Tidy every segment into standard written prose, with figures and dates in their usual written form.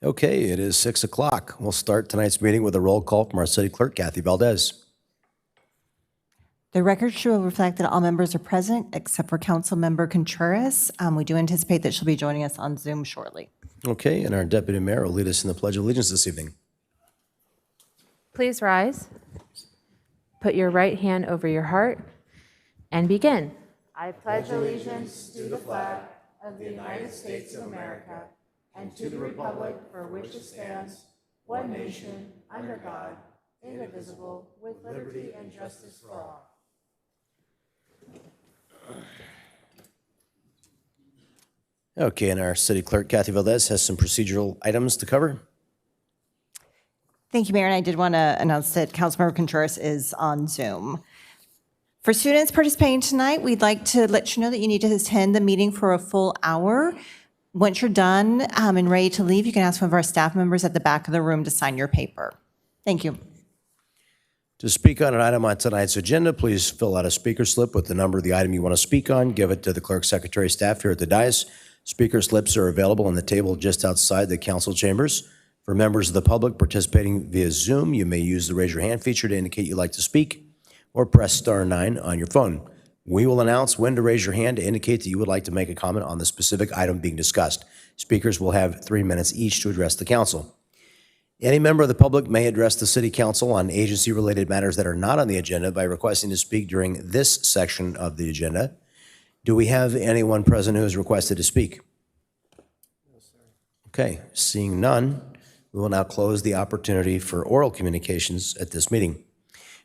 Okay, it is 6 o'clock. We'll start tonight's meeting with a roll call from our city clerk, Kathy Valdez. The record should reflect that all members are present except for Councilmember Contreras. We do anticipate that she'll be joining us on Zoom shortly. Okay, and our deputy mayor will lead us in the Pledge of Allegiance this evening. Please rise. Put your right hand over your heart and begin. I pledge allegiance to the flag of the United States of America and to the republic for which it stands, one nation, under God, indivisible, with liberty and justice for all. Okay, and our city clerk, Kathy Valdez, has some procedural items to cover. Thank you, Mayor. And I did want to announce that Councilmember Contreras is on Zoom. For students participating tonight, we'd like to let you know that you need to attend the meeting for a full hour. Once you're done and ready to leave, you can ask one of our staff members at the back of the room to sign your paper. Thank you. To speak on an item on tonight's agenda, please fill out a speaker slip with the number of the item you want to speak on. Give it to the clerk secretary staff here at the dais. Speaker slips are available on the table just outside the council chambers. For members of the public participating via Zoom, you may use the raise your hand feature to indicate you'd like to speak or press *9 on your phone. We will announce when to raise your hand to indicate that you would like to make a comment on the specific item being discussed. Speakers will have 3 minutes each to address the council. Any member of the public may address the city council on agency-related matters that are not on the agenda by requesting to speak during this section of the agenda. Do we have anyone present who has requested to speak? No, sir. Okay, seeing none, we will now close the opportunity for oral communications at this meeting.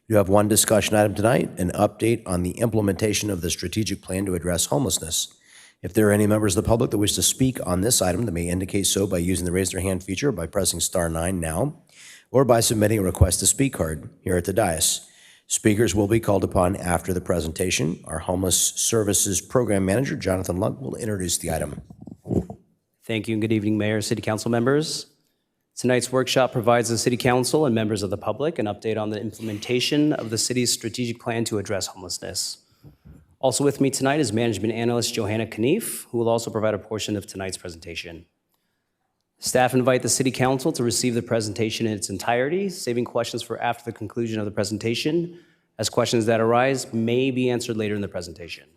You have one discussion item tonight, an update on the implementation of the strategic plan to address homelessness. If there are any members of the public that wish to speak on this item, they may indicate so by using the raise their hand feature by pressing *9 now, or by submitting a request to speak card here at the dais. Speakers will be called upon after the presentation. Our Homeless Services Program Manager, Jonathan Lunk, will introduce the item. Thank you and good evening, Mayor, City Council members. Tonight's workshop provides the City Council and members of the public an update on the implementation of the city's strategic plan to address homelessness. Also with me tonight is Management Analyst Johanna Knief, who will also provide a portion of tonight's presentation. Staff invite the City Council to receive the presentation in its entirety, saving questions for after the conclusion of the presentation, as questions that arise may be answered later in the presentation.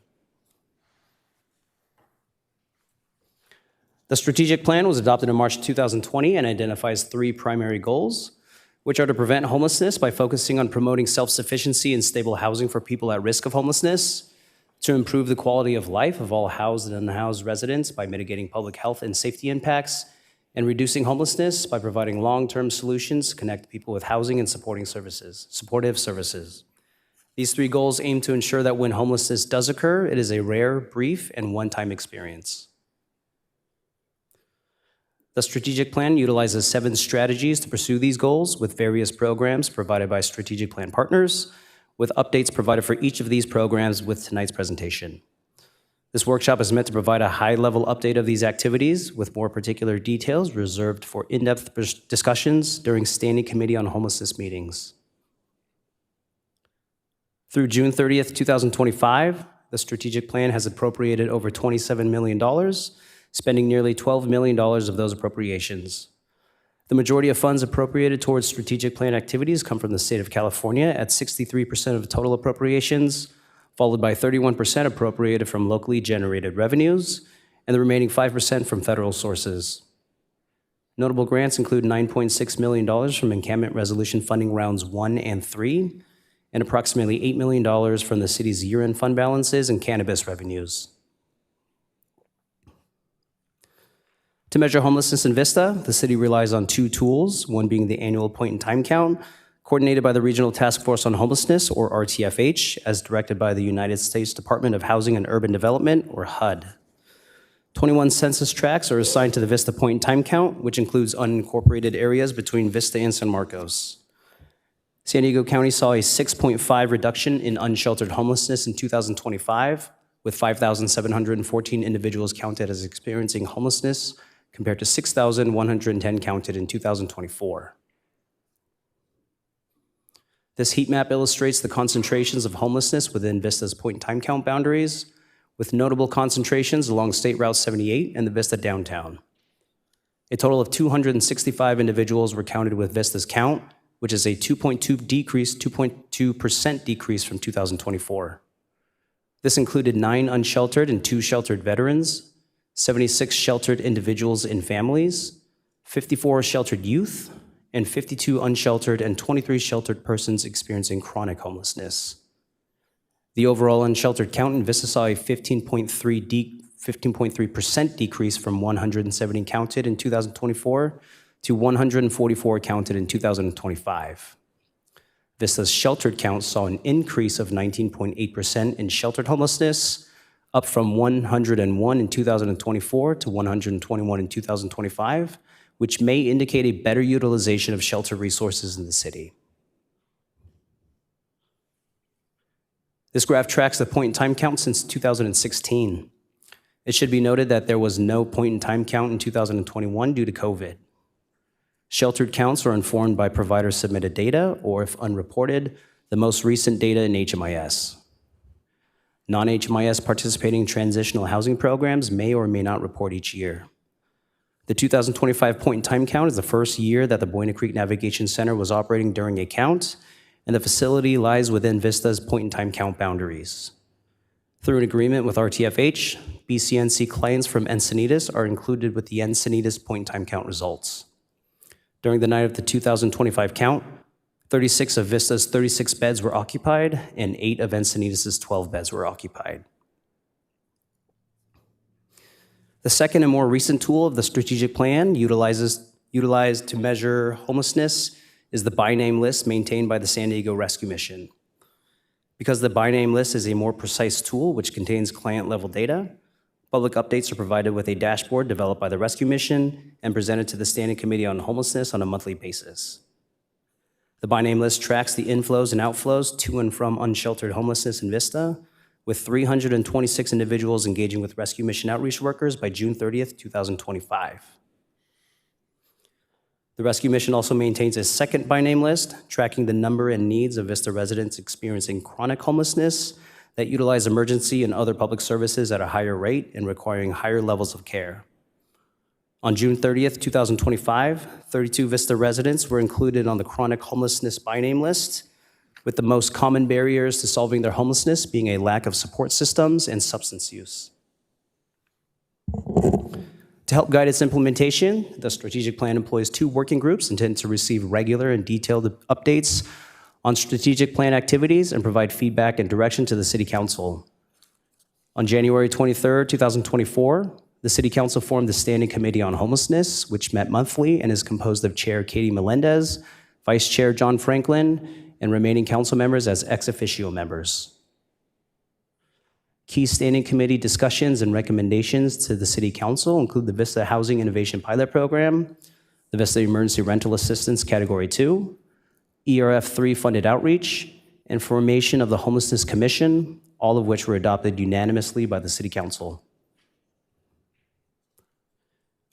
The strategic plan was adopted in March 2020 and identifies 3 primary goals, which are to prevent homelessness by focusing on promoting self-sufficiency and stable housing for people at risk of homelessness, to improve the quality of life of all housed and unhoused residents by mitigating public health and safety impacts, and reducing homelessness by providing long-term solutions to connect people with housing and supportive services. These 3 goals aim to ensure that when homelessness does occur, it is a rare, brief, and one-time experience. The strategic plan utilizes 7 strategies to pursue these goals, with various programs provided by strategic plan partners, with updates provided for each of these programs with tonight's presentation. This workshop is meant to provide a high-level update of these activities, with more particular details reserved for in-depth discussions during Standing Committee on Homelessness meetings. Through June 30th, 2025, the strategic plan has appropriated over $27 million, spending nearly $12 million of those appropriations. The majority of funds appropriated towards strategic plan activities come from the state of California at 63% of total appropriations, followed by 31% appropriated from locally generated revenues, and the remaining 5% from federal sources. Notable grants include $9.6 million from Encampment Resolution Funding Rounds 1 and 3, and approximately $8 million from the city's year-end fund balances and cannabis revenues. To measure homelessness in Vista, the city relies on 2 tools, one being the annual point-in-time count, coordinated by the Regional Task Force on Homelessness, or RTFH, as directed by the United States Department of Housing and Urban Development, or HUD. 21 census tracts are assigned to the Vista point-in-time count, which includes unincorporated areas between Vista and San Marcos. San Diego County saw a 6.5 reduction in unsheltered homelessness in 2025, with 5,714 individuals counted as experiencing homelessness, compared to 6,110 counted in 2024. This heat map illustrates the concentrations of homelessness within Vista's point-in-time count boundaries, with notable concentrations along State Route 78 and the Vista downtown. A total of 265 individuals were counted with Vista's count, which is a 2.2% decrease from 2024. This included 9 unsheltered and 2 sheltered veterans, 76 sheltered individuals and families, 54 sheltered youth, and 52 unsheltered and 23 sheltered persons experiencing chronic homelessness. The overall unsheltered count in Vista saw a 15.3% decrease from 170 counted in 2024 to 144 counted in 2025. Vista's sheltered count saw an increase of 19.8% in sheltered homelessness, up from 101 in 2024 to 121 in 2025, which may indicate a better utilization of shelter resources in the city. This graph tracks the point-in-time count since 2016. It should be noted that there was no point-in-time count in 2021 due to COVID. Sheltered counts are informed by provider-submitted data, or if unreported, the most recent data in HMIS. Non-HMIS participating transitional housing programs may or may not report each year. The 2025 point-in-time count is the first year that the Buena Creek Navigation Center was operating during a count, and the facility lies within Vista's point-in-time count boundaries. Through an agreement with RTFH, BCNC clients from Encinitas are included with the Encinitas point-in-time count results. During the night of the 2025 count, 36 of Vista's 36 beds were occupied, and 8 of Encinitas' 12 beds were occupied. The second and more recent tool of the strategic plan utilized to measure homelessness is the by name list maintained by the San Diego Rescue Mission. Because the by name list is a more precise tool which contains client-level data, public updates are provided with a dashboard developed by the Rescue Mission and presented to the Standing Committee on Homelessness on a monthly basis. The by name list tracks the inflows and outflows to and from unsheltered homelessness in Vista, with 326 individuals engaging with Rescue Mission outreach workers by June 30th, 2025. The Rescue Mission also maintains a second by name list, tracking the number and needs of Vista residents experiencing chronic homelessness that utilize emergency and other public services at a higher rate and requiring higher levels of care. On June 30th, 2025, 32 Vista residents were included on the chronic homelessness by name list, with the most common barriers to solving their homelessness being a lack of support systems and substance use. To help guide its implementation, the strategic plan employs 2 working groups intended to receive regular and detailed updates on strategic plan activities and provide feedback and direction to the City Council. On January 23rd, 2024, the City Council formed the Standing Committee on Homelessness, which met monthly and is composed of Chair Katie Melendez, Vice Chair John Franklin, and remaining council members as ex officio members. Key Standing Committee discussions and recommendations to the City Council include the Vista Housing Innovation Pilot Program, the Vista Emergency Rental Assistance Category 2, ERF 3 funded outreach, and formation of the Homelessness Commission, all of which were adopted unanimously by the City Council.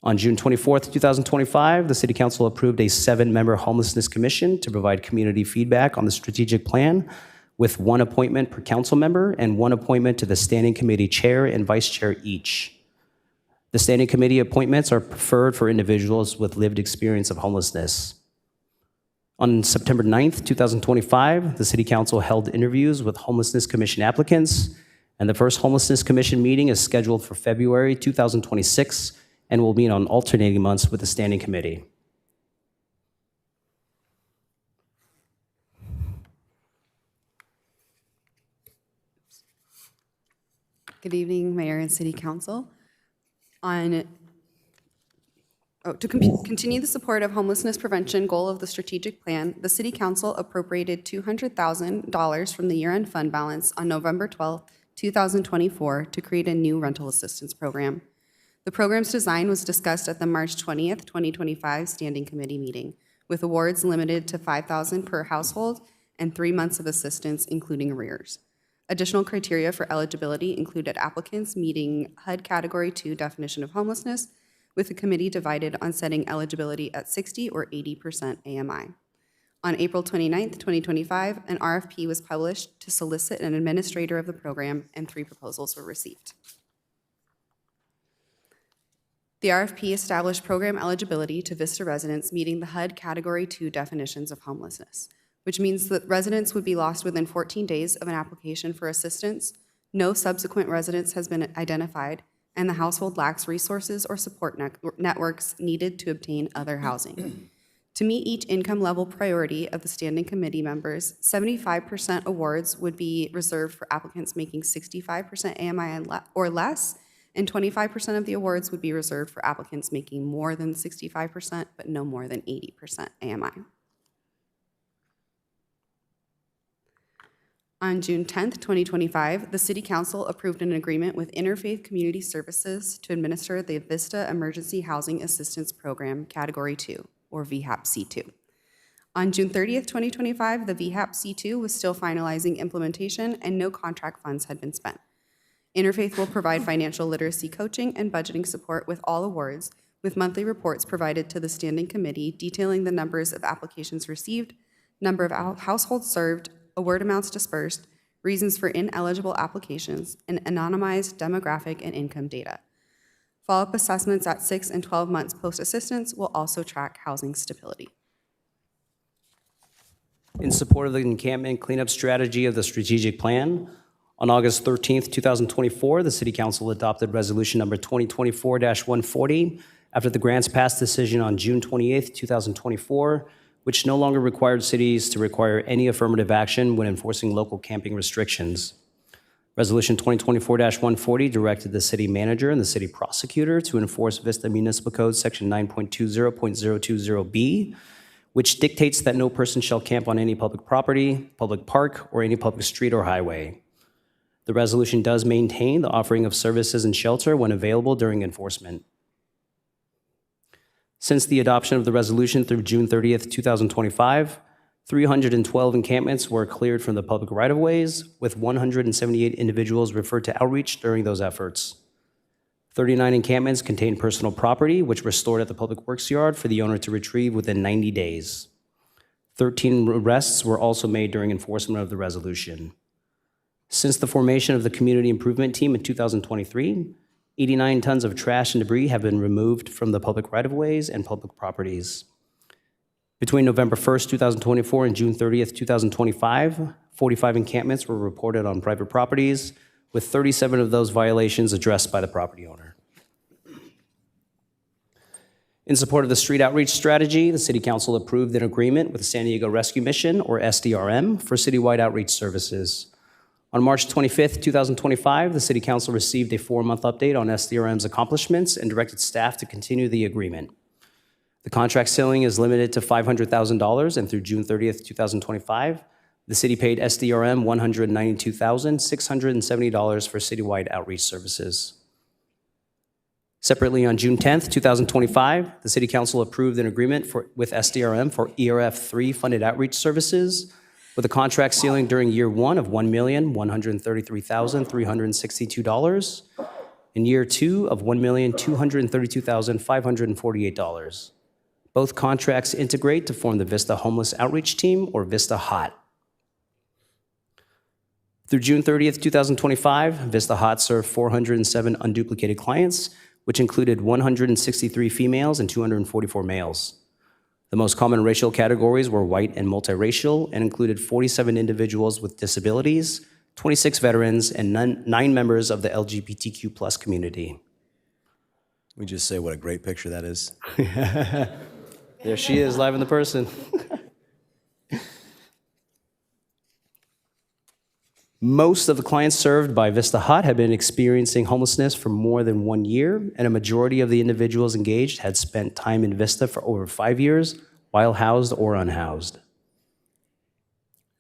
On June 24th, 2025, the City Council approved a 7-member Homelessness Commission to provide community feedback on the strategic plan, with 1 appointment per council member and 1 appointment to the Standing Committee Chair and Vice Chair each. The Standing Committee appointments are preferred for individuals with lived experience of homelessness. On September 9th, 2025, the City Council held interviews with Homelessness Commission applicants, and the first Homelessness Commission meeting is scheduled for February 2026 and will meet on alternating months with the Standing Committee. Good evening, Mayor and City Council. To continue the support of homelessness prevention goal of the strategic plan, the City Council appropriated $200,000 from the year-end fund balance on November 12, 2024 to create a new rental assistance program. The program's design was discussed at the March 20th, 2025 Standing Committee meeting, with awards limited to $5,000 per household and 3 months of assistance, including arrears. Additional criteria for eligibility included applicants meeting HUD Category 2 definition of homelessness, with the committee divided on setting eligibility at 60 or 80% AMI. On April 29th, 2025, an RFP was published to solicit an administrator of the program, and 3 proposals were received. The RFP established program eligibility to VISTA residents meeting the HUD Category 2 definitions of homelessness, which means that residents would be lost within 14 days of an application for assistance, no subsequent residence has been identified, and the household lacks resources or support networks needed to obtain other housing. To meet each income level priority of the standing committee members, 75% awards would be reserved for applicants making 65% AMI or less, and 25% of the awards would be reserved for applicants making more than 65%, but no more than 80% AMI. On June 10th, 2025, the City Council approved an agreement with Interfaith Community Services to administer the VISTA Emergency Housing Assistance Program Category 2, or VHAP C2. On June 30th, 2025, the VHAP C2 was still finalizing implementation and no contract funds had been spent. Interfaith will provide financial literacy coaching and budgeting support with all awards, with monthly reports provided to the Standing Committee detailing the numbers of applications received, number of households served, award amounts dispersed, reasons for ineligible applications, and anonymized demographic and income data. Follow-up assessments at 6 and 12 months post-assistance will also track housing stability. In support of the encampment cleanup strategy of the strategic plan, on August 13th, 2024, the City Council adopted Resolution Number 2024-140 after the grants passed decision on June 28th, 2024, which no longer required cities to require any affirmative action when enforcing local camping restrictions. Resolution 2024-140 directed the city manager and the city prosecutor to enforce VISTA Municipal Code Section 9.20.020B, which dictates that no person shall camp on any public property, public park, or any public street or highway. The resolution does maintain the offering of services and shelter when available during enforcement. Since the adoption of the resolution through June 30th, 2025, 312 encampments were cleared from the public right-of-ways, with 178 individuals referred to outreach during those efforts. 39 encampments contained personal property, which were stored at the public works yard for the owner to retrieve within 90 days. 13 arrests were also made during enforcement of the resolution. Since the formation of the Community Improvement Team in 2023, 89 tons of trash and debris have been removed from the public right-of-ways and public properties. Between November 1st, 2024 and June 30th, 2025, 45 encampments were reported on private properties, with 37 of those violations addressed by the property owner. In support of the street outreach strategy, the City Council approved an agreement with the San Diego Rescue Mission, or SDRM, for citywide outreach services. On March 25th, 2025, the City Council received a 4-month update on SDRM's accomplishments and directed staff to continue the agreement. The contract ceiling is limited to $500,000, and through June 30th, 2025, the city paid SDRM $192,670 for citywide outreach services. Separately, on June 10th, 2025, the City Council approved an agreement with SDRM for ERF3 funded outreach services, with a contract ceiling during year 1 of $1,133,362, and year 2 of $1,232,548. Both contracts integrate to form the VISTA Homeless Outreach Team, or VISTA HOT. Through June 30th, 2025, VISTA HOT served 407 unduplicated clients, which included 163 females and 244 males. The most common racial categories were white and multiracial and included 47 individuals with disabilities, 26 veterans, and 9 members of the LGBTQ+ community. We just say what a great picture that is. There she is, live in the person. Most of the clients served by VISTA HOT had been experiencing homelessness for more than 1 year, and a majority of the individuals engaged had spent time in VISTA for over 5 years, while housed or unhoused.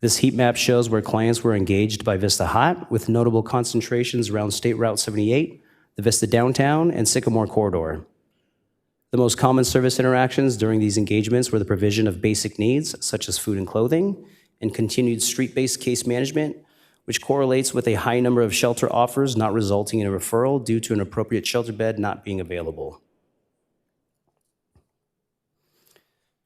This heat map shows where clients were engaged by VISTA HOT, with notable concentrations around State Route 78, the VISTA Downtown, and Sycamore Corridor. The most common service interactions during these engagements were the provision of basic needs, such as food and clothing, and continued street-based case management, which correlates with a high number of shelter offers not resulting in a referral due to an appropriate shelter bed not being available.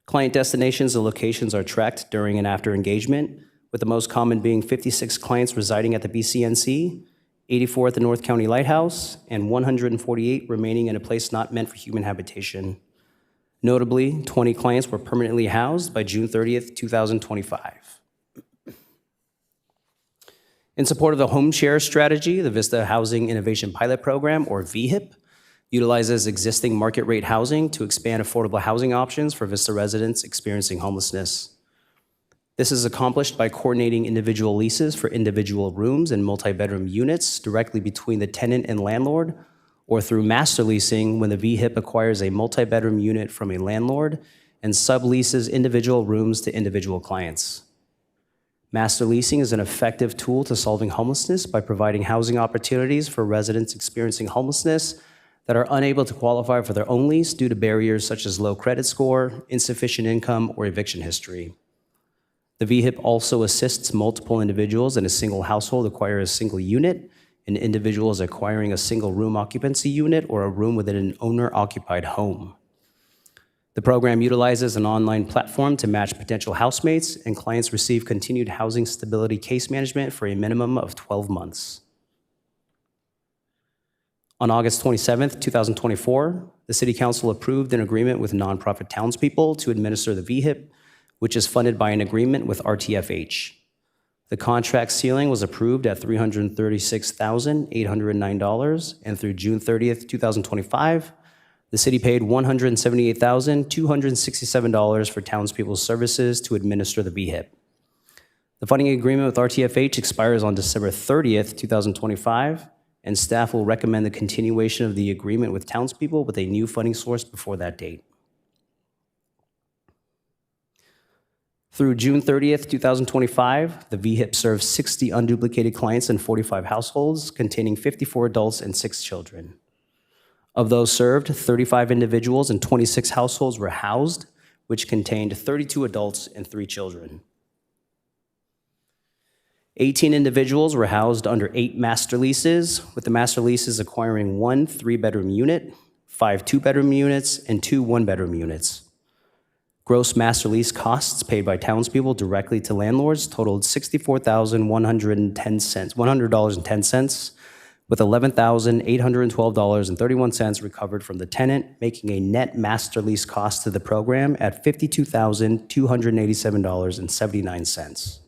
Client destinations and locations are tracked during and after engagement, with the most common being 56 clients residing at the BCNC, 84 at the North County Lighthouse, and 148 remaining in a place not meant for human habitation. Notably, 20 clients were permanently housed by June 30th, 2025. In support of the home share strategy, the Vista Housing Innovation Pilot Program, or VHIP, utilizes existing market rate housing to expand affordable housing options for Vista residents experiencing homelessness. This is accomplished by coordinating individual leases for individual rooms and multi-bedroom units directly between the tenant and landlord, or through master leasing when the VHIP acquires a multi-bedroom unit from a landlord and subleases individual rooms to individual clients. Master leasing is an effective tool to solving homelessness by providing housing opportunities for residents experiencing homelessness that are unable to qualify for their own lease due to barriers such as low credit score, insufficient income, or eviction history. The VHIP also assists multiple individuals in a single household acquire a single unit, and individuals acquiring a single room occupancy unit or a room within an owner-occupied home. The program utilizes an online platform to match potential housemates, and clients receive continued housing stability case management for a minimum of 12 months. On August 27th, 2024, the City Council approved an agreement with nonprofit townspeople to administer the VHIP, which is funded by an agreement with RTFH. The contract ceiling was approved at $336,809, and through June 30th, 2025, the city paid $178,267 for townspeople's services to administer the VHIP. The funding agreement with RTFH expires on December 30th, 2025, and staff will recommend the continuation of the agreement with townspeople with a new funding source before that date. Through June 30th, 2025, the VHIP serves 60 unduplicated clients in 45 households containing 54 adults and 6 children. Of those served, 35 individuals and 26 households were housed, which contained 32 adults and 3 children. 18 individuals were housed under 8 master leases, with the master leases acquiring 1 3-bedroom unit, 5 2-bedroom units, and 2 1-bedroom units. Gross master lease costs paid by townspeople directly to landlords totaled $64,110, with $11,812.31 recovered from the tenant, making a net master lease cost to the program at $52,287.79.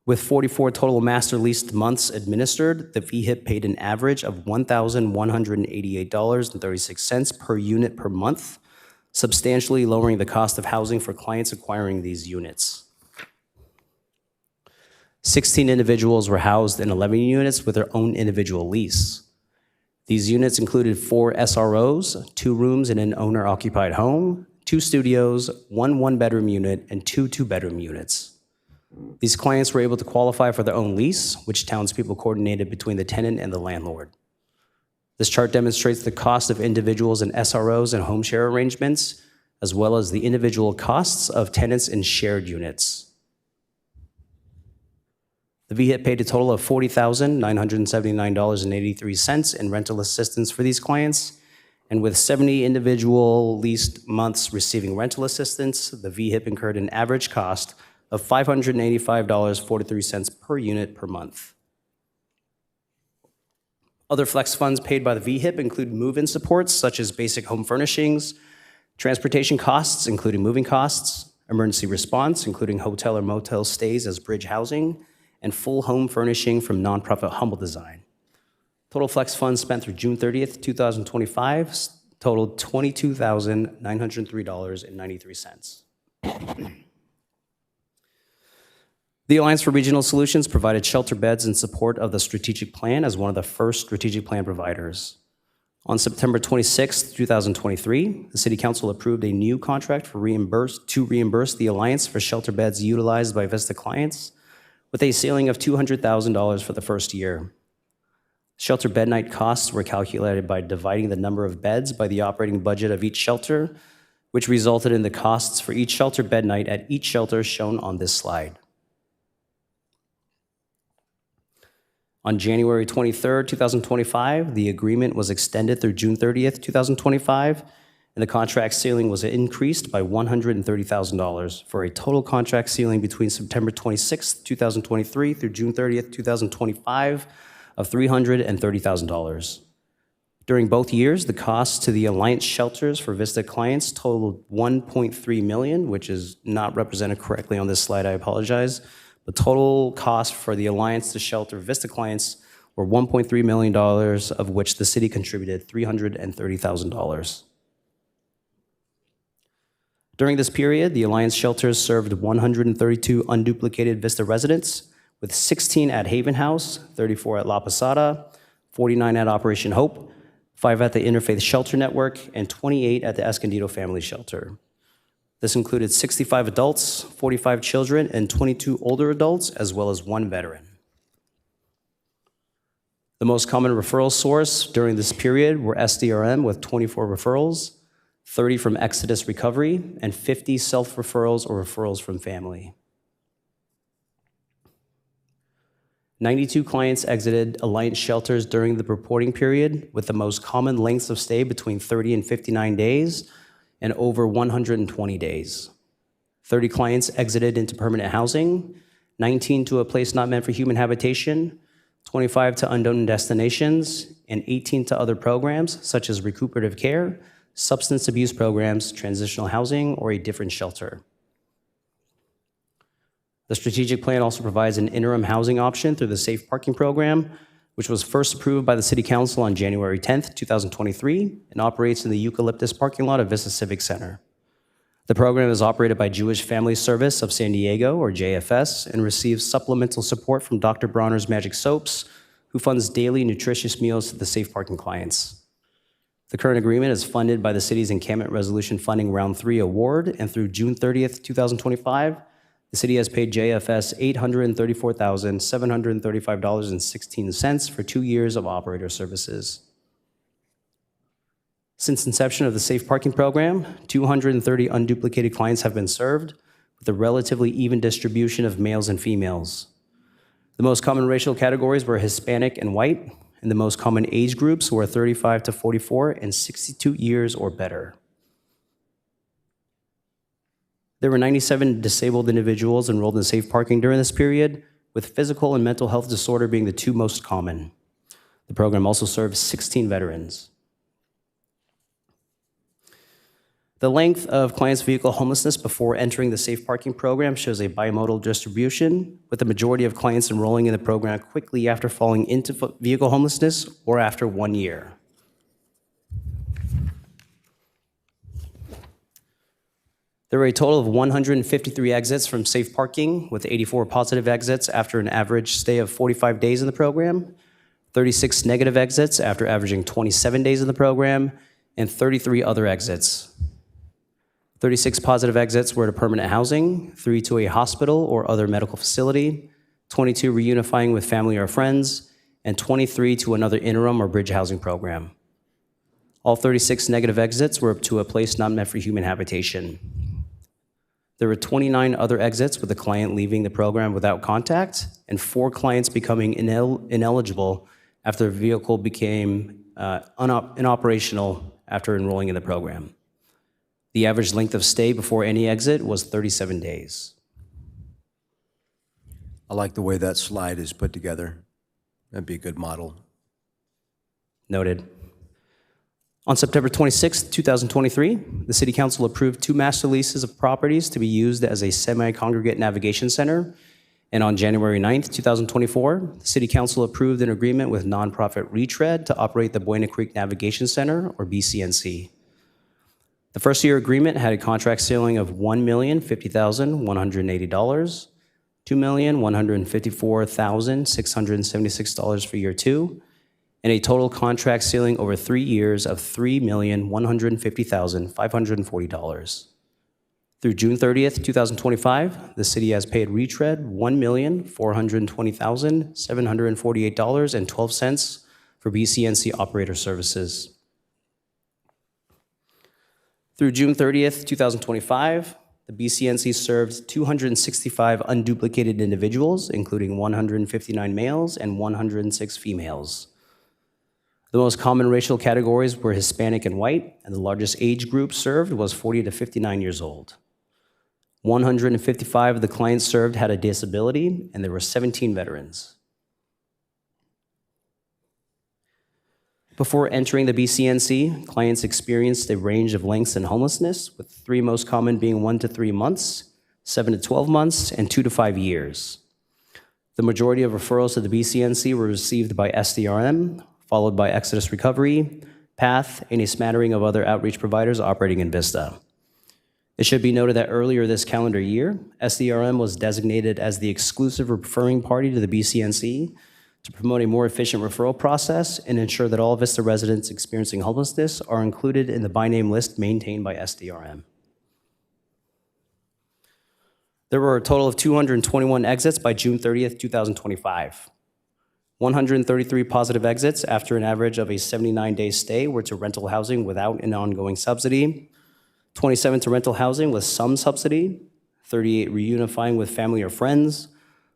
With 44 total master leased months administered, the VHIP paid an average of $1,188.36 per unit per month, substantially lowering the cost of housing for clients acquiring these units. 16 individuals were housed in 11 units with their own individual lease. These units included 4 SROs, 2 rooms in an owner-occupied home, 2 studios, 1 1-bedroom unit, and 2 2-bedroom units. These clients were able to qualify for their own lease, which townspeople coordinated between the tenant and the landlord. This chart demonstrates the cost of individuals in SROs and home share arrangements, as well as the individual costs of tenants in shared units. The VHIP paid a total of $40,979.83 in rental assistance for these clients, and with 70 individual leased months receiving rental assistance, the VHIP incurred an average cost of $585.43 per unit per month. Other flex funds paid by the VHIP include move-in supports such as basic home furnishings, transportation costs including moving costs, emergency response including hotel or motel stays as bridge housing, and full home furnishing from nonprofit Humble Design. Total flex funds spent through June 30th, 2025 totaled $22,903.93. The Alliance for Regional Solutions provided shelter beds in support of the strategic plan as one of the first strategic plan providers. On September 26, 2023, the City Council approved a new contract to reimburse the Alliance for shelter beds utilized by Vista clients with a ceiling of $200,000 for the first year. Shelter bed night costs were calculated by dividing the number of beds by the operating budget of each shelter, which resulted in the costs for each shelter bed night at each shelter shown on this slide. On January 23, 2025, the agreement was extended through June 30th, 2025, and the contract ceiling was increased by $130,000 for a total contract ceiling between September 26, 2023 through June 30th, 2025 of $330,000. During both years, the cost to the Alliance shelters for Vista clients totaled $1.3 million, which is not represented correctly on this slide, I apologize. The total cost for the Alliance to shelter Vista clients were $1.3 million, of which the city contributed $330,000. During this period, the Alliance shelters served 132 unduplicated Vista residents, with 16 at Haven House, 34 at La Posada, 49 at Operation Hope, 5 at the Interfaith Shelter Network, and 28 at the Escondido Family Shelter. This included 65 adults, 45 children, and 22 older adults, as well as 1 veteran. The most common referral source during this period were SDRM with 24 referrals, 30 from Exodus Recovery, and 50 self-referrals or referrals from family. 92 clients exited Alliance shelters during the reporting period, with the most common lengths of stay between 30 and 59 days and over 120 days. 30 clients exited into permanent housing, 19 to a place not meant for human habitation, 25 to unknown destinations, and 18 to other programs such as recuperative care, substance abuse programs, transitional housing, or a different shelter. The strategic plan also provides an interim housing option through the Safe Parking Program, which was first approved by the City Council on January 10th, 2023, and operates in the Eucalyptus parking lot of Vista Civic Center. The program is operated by Jewish Family Service of San Diego, or JFS, and receives supplemental support from Dr. Bronner's Magic Soaps, who funds daily nutritious meals to the Safe Parking clients. The current agreement is funded by the city's Encampment Resolution Funding Round 3 award, and through June 30th, 2025, the city has paid JFS $834,735.16 for 2 years of operator services. Since inception of the Safe Parking Program, 230 unduplicated clients have been served, with a relatively even distribution of males and females. The most common racial categories were Hispanic and white, and the most common age groups were 35 to 44 and 62 years or better. There were 97 disabled individuals enrolled in Safe Parking during this period, with physical and mental health disorder being the 2 most common. The program also serves 16 veterans. The length of clients' vehicle homelessness before entering the Safe Parking Program shows a bimodal distribution, with the majority of clients enrolling in the program quickly after falling into vehicle homelessness or after 1 year. There were a total of 153 exits from Safe Parking, with 84 positive exits after an average stay of 45 days in the program, 36 negative exits after averaging 27 days in the program, and 33 other exits. 36 positive exits were to permanent housing, 3 to a hospital or other medical facility, 22 reunifying with family or friends, and 23 to another interim or bridge housing program. All 36 negative exits were to a place not meant for human habitation. There were 29 other exits with a client leaving the program without contact, and 4 clients becoming ineligible after the vehicle became inoperational after enrolling in the program. The average length of stay before any exit was 37 days. I like the way that slide is put together. That'd be a good model. Noted. On September 26, 2023, the City Council approved 2 master leases of properties to be used as a semi-congregate navigation center. And on January 9, 2024, the City Council approved an agreement with nonprofit Retread to operate the Buena Creek Navigation Center, or BCNC. The first-year agreement had a contract ceiling of $1,050,180, $2,154,676 for year 2, and a total contract ceiling over 3 years of $3,150,540. Through June 30th, 2025, the city has paid Retread $1,420,748.12 for BCNC operator services. Through June 30th, 2025, the BCNC served 265 unduplicated individuals, including 159 males and 106 females. The most common racial categories were Hispanic and white, and the largest age group served was 40 to 59 years old. 155 of the clients served had a disability, and there were 17 veterans. Before entering the BCNC, clients experienced a range of lengths in homelessness, with the three most common being 1 to 3 months, 7 to 12 months, and 2 to 5 years. The majority of referrals to the BCNC were received by SDRM, followed by Exodus Recovery, PATH, and a smattering of other outreach providers operating in Vista. It should be noted that earlier this calendar year, SDRM was designated as the exclusive referring party to the BCNC to promote a more efficient referral process and ensure that all Vista residents experiencing homelessness are included in the by-name list maintained by SDRM. There were a total of 221 exits by June 30th, 2025. 133 positive exits after an average of a 79-day stay were to rental housing without an ongoing subsidy, 27 to rental housing with some subsidy, 38 reunifying with family or friends,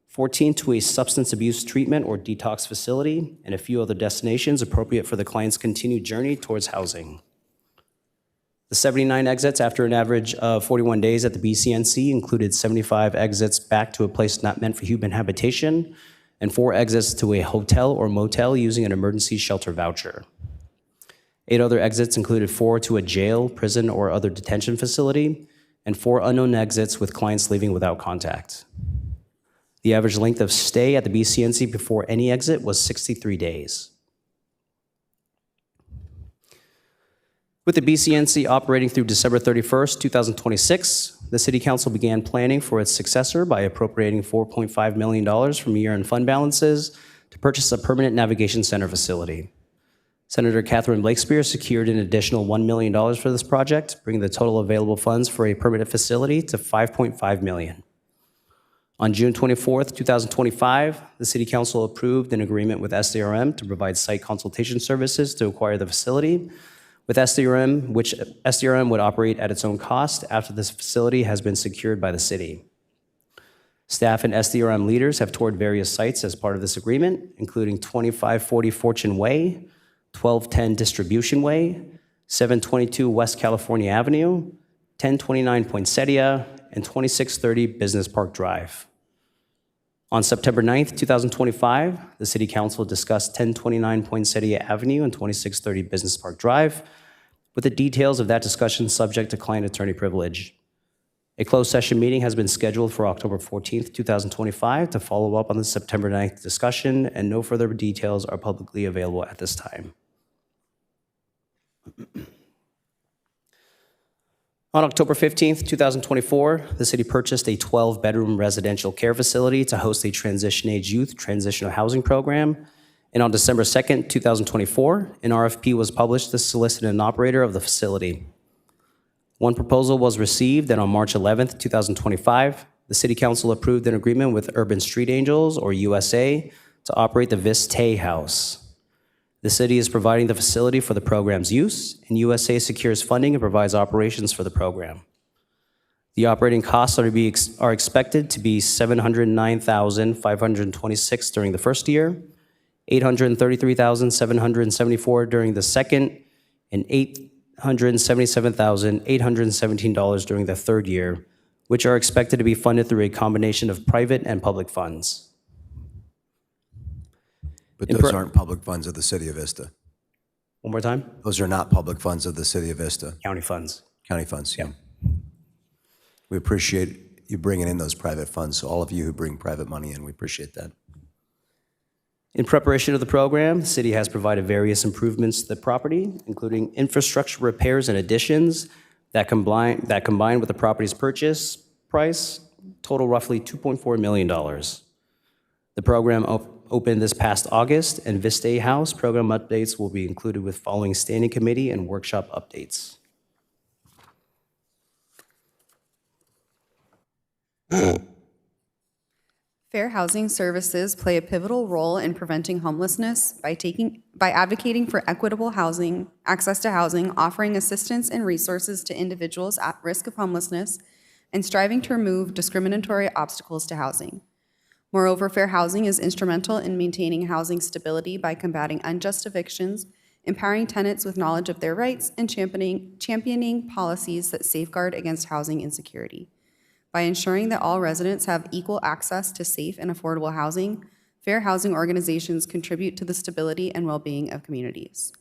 14 to a substance abuse treatment or detox facility, and a few other destinations appropriate for the client's continued journey towards housing. The 79 exits after an average of 41 days at the BCNC included 75 exits back to a place not meant for human habitation and 4 exits to a hotel or motel using an emergency shelter voucher. 8 other exits included 4 to a jail, prison, or other detention facility, and 4 unknown exits with clients leaving without contact. The average length of stay at the BCNC before any exit was 63 days. With the BCNC operating through December 31st, 2026, the City Council began planning for its successor by appropriating $4.5 million from year-end fund balances to purchase a permanent navigation center facility. Senator Catherine Blakespear secured an additional $1 million for this project, bringing the total available funds for a permanent facility to $5.5 million. On June 24th, 2025, the City Council approved an agreement with SDRM to provide site consultation services to acquire the facility, with SDRM, which SDRM would operate at its own cost after this facility has been secured by the city. Staff and SDRM leaders have toured various sites as part of this agreement, including 2540 Fortune Way, 1210 Distribution Way, 722 West California Avenue, 1029 Poinsettia, and 2630 Business Park Drive. On September 9th, 2025, the City Council discussed 1029 Poinsettia Avenue and 2630 Business Park Drive, with the details of that discussion subject to client attorney privilege. A closed session meeting has been scheduled for October 14th, 2025 to follow up on the September 9th discussion, and no further details are publicly available at this time. On October 15th, 2024, the city purchased a 12-bedroom residential care facility to host a transition-age youth transitional housing program. And on December 2nd, 2024, an RFP was published to solicit an operator of the facility. One proposal was received, and on March 11th, 2025, the City Council approved an agreement with Urban Street Angels, or USA, to operate the Vista House. The city is providing the facility for the program's use, and USA secures funding and provides operations for the program. The operating costs are expected to be $709,526 during the first year, $833,774 during the second, and $877,817 during the third year, which are expected to be funded through a combination of private and public funds. But those aren't public funds of the City of Vista. One more time? Those are not public funds of the City of Vista. County funds. County funds, yeah. We appreciate you bringing in those private funds. So all of you who bring private money in, we appreciate that. In preparation of the program, the city has provided various improvements to the property, including infrastructure repairs and additions that combine with the property's purchase price, total roughly $2.4 million. The program opened this past August, and Vista House program updates will be included with following standing committee and workshop updates. Fair housing services play a pivotal role in preventing homelessness by advocating for equitable housing, access to housing, offering assistance and resources to individuals at risk of homelessness, and striving to remove discriminatory obstacles to housing. Moreover, fair housing is instrumental in maintaining housing stability by combating unjust evictions empowering tenants with knowledge of their rights, and championing policies that safeguard against housing insecurity. By ensuring that all residents have equal access to safe and affordable housing, fair housing organizations contribute to the stability and well-being of communities.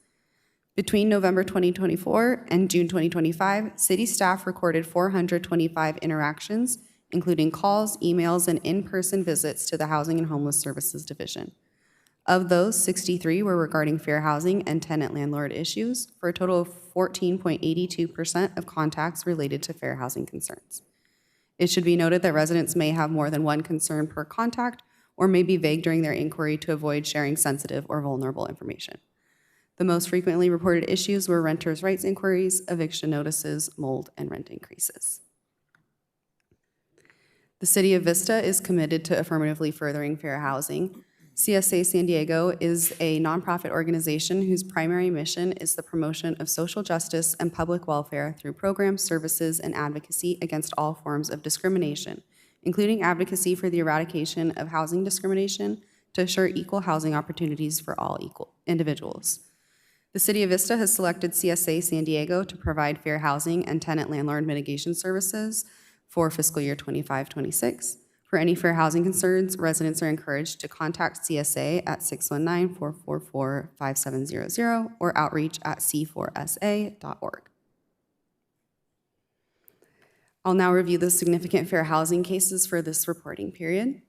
Between November 2024 and June 2025, city staff recorded 425 interactions, including calls, emails, and in-person visits to the Housing and Homeless Services Division. Of those, 63 were regarding fair housing and tenant-landlord issues, for a total of 14.82% of contacts related to fair housing concerns. It should be noted that residents may have more than one concern per contact or may be vague during their inquiry to avoid sharing sensitive or vulnerable information. The most frequently reported issues were renters' rights inquiries, eviction notices, mold, and rent increases. The City of Vista is committed to affirmatively furthering fair housing. CSA San Diego is a nonprofit organization whose primary mission is the promotion of social justice and public welfare through programs, services, and advocacy against all forms of discrimination, including advocacy for the eradication of housing discrimination to assure equal housing opportunities for all equal individuals. The City of Vista has selected CSA San Diego to provide fair housing and tenant-landlord mitigation services for fiscal year 25-26. For any fair housing concerns, residents are encouraged to contact CSA at 619-444-5700 or outreach at c4sa.org. I'll now review the significant fair housing cases for this reporting period.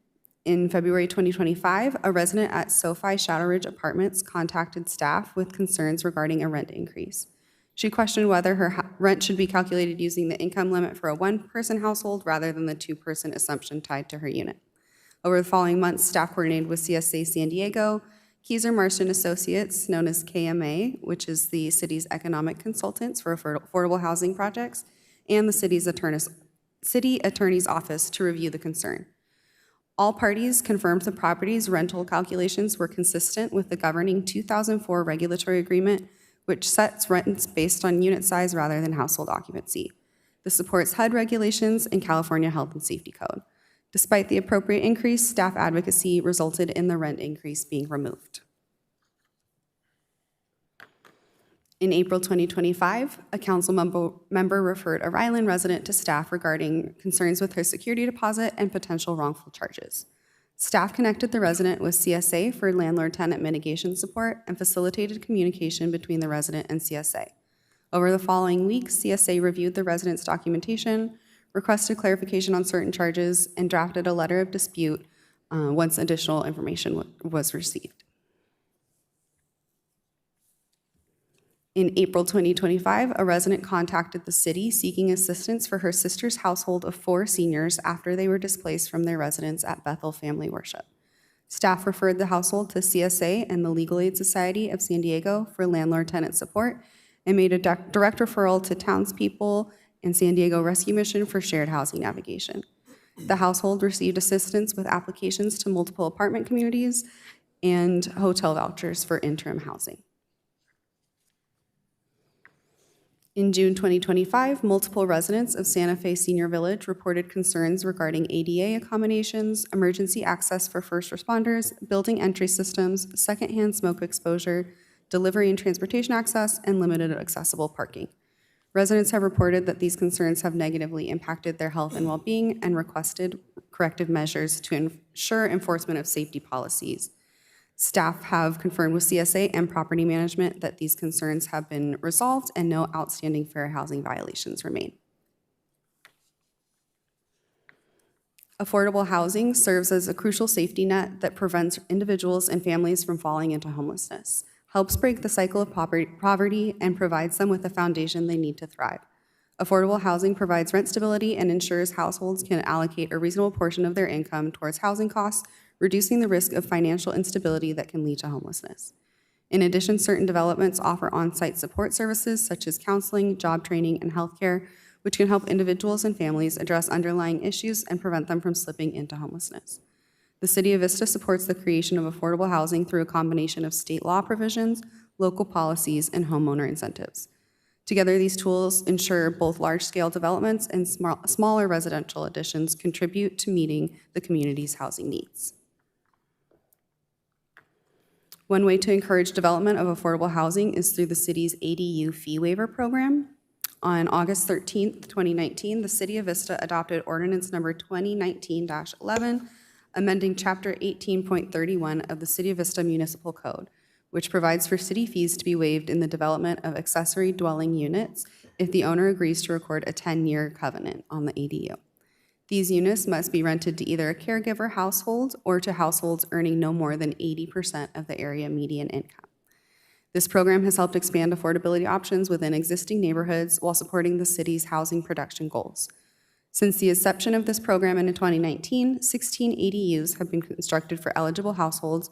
In February 2025, a resident at SoFi Shadow Ridge Apartments contacted staff with concerns regarding a rent increase. She questioned whether her rent should be calculated using the income limit for a one-person household rather than the two-person assumption tied to her unit. Over the following months, staff coordinated with CSA San Diego, Keyser Marston Associates, known as KMA, which is the city's economic consultants for affordable housing projects, and the city attorney's office to review the concern. All parties confirmed the property's rental calculations were consistent with the governing 2004 regulatory agreement, which sets rents based on unit size rather than household occupancy. This supports HUD regulations and California Health and Safety Code. Despite the appropriate increase, staff advocacy resulted in the rent increase being removed. In April 2025, a council member referred a Ryland resident to staff regarding concerns with her security deposit and potential wrongful charges. Staff connected the resident with CSA for landlord-tenant mitigation support and facilitated communication between the resident and CSA. Over the following weeks, CSA reviewed the resident's documentation, requested clarification on certain charges, and drafted a letter of dispute once additional information was received. In April 2025, a resident contacted the city seeking assistance for her sister's household of 4 seniors after they were displaced from their residence at Bethel Family Worship. Staff referred the household to CSA and the Legal Aid Society of San Diego for landlord-tenant support and made a direct referral to townspeople and San Diego Rescue Mission for shared housing navigation. The household received assistance with applications to multiple apartment communities and hotel vouchers for interim housing. In June 2025, multiple residents of Santa Fe Senior Village reported concerns regarding ADA accommodations, emergency access for first responders, building entry systems, secondhand smoke exposure, delivery and transportation access, and limited accessible parking. Residents have reported that these concerns have negatively impacted their health and well-being and requested corrective measures to ensure enforcement of safety policies. Staff have confirmed with CSA and property management that these concerns have been resolved and no outstanding fair housing violations remain. Affordable housing serves as a crucial safety net that prevents individuals and families from falling into homelessness, helps break the cycle of poverty, and provides them with the foundation they need to thrive. Affordable housing provides rent stability and ensures households can allocate a reasonable portion of their income towards housing costs, reducing the risk of financial instability that can lead to homelessness. In addition, certain developments offer on-site support services such as counseling, job training, and healthcare, which can help individuals and families address underlying issues and prevent them from slipping into homelessness. The City of Vista supports the creation of affordable housing through a combination of state law provisions, local policies, and homeowner incentives. Together, these tools ensure both large-scale developments and smaller residential additions contribute to meeting the community's housing needs. One way to encourage development of affordable housing is through the city's ADU fee waiver program. On August 13th, 2019, the City of Vista adopted ordinance number 2019-11, amending Chapter 18.31 of the City of Vista Municipal Code, which provides for city fees to be waived in the development of accessory dwelling units if the owner agrees to record a 10-year covenant on the ADU. These units must be rented to either a caregiver household or to households earning no more than 80% of the area median income. This program has helped expand affordability options within existing neighborhoods while supporting the city's housing production goals. Since the inception of this program in 2019, 16 ADUs have been constructed for eligible households,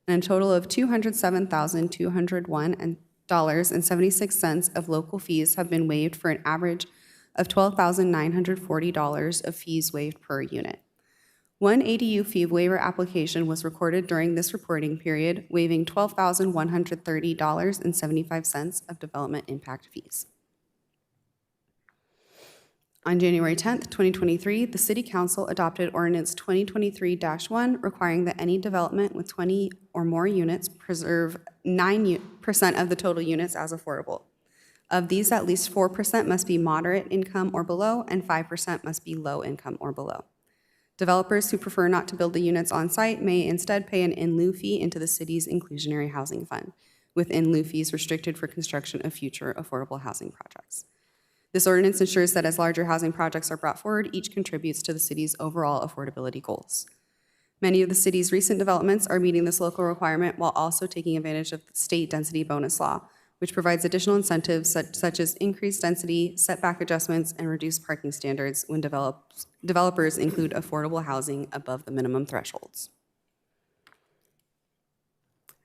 and a total of $207,201.76 of local fees have been waived for an average of $12,940 of fees waived per unit. One ADU fee waiver application was recorded during this reporting period, waiving $12,130.75 of development impact fees. On January 10th, 2023, the City Council adopted Ordinance 2023-1, requiring that any development with 20 or more units preserve 9% of the total units as affordable. Of these, at least 4% must be moderate income or below, and 5% must be low income or below. Developers who prefer not to build the units on site may instead pay an in-lieu fee into the city's inclusionary housing fund, with in-lieu fees restricted for construction of future affordable housing projects. This ordinance ensures that as larger housing projects are brought forward, each contributes to the city's overall affordability goals. Many of the city's recent developments are meeting this local requirement while also taking advantage of the state density bonus law, which provides additional incentives such as increased density, setback adjustments, and reduced parking standards when developers include affordable housing above the minimum thresholds.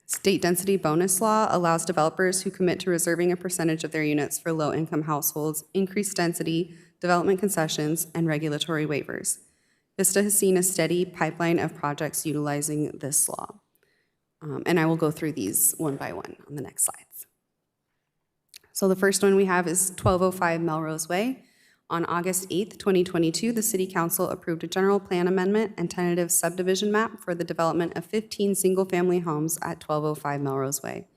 State density bonus law allows developers who commit to reserving a percentage of their units for low-income households increased density, development concessions, and regulatory waivers. Vista has seen a steady pipeline of projects utilizing this law. And I will go through these one by one on the next slides. So the first one we have is 1205 Melrose Way. On August 8th, 2022, the City Council approved a general plan amendment and tentative subdivision map for the development of 15 single-family homes at 1205 Melrose Way.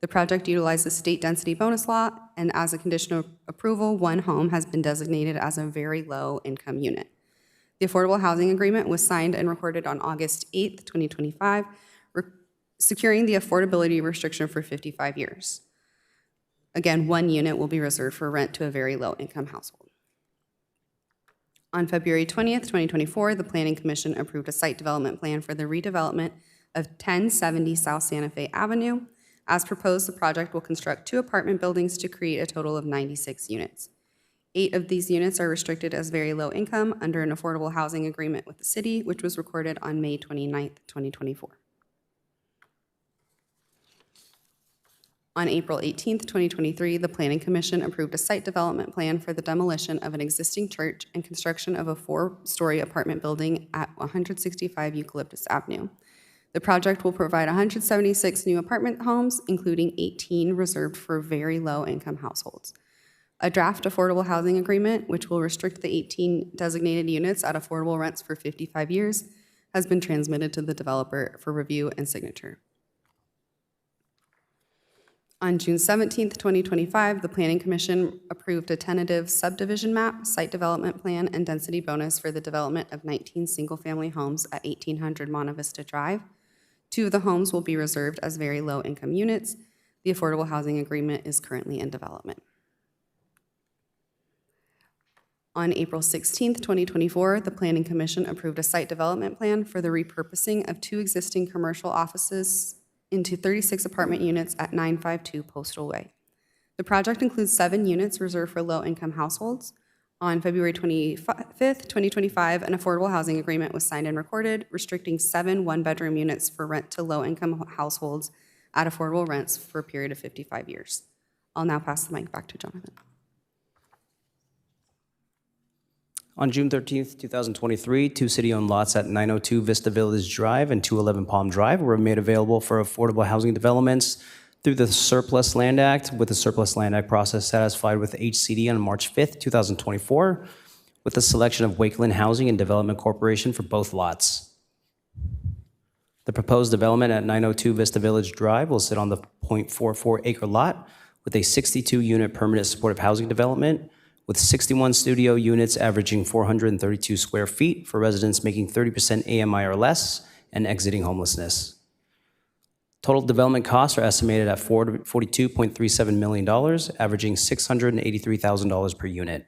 The project utilizes state density bonus law, and as a condition of approval, one home has been designated as a very low-income unit. The affordable housing agreement was signed and recorded on August 8th, 2025, securing the affordability restriction for 55 years. Again, one unit will be reserved for rent to a very low-income household. On February 20th, 2024, the Planning Commission approved a site development plan for the redevelopment of 1070 South Santa Fe Avenue. As proposed, the project will construct 2 apartment buildings to create a total of 96 units. 8 of these units are restricted as very low income under an affordable housing agreement with the city, which was recorded on May 29th, 2024. On April 18th, 2023, the Planning Commission approved a site development plan for the demolition of an existing church and construction of a 4-story apartment building at 165 Eucalyptus Avenue. The project will provide 176 new apartment homes, including 18 reserved for very low-income households. A draft affordable housing agreement, which will restrict the 18 designated units at affordable rents for 55 years, has been transmitted to the developer for review and signature. On June 17th, 2025, the Planning Commission approved a tentative subdivision map, site development plan, and density bonus for the development of 19 single-family homes at 1800 Monte Vista Drive. 2 of the homes will be reserved as very low-income units. The affordable housing agreement is currently in development. On April 16th, 2024, the Planning Commission approved a site development plan for the repurposing of 2 existing commercial offices into 36 apartment units at 952 Postal Way. The project includes 7 units reserved for low-income households. On February 25th, 2025, an affordable housing agreement was signed and recorded, restricting 7 one-bedroom units for rent to low-income households at affordable rents for a period of 55 years. I'll now pass the mic back to Jonathan. On June 13th, 2023, 2 city-owned lots at 902 Vista Village Drive and 211 Palm Drive were made available for affordable housing developments through the Surplus Land Act, with the Surplus Land Act process satisfied with HCD on March 5th, 2024, with the selection of Wakeland Housing and Development Corporation for both lots. The proposed development at 902 Vista Village Drive will sit on the .44 acre lot with a 62-unit permanent supportive housing development with 61 studio units averaging 432 square feet for residents making 30% AMI or less and exiting homelessness. Total development costs are estimated at $42.37 million, averaging $683,000 per unit.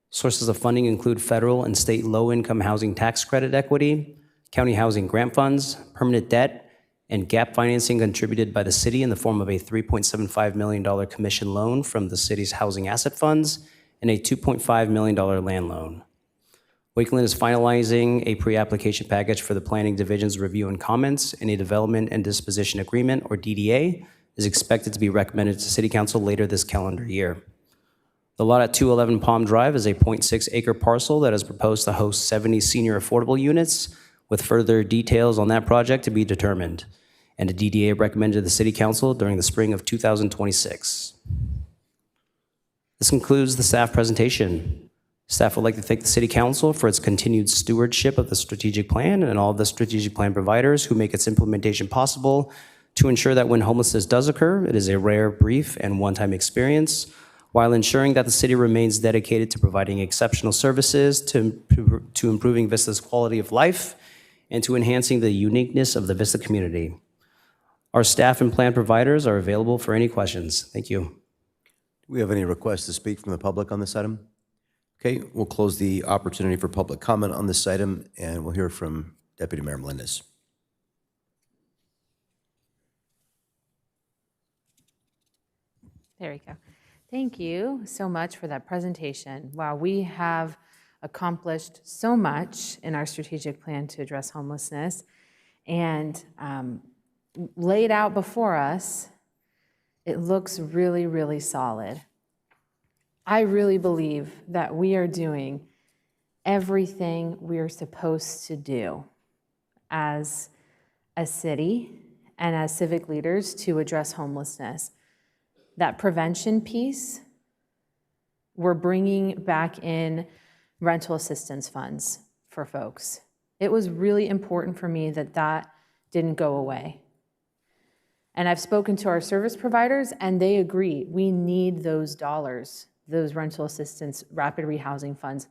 Sources of funding include federal and state low-income housing tax credit equity, county housing grant funds, permanent debt, and gap financing contributed by the city in the form of a $3.75 million commission loan from the city's housing asset funds and a $2.5 million land loan. Wakeland is finalizing a pre-application package for the Planning Division's review and comments, and a Development and Disposition Agreement, or DDA, is expected to be recommended to City Council later this calendar year. The lot at 211 Palm Drive is a .6 acre parcel that is proposed to host 70 senior affordable units, with further details on that project to be determined, and a DDA recommended to the City Council during the spring of 2026. This concludes the staff presentation. Staff would like to thank the City Council for its continued stewardship of the strategic plan and all of the strategic plan providers who make its implementation possible to ensure that when homelessness does occur, it is a rare, brief, and one-time experience, while ensuring that the city remains dedicated to providing exceptional services, to improving Vista's quality of life, and to enhancing the uniqueness of the Vista community. Our staff and plan providers are available for any questions. Thank you. Do we have any requests to speak from the public on this item? Okay, we'll close the opportunity for public comment on this item, and we'll hear from Deputy Mayor Melendez. There we go. Thank you so much for that presentation. Wow, we have accomplished so much in our strategic plan to address homelessness, and laid out before us, it looks really, really solid. I really believe that we are doing everything we are supposed to do as a city and as civic leaders to address homelessness. That prevention piece, we're bringing back in rental assistance funds for folks. It was really important for me that that didn't go away. And I've spoken to our service providers, and they agree. We need those dollars, those rental assistance, rapid rehousing funds,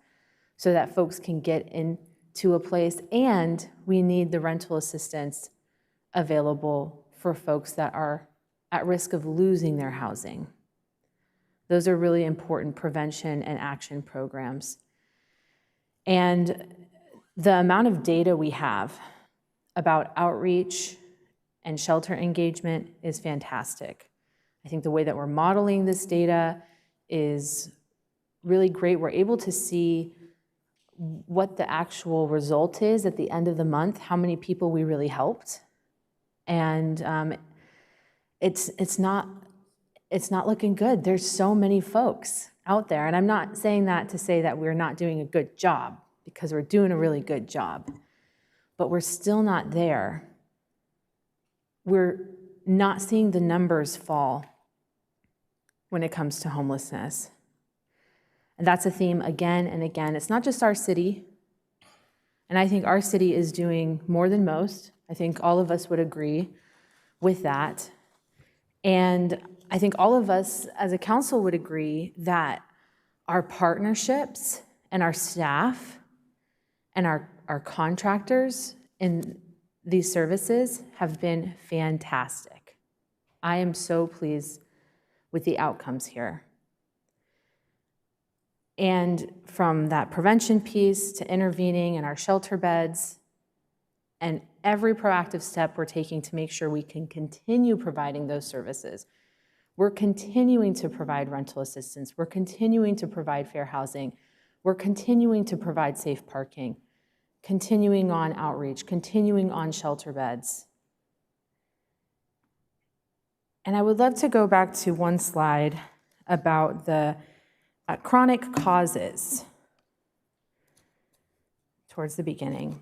so that folks can get into a place, and we need the rental assistance available for folks that are at risk of losing their housing. Those are really important prevention and action programs. And the amount of data we have about outreach and shelter engagement is fantastic. I think the way that we're modeling this data is really great. We're able to see what the actual result is at the end of the month, how many people we really helped. And it's not looking good. There's so many folks out there. And I'm not saying that to say that we're not doing a good job, because we're doing a really good job, but we're still not there. We're not seeing the numbers fall when it comes to homelessness. And that's a theme again and again. It's not just our city, and I think our city is doing more than most. I think all of us would agree with that. And I think all of us as a council would agree that our partnerships and our staff and our contractors in these services have been fantastic. I am so pleased with the outcomes here. And from that prevention piece to intervening in our shelter beds and every proactive step we're taking to make sure we can continue providing those services. We're continuing to provide rental assistance. We're continuing to provide fair housing. We're continuing to provide safe parking, continuing on outreach, continuing on shelter beds. And I would love to go back to one slide about the chronic causes towards the beginning.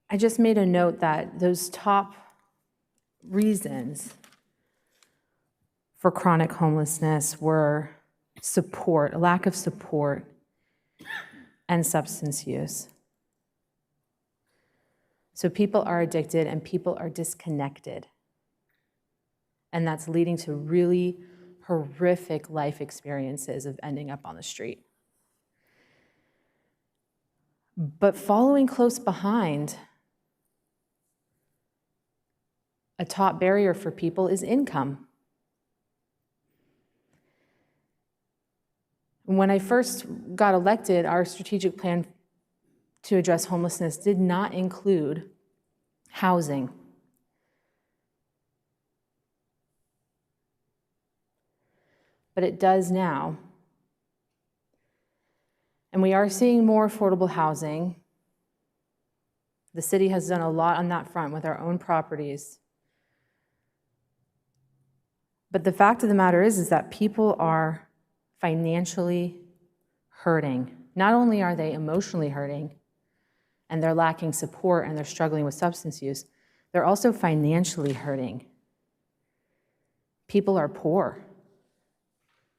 I just made a note that those top reasons for chronic homelessness were support, lack of support, and substance use. So people are addicted and people are disconnected. And that's leading to really horrific life experiences of ending up on the street. But following close behind, a top barrier for people is income. When I first got elected, our strategic plan to address homelessness did not include housing. But it does now. And we are seeing more affordable housing. The city has done a lot on that front with our own properties. But the fact of the matter is that people are financially hurting. Not only are they emotionally hurting, and they're lacking support and they're struggling with substance use, they're also financially hurting. People are poor.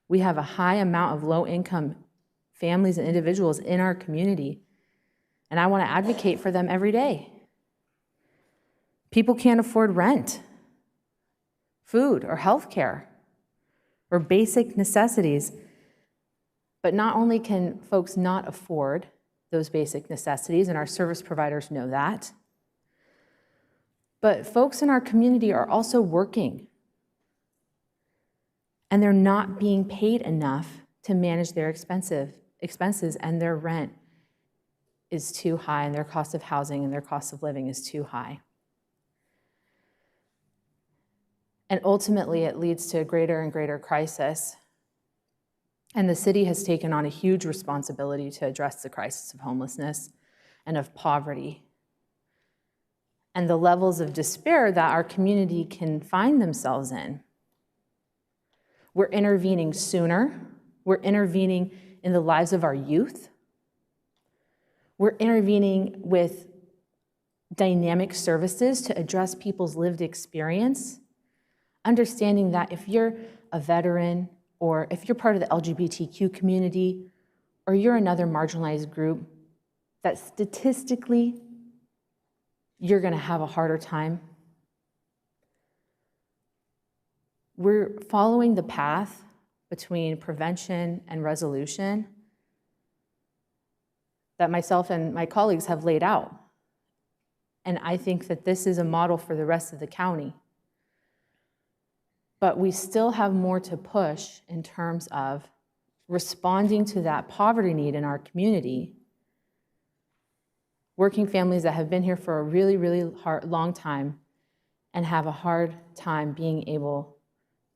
We have a high amount of low-income families and individuals in our community, and I want to advocate for them every day. People can't afford rent, food, or health care, or basic necessities. But not only can folks not afford those basic necessities, and our service providers know that, but folks in our community are also working, and they're not being paid enough to manage their expenses, and their rent is too high, and their cost of housing and their cost of living is too high. And ultimately, it leads to a greater and greater crisis. And the city has taken on a huge responsibility to address the crisis of homelessness and of poverty. And the levels of despair that our community can find themselves in. We're intervening sooner. We're intervening in the lives of our youth. We're intervening with dynamic services to address people's lived experience, understanding that if you're a veteran, or if you're part of the LGBTQ community, or you're another marginalized group, that statistically, you're gonna have a harder time. We're following the path between prevention and resolution that myself and my colleagues have laid out. And I think that this is a model for the rest of the county. But we still have more to push in terms of responding to that poverty need in our community. Working families that have been here for a really, really long time and have a hard time being able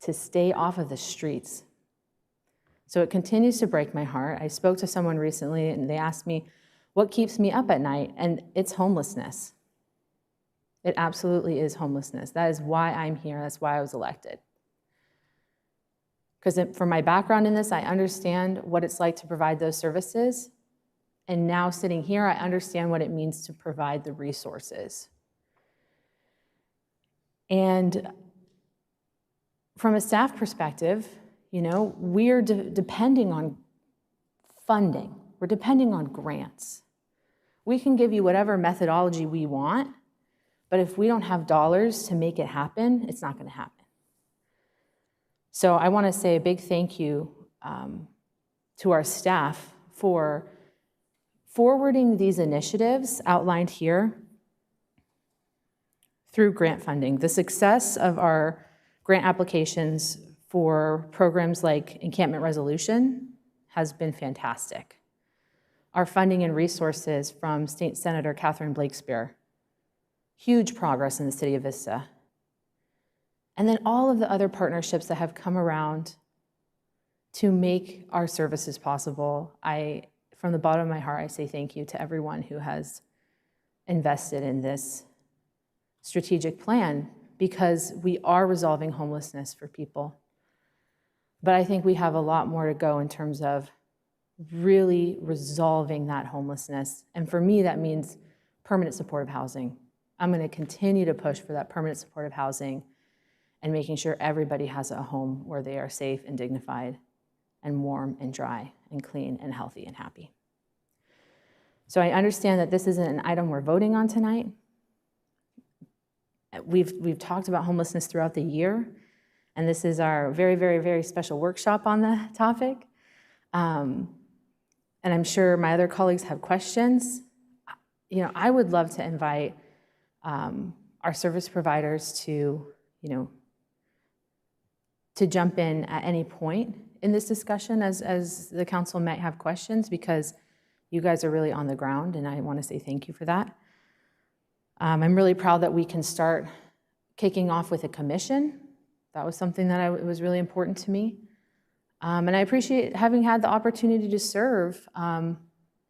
to stay off of the streets. So it continues to break my heart. I spoke to someone recently and they asked me, what keeps me up at night? And it's homelessness. It absolutely is homelessness. That is why I'm here. That's why I was elected. Because from my background in this, I understand what it's like to provide those services. And now sitting here, I understand what it means to provide the resources. And from a staff perspective, we're depending on funding. We're depending on grants. We can give you whatever methodology we want, but if we don't have dollars to make it happen, it's not going to happen. So I want to say a big thank you to our staff for forwarding these initiatives outlined here through grant funding. The success of our grant applications for programs like Encampment Resolution has been fantastic. Our funding and resources from State Senator Catherine Blakespear, huge progress in the city of Vista. And then all of the other partnerships that have come around to make our services possible. From the bottom of my heart, I say thank you to everyone who has invested in this strategic plan, because we are resolving homelessness for people. But I think we have a lot more to go in terms of really resolving that homelessness. And for me, that means permanent supportive housing. I'm going to continue to push for that permanent supportive housing and making sure everybody has a home where they are safe and dignified and warm and dry and clean and healthy and happy. So I understand that this isn't an item we're voting on tonight, We've talked about homelessness throughout the year, and this is our very, very, very special workshop on the topic. And I'm sure my other colleagues have questions. You know, I would love to invite our service providers to, to jump in at any point in this discussion as the council might have questions, because you guys are really on the ground, and I want to say thank you for that. I'm really proud that we can start kicking off with a commission. That was something that was really important to me. And I appreciate having had the opportunity to serve on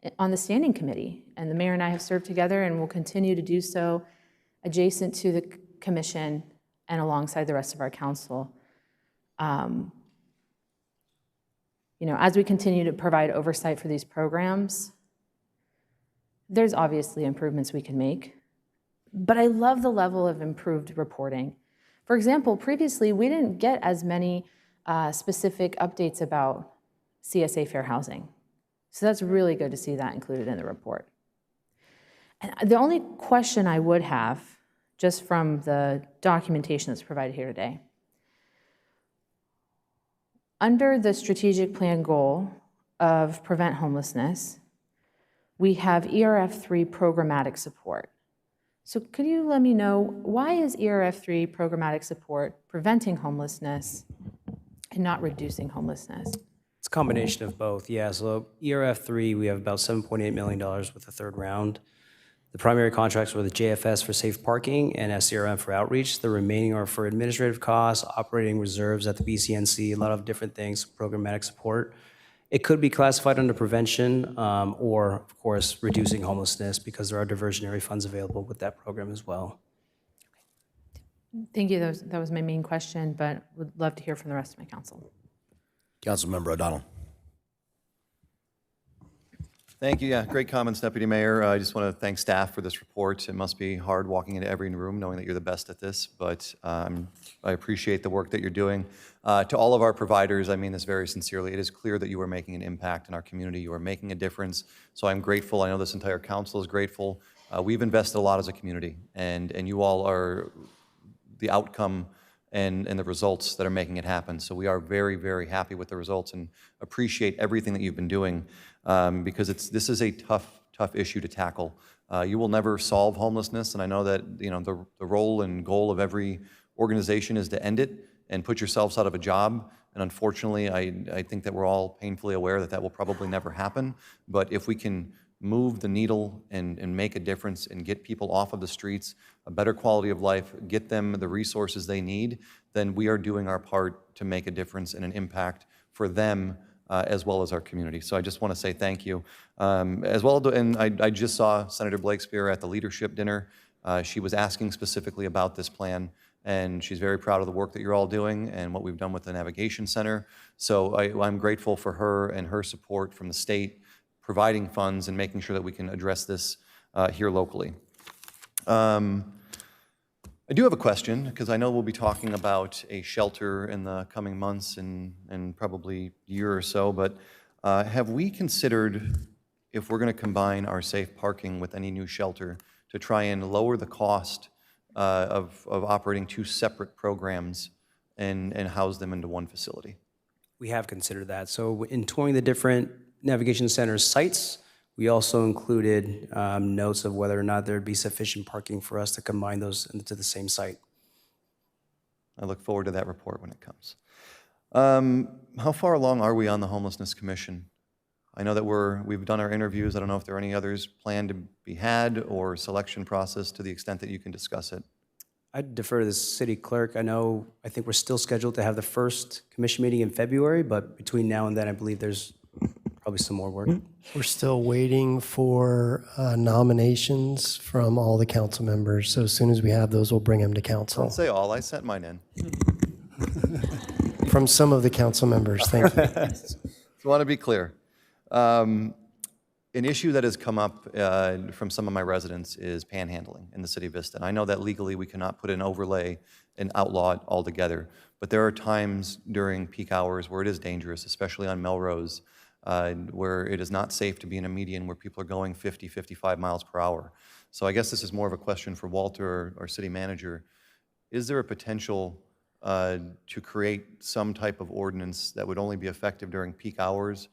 the standing committee. And the mayor and I have served together and will continue to do so adjacent to the commission and alongside the rest of our council. As we continue to provide oversight for these programs, there's obviously improvements we can make. But I love the level of improved reporting. For example, previously, we didn't get as many specific updates about CSA Fair Housing. So that's really good to see that included in the report. And the only question I would have, just from the documentation that's provided here today, under the strategic plan goal of prevent homelessness, we have ERF3 programmatic support. So could you let me know, why is ERF3 programmatic support preventing homelessness and not reducing homelessness? It's a combination of both, yeah. So ERF3, we have about $7.8 million with the third round. The primary contracts were the JFS for safe parking and SCRM for outreach. The remaining are for administrative costs, operating reserves at the BCNC, a lot of different things, programmatic support. It could be classified under prevention or, of course, reducing homelessness, because there are diversionary funds available with that program as well. Thank you. That was my main question, but would love to hear from the rest of my council. Councilmember O'Donnell. Thank you. Yeah, great comments, Deputy Mayor. I just want to thank staff for this report. It must be hard walking into every room knowing that you're the best at this, but I appreciate the work that you're doing. To all of our providers, I mean this very sincerely. It is clear that you are making an impact in our community. You are making a difference. So I'm grateful. I know this entire council is grateful. We've invested a lot as a community, and you all are the outcome and the results that are making it happen. So we are very, very happy with the results and appreciate everything that you've been doing, because this is a tough issue to tackle. You will never solve homelessness, and I know that the role and goal of every organization is to end it and put yourselves out of a job. And unfortunately, I think that we're all painfully aware that that will probably never happen. But if we can move the needle and make a difference and get people off of the streets, a better quality of life, get them the resources they need, then we are doing our part to make a difference and an impact for them as well as our community. So I just want to say thank you. As well, and I just saw Senator Blakespear at the leadership dinner. She was asking specifically about this plan, and she's very proud of the work that you're all doing and what we've done with the Navigation Center. So I'm grateful for her and her support from the state, providing funds and making sure that we can address this here locally. I do have a question, because I know we'll be talking about a shelter in the coming months and probably year or so, but have we considered, if we're going to combine our safe parking with any new shelter, to try and lower the cost of operating two separate programs and house them into one facility? We have considered that. So in touring the different Navigation Center sites, we also included notes of whether or not there'd be sufficient parking for us to combine those into the same site. I look forward to that report when it comes. How far along are we on the Homelessness Commission? I know that we've done our interviews. I don't know if there are any others planned to be had or selection process to the extent that you can discuss it. I'd defer to the city clerk. I think we're still scheduled to have the first commission meeting in February, but between now and then, I believe there's probably some more work. We're still waiting for nominations from all the council members. So as soon as we have those, we'll bring them to council. Don't say all. I sent mine in. From some of the council members, thank you. I want to be clear. An issue that has come up from some of my residents is panhandling in the city of Vista. And I know that legally we cannot put an overlay and outlaw it altogether, but there are times during peak hours where it is dangerous, especially on Melrose, where it is not safe to be in a median where people are going 50, 55 miles per hour. So I guess this is more of a question for Walter, our city manager. Is there a potential to create some type of ordinance that would only be effective during peak hours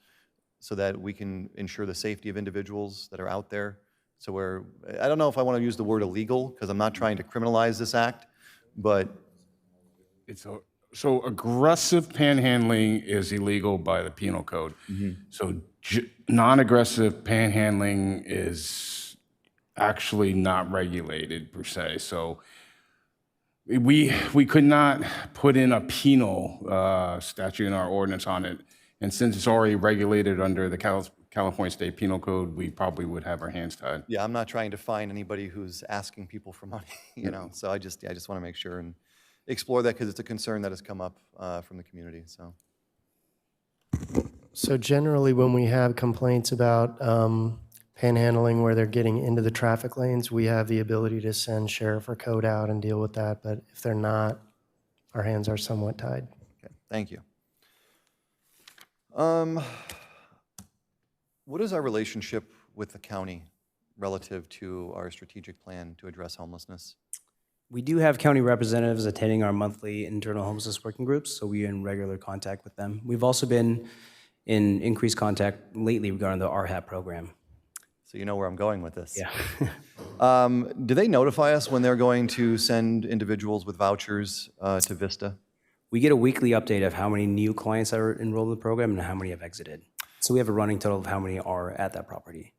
so that we can ensure the safety of individuals that are out there? So where, I don't know if I want to use the word illegal, because I'm not trying to criminalize this act, but So aggressive panhandling is illegal by the penal code. So non-aggressive panhandling is actually not regulated per se. So we could not put in a penal statute in our ordinance on it. And since it's already regulated under the California State Penal Code, we probably would have our hands tied. yeah, I'm not trying to find anybody who's asking people for money, so I just want to make sure and explore that, because it's a concern that has come up from the community, so. So generally, when we have complaints about panhandling where they're getting into the traffic lanes, we have the ability to send sheriff or code out and deal with that. But if they're not, our hands are somewhat tied. Okay, thank you. What is our relationship with the county relative to our strategic plan to address homelessness? We do have county representatives attending our monthly internal homelessness working groups, so we are in regular contact with them. We've also been in increased contact lately regarding the RHAP program. So you know where I'm going with this. Yeah. Do they notify us when they're going to send individuals with vouchers to Vista? We get a weekly update of how many new clients are enrolled in the program and how many have exited. So we have a running total of how many are at that property.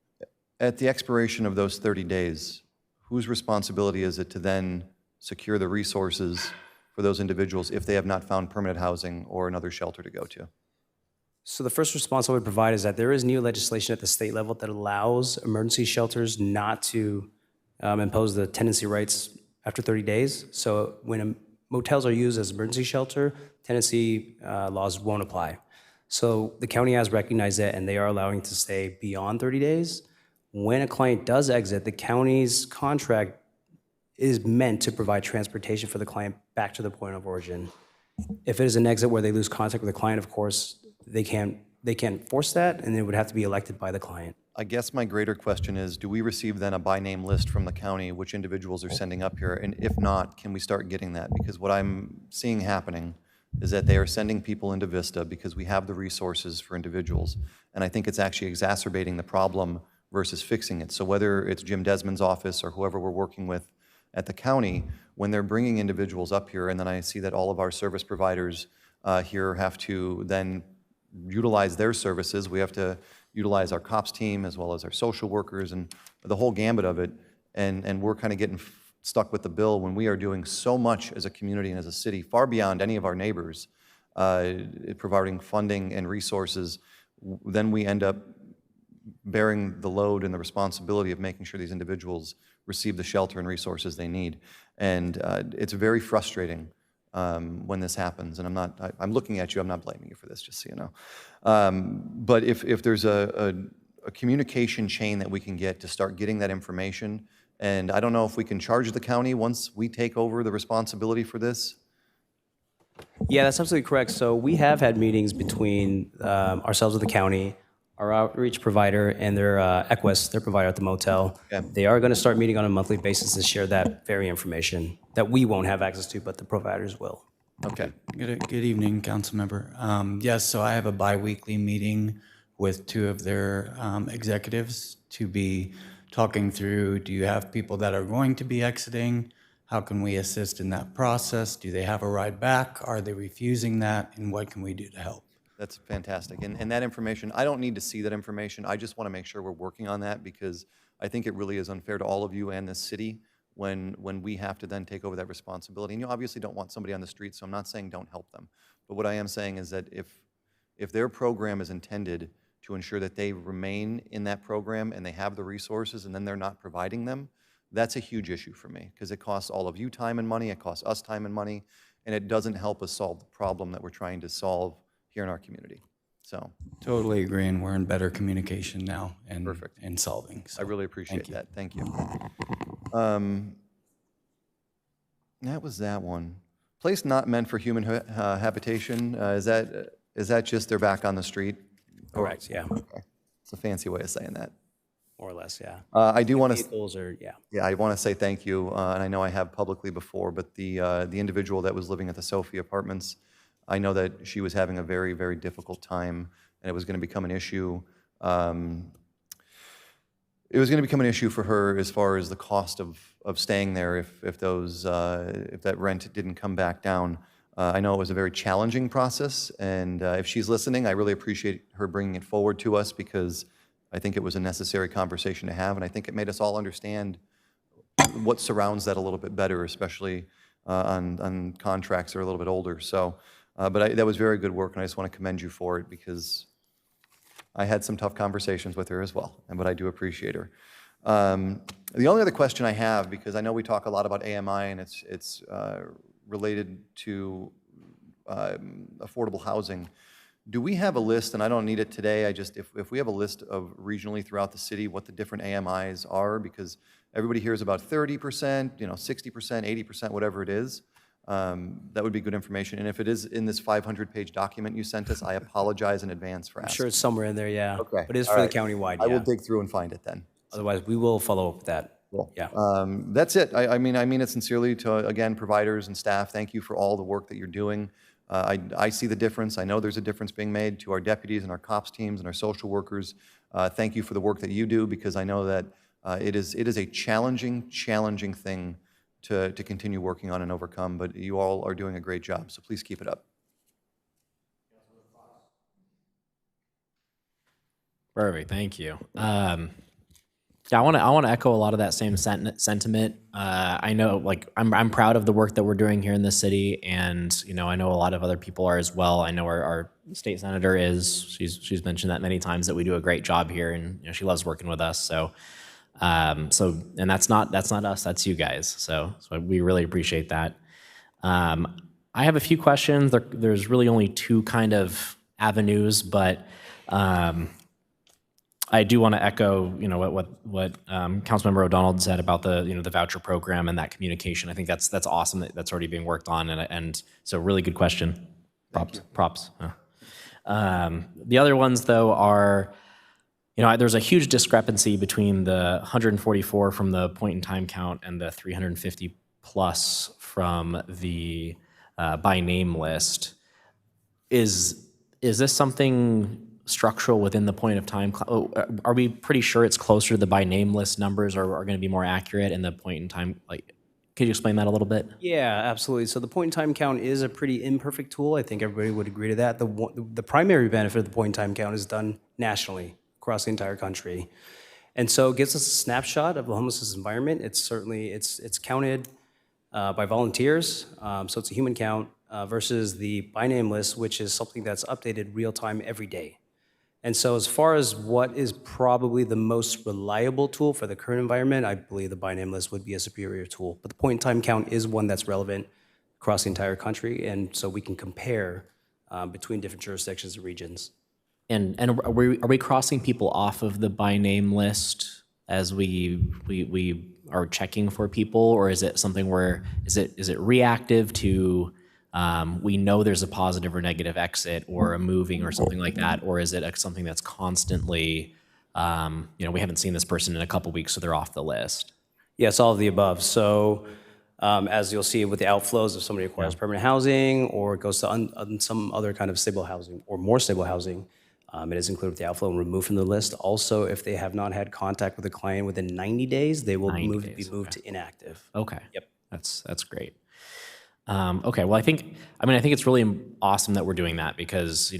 At the expiration of those 30 days, whose responsibility is it to then secure the resources for those individuals if they have not found permanent housing or another shelter to go to? So the first response I would provide is that there is new legislation at the state level that allows emergency shelters not to impose the tenancy rights after 30 days. So when motels are used as emergency shelter, tenancy laws won't apply. So the county has recognized that, and they are allowing to stay beyond 30 days. When a client does exit, the county's contract is meant to provide transportation for the client back to the point of origin. If it is an exit where they lose contact with the client, of course, they can't force that, and it would have to be elected by the client. I guess my greater question is, do we receive then a by-name list from the county, which individuals are sending up here? And if not, can we start getting that? Because what I'm seeing happening is that they are sending people into Vista because we have the resources for individuals. And I think it's actually exacerbating the problem versus fixing it. So whether it's Jim Desmond's office or whoever we're working with at the county, when they're bringing individuals up here, and then I see that all of our service providers here have to then utilize their services. We have to utilize our COPS team as well as our social workers and the whole gambit of it. And we're kind of getting stuck with the bill when we are doing so much as a community and as a city, far beyond any of our neighbors, providing funding and resources. Then we end up bearing the load and the responsibility of making sure these individuals receive the shelter and resources they need. And it's very frustrating when this happens. And I'm looking at you, I'm not blaming you for this, just so you know. But if there's a communication chain that we can get to start getting that information, and I don't know if we can charge the county once we take over the responsibility for this. Yeah, that's absolutely correct. So we have had meetings between ourselves with the county, our outreach provider, and their Equus, their provider at the motel. Okay. They are going to start meeting on a monthly basis to share that very information that we won't have access to, but the providers will. Okay. Good evening, council member. Yes, so I have a bi-weekly meeting with two of their executives to be talking through, do you have people that are going to be exiting? How can we assist in that process? Do they have a ride back? Are they refusing that? And what can we do to help? That's fantastic. And that information, I don't need to see that information. I just want to make sure we're working on that, because I think it really is unfair to all of you and this city when we have to then take over that responsibility. And you obviously don't want somebody on the street, so I'm not saying don't help them. But what I am saying is that if their program is intended to ensure that they remain in that program and they have the resources and then they're not providing them, that's a huge issue for me, because it costs all of you time and money, it costs us time and money, and it doesn't help us solve the problem that we're trying to solve here in our community. So Totally agree, and we're in better communication now and Perfect. in solving. I So really appreciate you. that. Thank you. That was that one. Place not meant for human habitation, is that just they're back on the street? Correct, yeah. Okay. It's a fancy way of saying that. More or less, yeah. I do want to, Vehicles are, yeah. yeah, I want to say thank you, and I know I have publicly before, but the individual that was living at the Sophie Apartments, I know that she was having a very, very difficult time, and it was going to become an issue. It was going to become an issue for her as far as the cost of staying there if that rent didn't come back down. I know it was a very challenging process, and if she's listening, I really appreciate her bringing it forward to us because I think it was a necessary conversation to have, and I think it made us all understand what surrounds that a little bit better, especially on contracts that are a little bit older. So, that was very good work, and I just want to commend you for it because I had some tough conversations with her as well, but I do appreciate her. The only other question I have, because I know we talk a lot about AMI and it's related to affordable housing. Do we have a list, and I don't need it today, if we have a list of regionally throughout the city what the different AMIs are, because everybody hears about 30%, 60%, 80%, whatever it is, that would be good information. And if it is in this 500-page document you sent us, I apologize in advance for I'm asking. sure it's somewhere in there, yeah. Okay. But it is All for right. the countywide, I will yeah. dig through and find it then. Otherwise, we will follow up with that. Cool. Yeah. That's it. I mean it sincerely to, again, providers and staff. Thank you for all the work that you're doing. I see the difference. I know there's a difference being made to our deputies and our cops teams and our social workers. Thank you for the work that you do because I know that it is a challenging thing to continue working on and overcome, but you all are doing a great job, so please keep it up. Perfect, thank you. Yeah, I want to echo a lot of that same sentiment. I know, like, I'm proud of the work that we're doing here in the city, and I know a lot of other people are as well. I know our state senator is. She's mentioned that many times that we do a great job here, and she loves working with us. So, and that's not us. That's you guys. So we really appreciate that. I have a few questions. There's really only two kind of avenues, but. I do want to echo, what Councilmember O'Donnell said about the voucher program and that communication. I think that's awesome that's already being worked on, and so really good question. Props. The other ones though are, there's a huge discrepancy between the 144 from the point in time count and the 350 plus from the by name list. Is this something structural within the point of time? Are we pretty sure it's closer to the by name list numbers are going to be more accurate in the point in time? Like, could you explain that a little bit? Yeah, absolutely. So the point in time count is a pretty imperfect tool. I think everybody would agree to that. The primary benefit of the point in time count is done nationally across the entire country. And so it gives us a snapshot of the homelessness environment. It's certainly, it's counted by volunteers, so it's a human count versus the by name list, which is something that's updated real time every day. And so as far as what is probably the most reliable tool for the current environment, I believe the by name list would be a superior tool. But the point in time count is one that's relevant across the entire country, and so we can compare between different jurisdictions and regions. And are we crossing people off of the by name list as we are checking for people, or is it something where is it reactive to we know there's a positive or negative exit or a moving or something like that, or is it something that's constantly, we haven't seen this person in a couple weeks, so they're off the list? Yes, all of the above. So as you'll see with the outflows, if somebody acquires permanent housing or goes to some other kind of stable housing or more stable housing, it is included with the outflow and removed from the list. Also, if they have not had contact with a client within 90 days, they will be moved to inactive. Okay. Yep. That's great. Okay, well, I think it's really awesome that we're doing that because,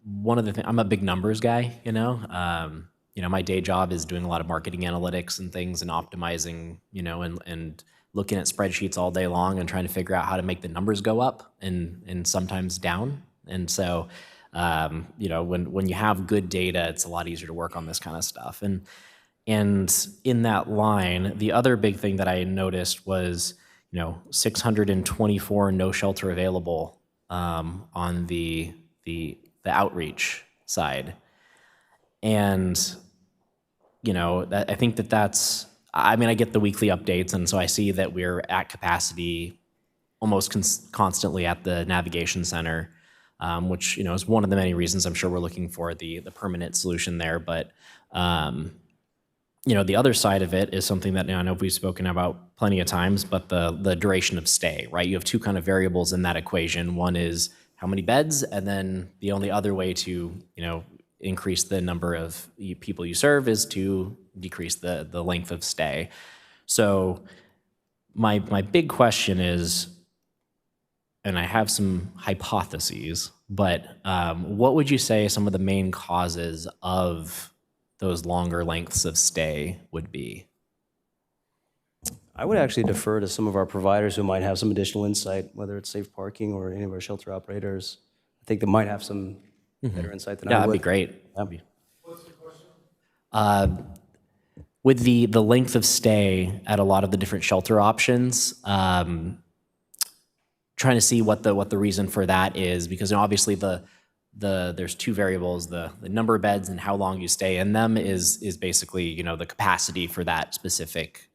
one of the things, I'm a big numbers guy, my day job is doing a lot of marketing analytics and things and optimizing, and looking at spreadsheets all day long and trying to figure out how to make the numbers go up and sometimes down. And so, when you have good data, it's a lot easier to work on this kind of stuff. And in that line, the other big thing that I noticed was, 624 no shelter available on the outreach side. And, I think that's, I get the weekly updates, and so I see that we're at capacity almost constantly at the navigation center, which, is one of the many reasons I'm sure we're looking for the permanent solution there. But the other side of it is something that I know we've spoken about plenty of times, but the duration of stay, right? You have two kind of variables in that equation. One is how many beds, and then the only other way to, increase the number of people you serve is to decrease the length of stay. So my big question is, and I have some hypotheses, but what would you say some of the main causes of those longer lengths of stay would be? I would actually defer to some of our providers who might have some additional insight, whether it's safe parking or any of our shelter operators. I think they might have some better insight than I Yeah, would. that'd be great. That'd be. What's your question? With the length of stay at a lot of the different shelter options, trying to see what the reason for that is, because obviously there's two variables: the number of beds and how long you stay in them is basically the capacity for that specific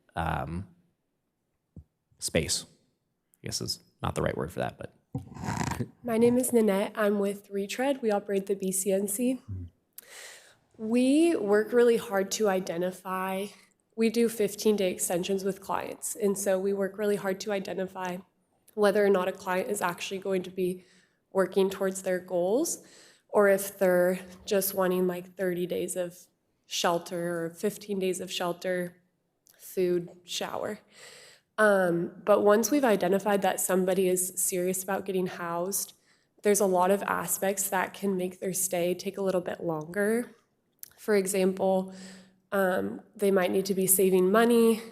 space. I guess is not the right word for that, but. My name is Nanette. I'm with Retread. We operate the BCNC. We work really hard to identify. We do 15-day extensions with clients, and so we work really hard to identify whether or not a client is actually going to be working towards their goals, or if they're just wanting like 30 days of shelter or 15 days of shelter, food, shower. But once we've identified that somebody is serious about getting housed, there's a lot of aspects that can make their stay take a little bit longer. For example, they might need to be saving money.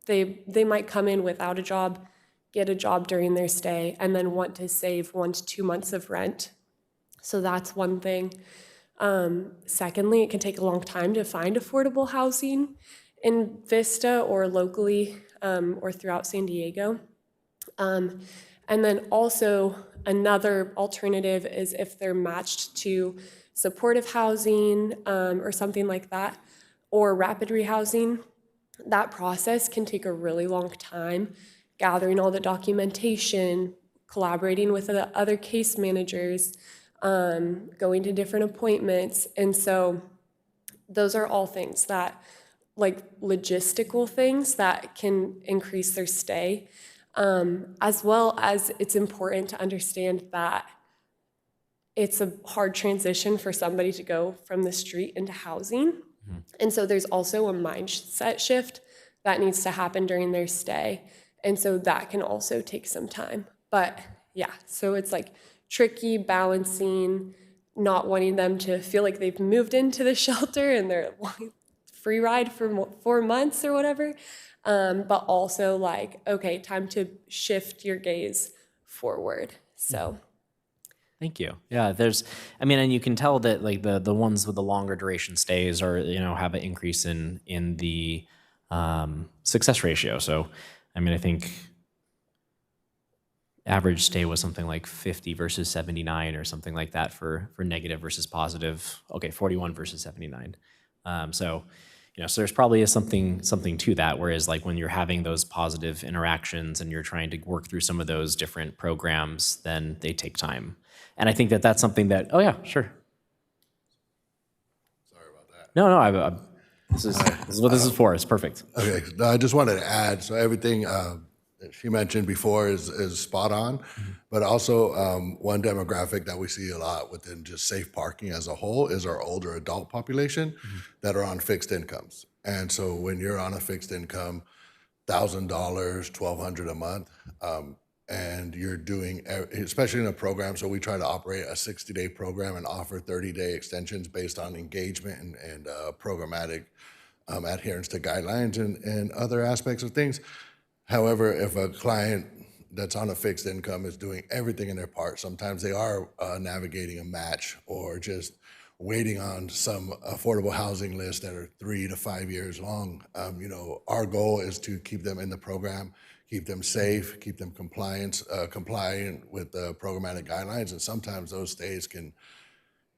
They might come in without a job, get a job during their stay, and then want to save 1 to 2 months of rent. So that's one thing. Secondly, it can take a long time to find affordable housing in Vista or locally or throughout San Diego. And then also another alternative is if they're matched to supportive housing or something like that, or rapid rehousing. That process can take a really long time, gathering all the documentation, collaborating with the other case managers, going to different appointments. And so those are all things that, like logistical things that can increase their stay, as well as it's important to understand that it's a hard transition for somebody to go from the street into housing. And so there's also a mindset shift that needs to happen during their stay. And so that can also take some time. But yeah, so it's like tricky balancing, not wanting them to feel like they've moved into the shelter and they're free ride for 4 months or whatever. But also like, okay, time to shift your gaze forward. So. Thank you. Yeah, and you can tell that like the ones with the longer duration stays are, have an increase in the success ratio. So, I think average stay was something like 50 versus 79 or something like that for negative versus positive. Okay, 41 versus 79. So there's probably something to that. Whereas like when you're having those positive interactions and you're trying to work through some of those different programs, then they take time. And I think that's something that, oh yeah, sure. Sorry about that. No, this is what this is for. It's perfect. Okay, no, I just wanted to add, so everything she mentioned before is spot on, but also one demographic that we see a lot within just safe parking as a whole is our older adult population that are on fixed incomes. And so when you're on a fixed income, $1,000, $1,200 a month, and you're doing, especially in a program, so we try to operate a 60-day program and offer 30-day extensions based on engagement and programmatic adherence to guidelines and other aspects of things. However, if a client that's on a fixed income is doing everything in their part, sometimes they are navigating a match or just waiting on some affordable housing lists that are 3 to 5 years long. Our goal is to keep them in the program, keep them safe, keep them compliant with the programmatic guidelines, and sometimes those stays can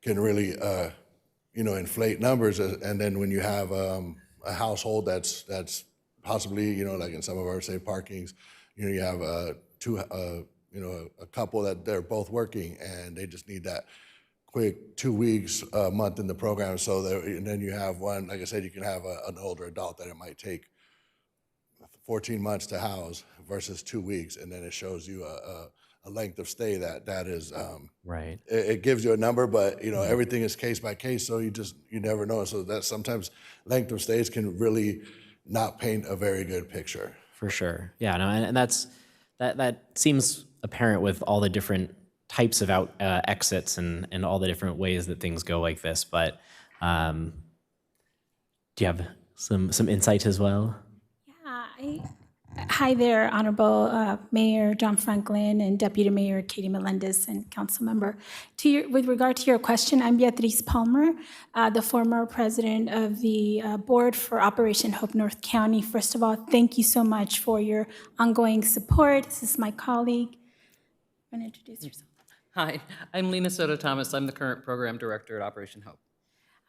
really inflate numbers. And then when you have a household that's possibly like in some of our safe parkings, you have a couple that they're both working and they just need that quick 2 weeks, a month in the program. So that, and then you have one, like I said, you can have an older adult that it might take 14 months to house versus 2 weeks, and then it shows you a length of stay that is, Right. it gives you a number, but you know, everything is case by case, so you never know. So that sometimes length of stays can really not paint a very good picture. For sure. Yeah, no, and that seems apparent with all the different types of exits and all the different ways that things go like this. But do you have some insight as well? Hi there, Honorable Mayor John Franklin and Deputy Mayor Katie Melendez and Council Member. With regard to your question, I'm Beatriz Palmer, the former president of the Board for Operation Hope North County. First of all, thank you so much for your ongoing support. This is my colleague. You want to introduce yourself? Hi, I'm Lena Soto Thomas. I'm the current program director at Operation Hope.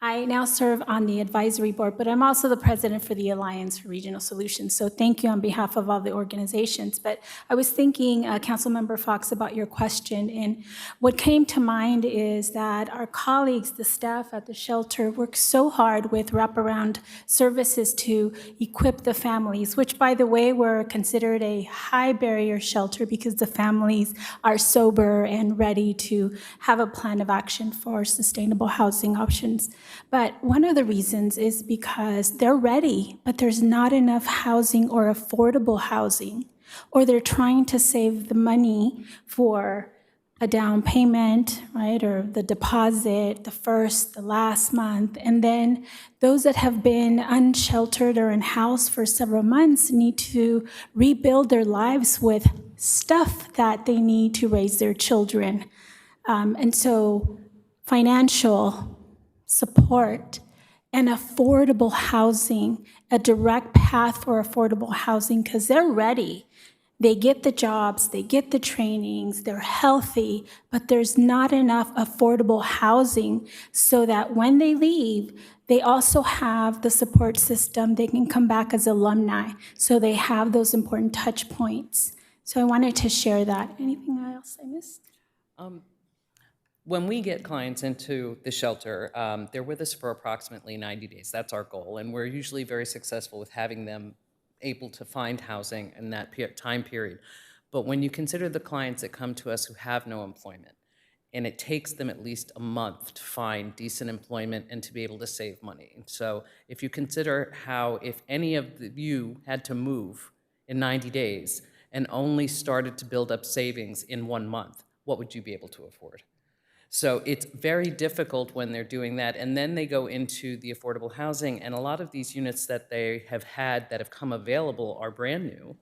I now serve on the advisory board, but I'm also the president for the Alliance for Regional Solutions. So thank you on behalf of all the organizations. But I was thinking, Councilmember Fox, about your question, and what came to mind is that our colleagues, the staff at the shelter, work so hard with wraparound services to equip the families, which, by the way, were considered a high barrier shelter because the families are sober and ready to have a plan of action for sustainable housing options. But one of the reasons is because they're ready, but there's not enough housing or affordable housing, or they're trying to save the money for a down payment, right, or the deposit, the first, the last month. And then those that have been unsheltered or in house for several months need to rebuild their lives with stuff that they need to raise their children. And so financial support and affordable housing, a direct path for affordable housing, because they're ready. They get the jobs, they get the trainings, they're healthy, but there's not enough affordable housing so that when they leave, they also have the support system. They can come back as alumni, so they have those important touch points. So I wanted to share that. Anything else I missed? When we get clients into the shelter, they're with us for approximately 90 days. That's our goal, and we're usually very successful with having them able to find housing in that time period. But when you consider the clients that come to us who have no employment, and it takes them at least a month to find decent employment and to be able to save money. And so if you consider how if any of you had to move in 90 days and only started to build up savings in 1 month, what would you be able to afford? So it's very difficult when they're doing that. And then they go into the affordable housing, and a lot of these units that they have had that have come available are brand new,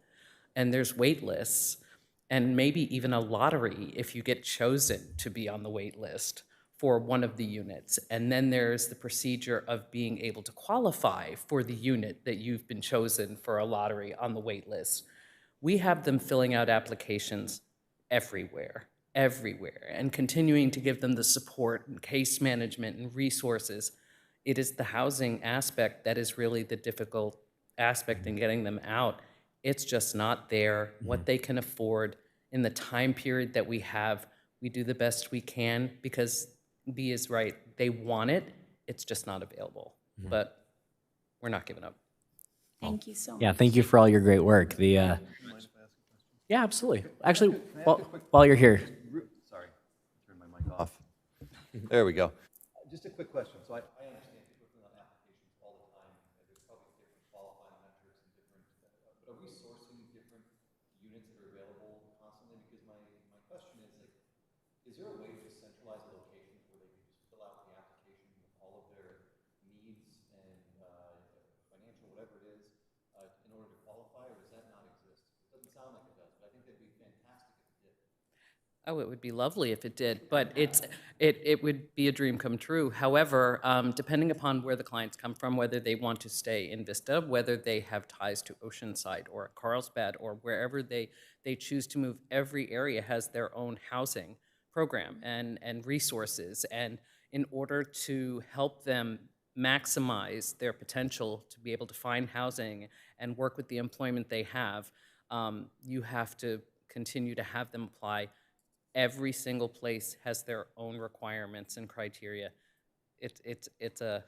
and there's wait lists, and maybe even a lottery if you get chosen to be on the wait list for one of the units. And then there's the procedure of being able to qualify for the unit that you've been chosen for a lottery on the wait list. We have them filling out applications everywhere, and continuing to give them the support and case management and resources. It is the housing aspect that is really the difficult aspect in getting them out. It's just not there. What they can afford in the time period that we have, we do the best we can, because B is right. They want it. It's just not available. But we're not giving up. Thank you so much. Yeah, thank you for all your great work. Yeah, absolutely. Actually, while you're here. Sorry, turn my mic off. There we go. Just a quick question. So I understand people fill out applications all the time, and there's probably different qualifying metrics and different, but are we sourcing different units that are available constantly? Because my question is, like, is there a way to centralize a location where they can just fill out the application with all of their needs and financial, whatever it is, in order to qualify, or does that not exist? It doesn't sound like it does, but I think that'd be fantastic if it did. Oh, it would be lovely if it did, but it would be a dream come true. However, depending upon where the clients come from, whether they want to stay in Vista, whether they have ties to Oceanside or Carlsbad or wherever they choose to move, every area has their own housing program and resources. And in order to help them maximize their potential to be able to find housing and work with the employment they have, you have to continue to have them apply every single place has their own requirements and criteria. It's a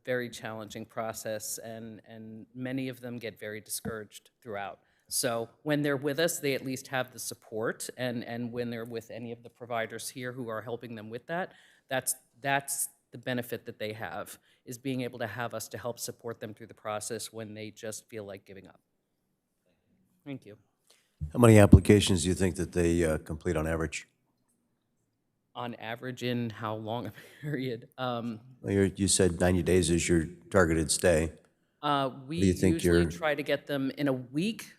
very challenging process, and many of them get very discouraged throughout. So when they're with us, they at least have the support, and when they're with any of the providers here who are helping them with that, that's the benefit that they have, is being able to have us to help support them through the process when they just feel like giving up. Thank you. How many applications do you think that they complete on average? On average, in how long a period? Well, you said 90 days is your targeted stay. We do you think usually you're- try to get them in a week.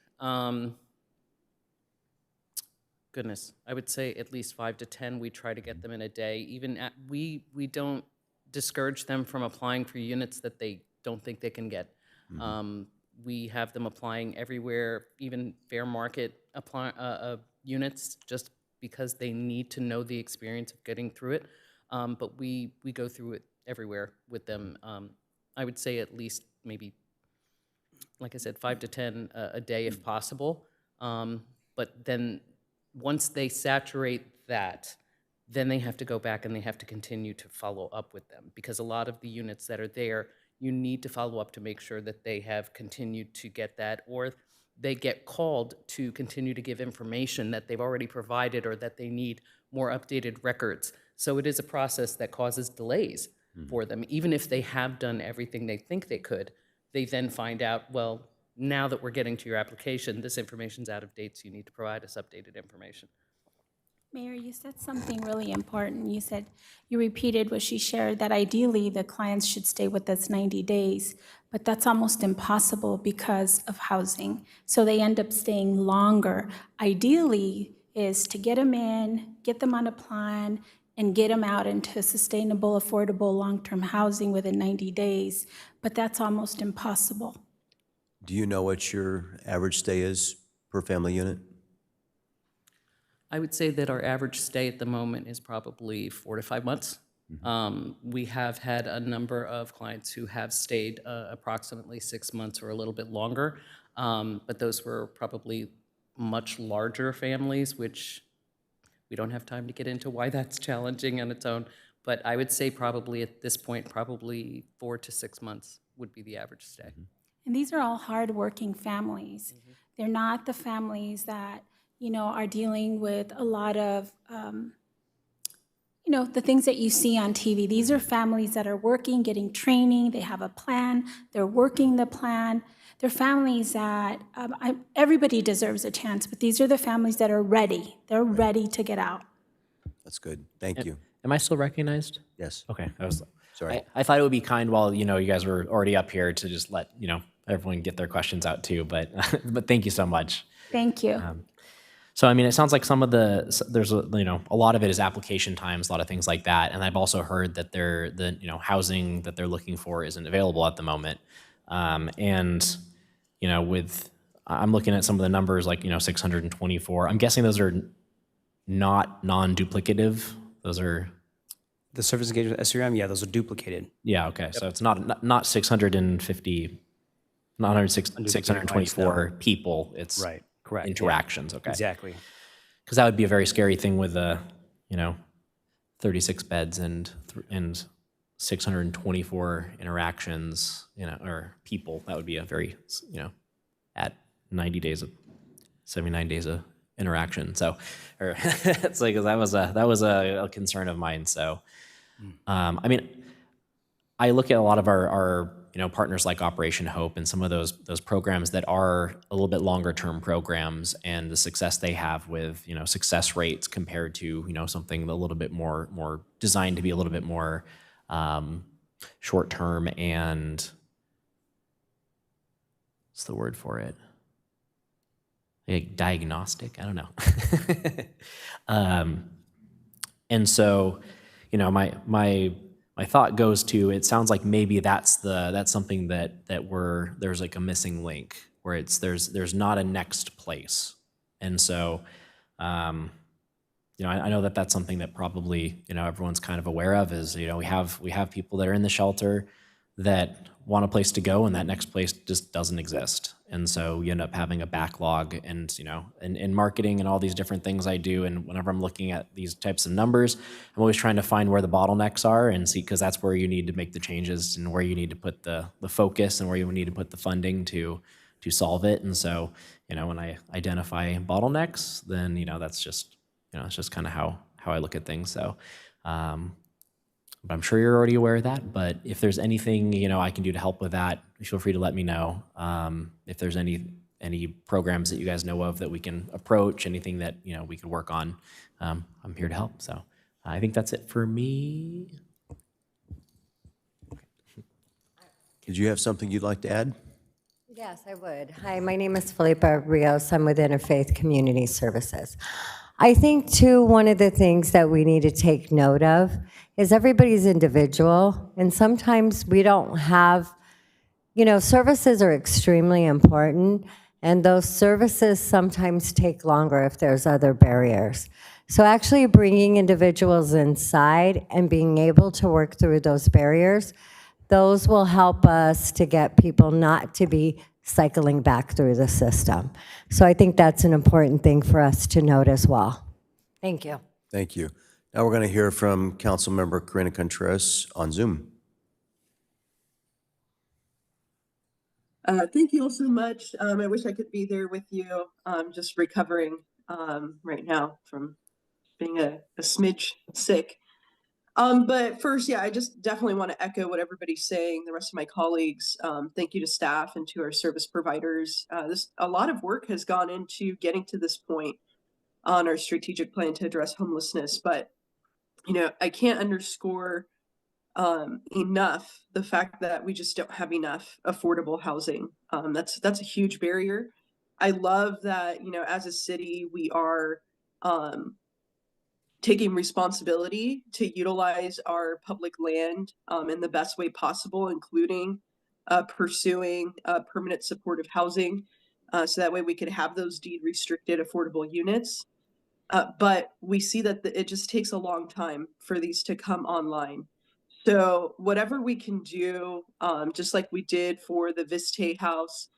Goodness, I would say at least 5 to 10. We try to get them in a day. We don't discourage them from applying for units that they don't think they can get. We have them applying everywhere, even fair market units, just because they need to know the experience of getting through it. But we go through it everywhere with them. I would say at least maybe, like I said, 5 to 10 a day if possible. But then once they saturate that, then they have to go back and they have to continue to follow up with them, because a lot of the units that are there, you need to follow up to make sure that they have continued to get that, or they get called to continue to give information that they've already provided or that they need more updated records. So it is a process that causes delays for them. Even if they have done everything they think they could, they then find out, well, now that we're getting to your application, this information's out of date, so you need to provide us updated information. Mayor, you said something really important. You repeated what she shared, that ideally the clients should stay with us 90 days, but that's almost impossible because of housing. So they end up staying longer. Ideally is to get them in, get them on a plan, and get them out into sustainable, affordable, long-term housing within 90 days, but that's almost impossible. Do you know what your average stay is per family unit? I would say that our average stay at the moment is probably 4 to 5 months. We have had a number of clients who have stayed approximately 6 months or a little bit longer, but those were probably much larger families, which we don't have time to get into why that's challenging on its own. But I would say probably at this point, probably 4 to 6 months would be the average stay. And these are all hardworking families. They're not the families that, are dealing with a lot of, the things that you see on TV. These are families that are working, getting training, they have a plan, they're working the plan. They're families that, everybody deserves a chance, but these are the families that are ready. They're ready to get out. That's good. Thank you. Am I still recognized? Yes. Okay. Sorry. I thought it would be kind while, you guys were already up here to just let, everyone get their questions out too, but, but thank you so much. Thank you. So, I mean, it sounds like some of there's a lot of it is application times, a lot of things like that. And I've also heard that housing that they're looking for isn't available at the moment. And, I'm looking at some of the numbers like, 624. I'm guessing those are not non-duplicative. Those are. The service engagement SRM, yeah, those are duplicated. Yeah, okay. So it's not 650, not 624 people. It's Right, correct. interactions, okay. Exactly. Because that would be a very scary thing with 36 beds and 624 interactions, or people. That would be a very, at 90 days of 79 days of interaction. So, it's like that was a concern of mine. So, I mean, I look at a lot of our partners like Operation Hope and some of those programs that are a little bit longer term programs, and the success they have with success rates compared to something a little bit more designed to be a little bit more short term and what's the word for it? Like diagnostic? I don't know. And so, my thought goes to, it sounds like maybe that's something that there's like a missing link where there's not a next place. And so, I know that that's something that probably, everyone's kind of aware of is, we have people that are in the shelter that want a place to go, and that next place just doesn't exist. And so you end up having a backlog, and in marketing and all these different things I do, and whenever I'm looking at these types of numbers, I'm always trying to find where the bottlenecks are and see, because that's where you need to make the changes and where you need to put the focus and where you need to put the funding to solve it. And so, when I identify bottlenecks, then, that's just, it's just kind of how I look at things. So, but I'm sure you're already aware of that. But if there's anything, I can do to help with that, feel free to let me know. If there's any programs that you guys know of that we can approach, anything that, we could work on, I'm here to help. So I think that's it for me. Did you have something you'd like to add? Yes, I would. Hi, my name is Felipa Rios. I'm with Interfaith Community Services. I think, too, one of the things that we need to take note of is everybody's individual, and sometimes we don't have, services are extremely important, and those services sometimes take longer if there's other barriers. So actually bringing individuals inside and being able to work through those barriers, those will help us to get people not to be cycling back through the system. So I think that's an important thing for us to note as well. Thank you. Thank you. Now we're going to hear from Councilmember Corina Contreras on Zoom. Thank you all so much. I wish I could be there with you. I'm just recovering right now from being a smidge sick. But first, I just definitely want to echo what everybody's saying, the rest of my colleagues. Thank you to staff and to our service providers. A lot of work has gone into getting to this point on our strategic plan to address homelessness. But, I can't underscore enough the fact that we just don't have enough affordable housing. That's a huge barrier. I love that, as a city, we are taking responsibility to utilize our public land in the best way possible, including pursuing permanent supportive housing, so that way we could have those deed restricted affordable units. But we see that it just takes a long time for these to come online. So whatever we can do, just like we did for the Viste House,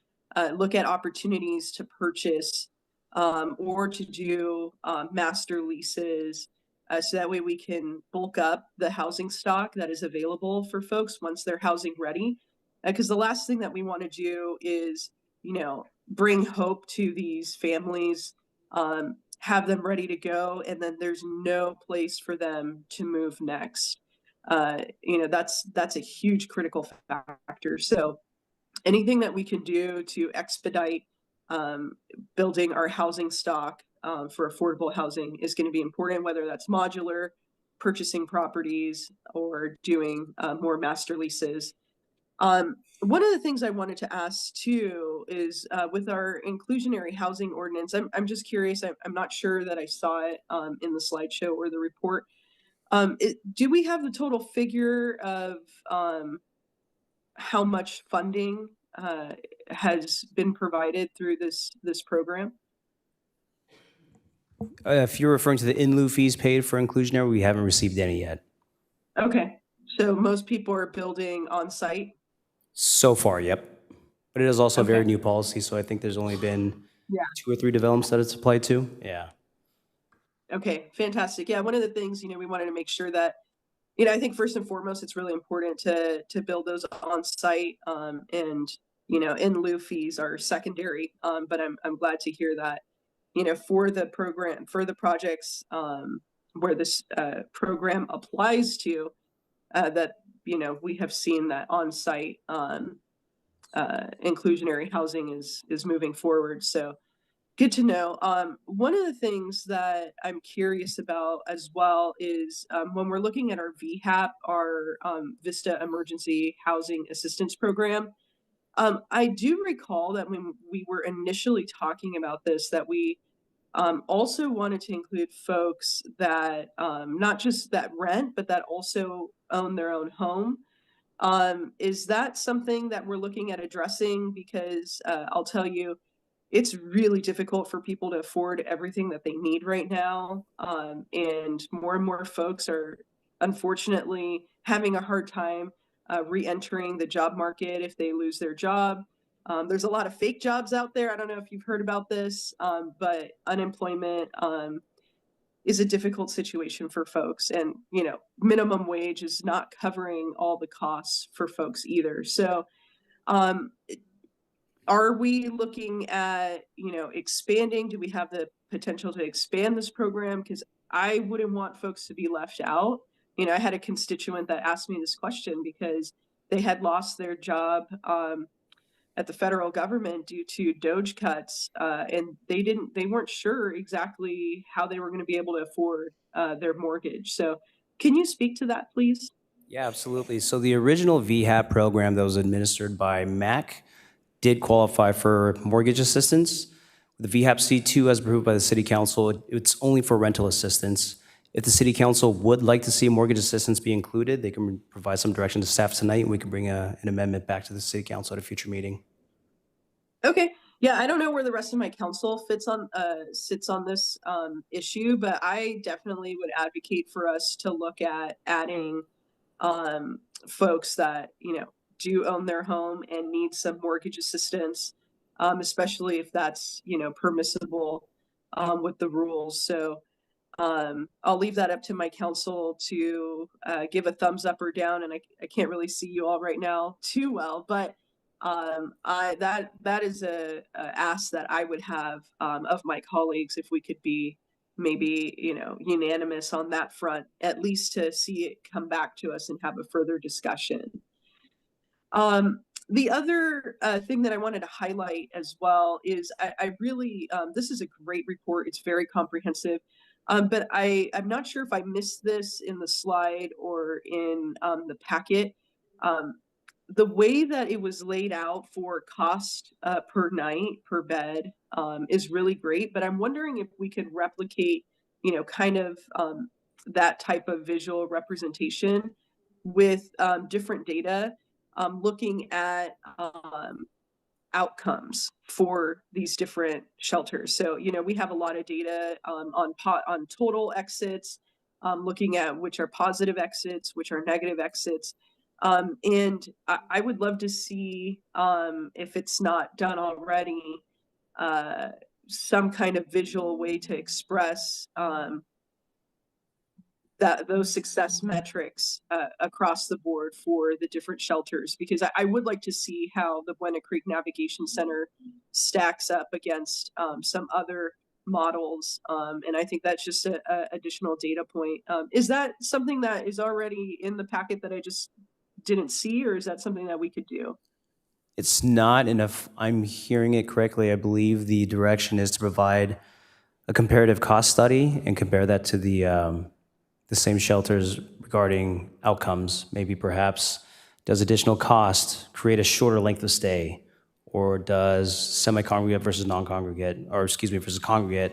look at opportunities to purchase or to do master leases, so that way we can bulk up the housing stock that is available for folks once they're housing ready. Because the last thing that we want to do is, bring hope to these families, have them ready to go, and then there's no place for them to move next. That's a huge critical factor. So anything that we can do to expedite building our housing stock for affordable housing is going to be important, whether that's modular, purchasing properties, or doing more master leases. One of the things I wanted to ask too is with our inclusionary housing ordinance, I'm just curious, I'm not sure that I saw it in the slideshow or the report. Do we have the total figure of how much funding has been provided through this program? If you're referring to the in lieu fees paid for inclusionary, we haven't received any yet. Okay, so most people are building on site? So far, yep. But it is also a very new policy, so I think there's only been 2 or 3 developments that it's applied to. Yeah. Okay, fantastic. Yeah, one of the things, we wanted to make sure that, I think first and foremost, it's really important to build those on site, and, in lieu fees are secondary. But I'm glad to hear that, for the program, for the projects where this program applies to, that, we have seen that on site inclusionary housing is moving forward. So good to know. One of the things that I'm curious about as well is when we're looking at our VHAP, our Vista Emergency Housing Assistance Program, I do recall that when we were initially talking about this, that we also wanted to include folks that not just that rent, but that also own their own home. Is that something that we're looking at addressing? Because I'll tell you, it's really difficult for people to afford everything that they need right now. And more folks are unfortunately having a hard time re-entering the job market if they lose their job. There's a lot of fake jobs out there. I don't know if you've heard about this, but unemployment is a difficult situation for folks. And, minimum wage is not covering all the costs for folks either. So are we looking at, expanding? Do we have the potential to expand this program? Because I wouldn't want folks to be left out. I had a constituent that asked me this question because they had lost their job at the federal government due to DOGE cuts, and they weren't sure exactly how they were going to be able to afford their mortgage. So can you speak to that, please? Yeah, absolutely. So the original VHAP program that was administered by MAC did qualify for mortgage assistance. The VHAP C2, as approved by the City Council, it's only for rental assistance. If the City Council would like to see mortgage assistance be included, they can provide some direction to staff tonight, and we can bring an amendment back to the City Council at a future meeting. Okay. Yeah, I don't know where the rest of my council sits on this issue, but I definitely would advocate for us to look at adding folks that do own their home and need some mortgage assistance, especially if that's permissible with the rules. So I'll leave that up to my council to give a thumbs up or down, and I can't really see you all right now too well, but that is a ask that I would have of my colleagues if we could be maybe unanimous on that front, at least to see it come back to us and have a further discussion. The other thing that I wanted to highlight as well is I really this is a great report. It's very comprehensive. But I'm not sure if I missed this in the slide or in the packet. The way that it was laid out for cost per night, per bed, is really great. But I'm wondering if we could replicate, kind of that type of visual representation with different data, looking at outcomes for these different shelters. So, we have a lot of data on total exits, looking at which are positive exits, which are negative exits. And I would love to see, if it's not done already, some kind of visual way to express those success metrics across the board for the different shelters, because I would like to see how the Buena Creek Navigation Center stacks up against some other models. And I think that's just an additional data point. Is that something that is already in the packet that I just didn't see, or is that something that we could do? It's not, and if I'm hearing it correctly, I believe the direction is to provide a comparative cost study and compare that to the same shelters regarding outcomes. Maybe perhaps does additional cost create a shorter length of stay, or does semi-congregate versus non-congregate, or excuse me, versus congregate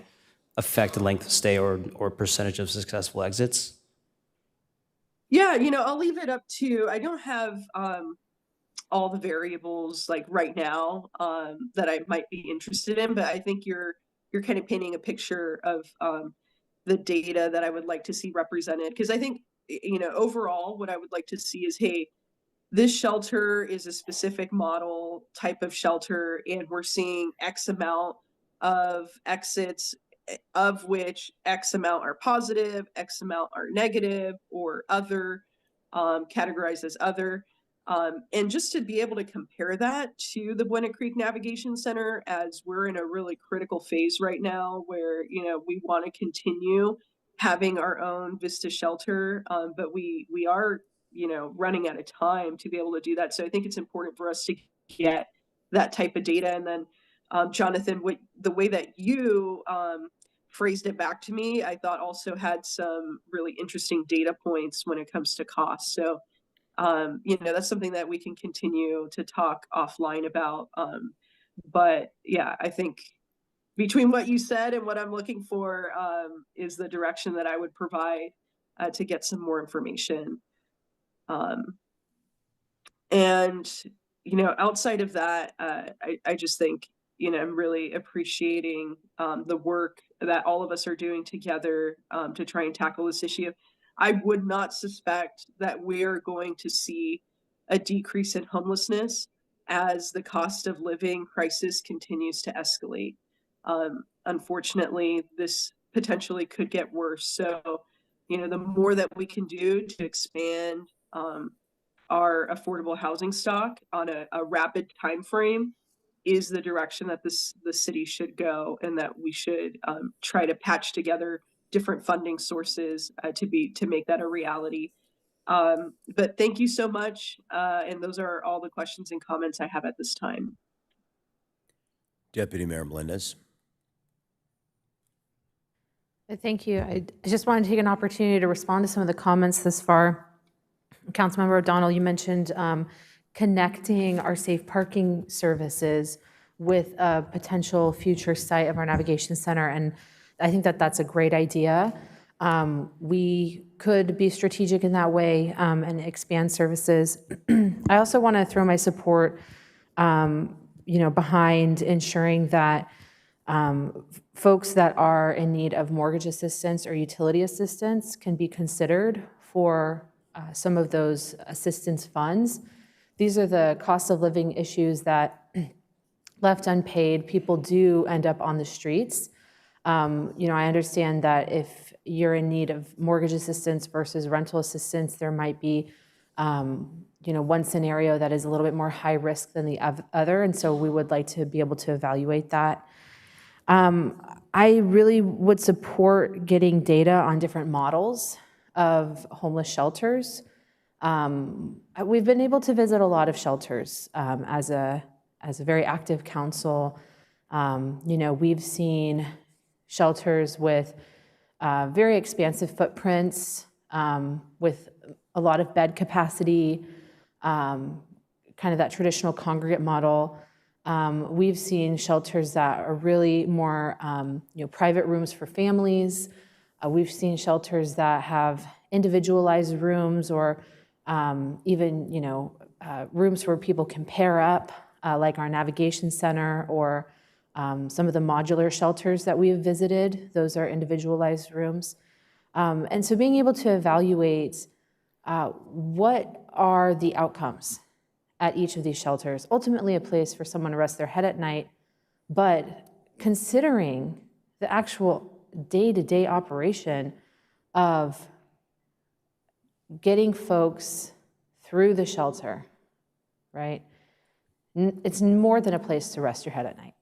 affect the length of stay or percentage of successful exits? Yeah, I'll leave it up to, I don't have all the variables like right now that I might be interested in, but I think you're kind of painting a picture of the data that I would like to see represented. Because I think, overall, what I would like to see is, hey, this shelter is a specific model type of shelter, and we're seeing X amount of exits, of which X amount are positive, X amount are negative, or other, categorized as other. And just to be able to compare that to the Buena Creek Navigation Center, as we're in a really critical phase right now where, we want to continue having our own Vista shelter, but we are, running out of time to be able to do that. So I think it's important for us to get that type of data. And then, Jonathan, the way that you phrased it back to me, I thought also had some really interesting data points when it comes to cost. So that's something that we can continue to talk offline about. But yeah, I think between what you said and what I'm looking for is the direction that I would provide to get some more information. And, outside of that, I just think, I'm really appreciating the work that all of us are doing together to try and tackle this issue. I would not suspect that we're going to see a decrease in homelessness as the cost of living crisis continues to escalate. Unfortunately, this potentially could get worse. So, the more that we can do to expand our affordable housing stock on a rapid time frame is the direction that the city should go, and that we should try to patch together different funding sources to make that a reality. But thank you so much, and those are all the questions and comments I have at this time. Deputy Mayor Melendez. Thank you. I just wanted to take an opportunity to respond to some of the comments thus far. Councilmember O'Donnell, you mentioned connecting our safe parking services with a potential future site of our navigation center, and I think that that's a great idea. We could be strategic in that way and expand services. I also want to throw my support, behind ensuring that folks that are in need of mortgage assistance or utility assistance can be considered for some of those assistance funds. These are the cost of living issues that, left unpaid, people do end up on the streets. I understand that if you're in need of mortgage assistance versus rental assistance, there might be, one scenario that is a little bit more high risk than the other, and so we would like to be able to evaluate that. I really would support getting data on different models of homeless shelters. We've been able to visit a lot of shelters as a very active council. We've seen shelters with very expansive footprints, with a lot of bed capacity, kind of that traditional congregate model. We've seen shelters that are really more, private rooms for families. We've seen shelters that have individualized rooms, or even, rooms where people can pair up, like our navigation center, or some of the modular shelters that we have visited. Those are individualized rooms. And so being able to evaluate what are the outcomes at each of these shelters, ultimately a place for someone to rest their head at night, but considering the actual day-to-day operation of getting folks through the shelter, right? It's more than a place to rest your head at night.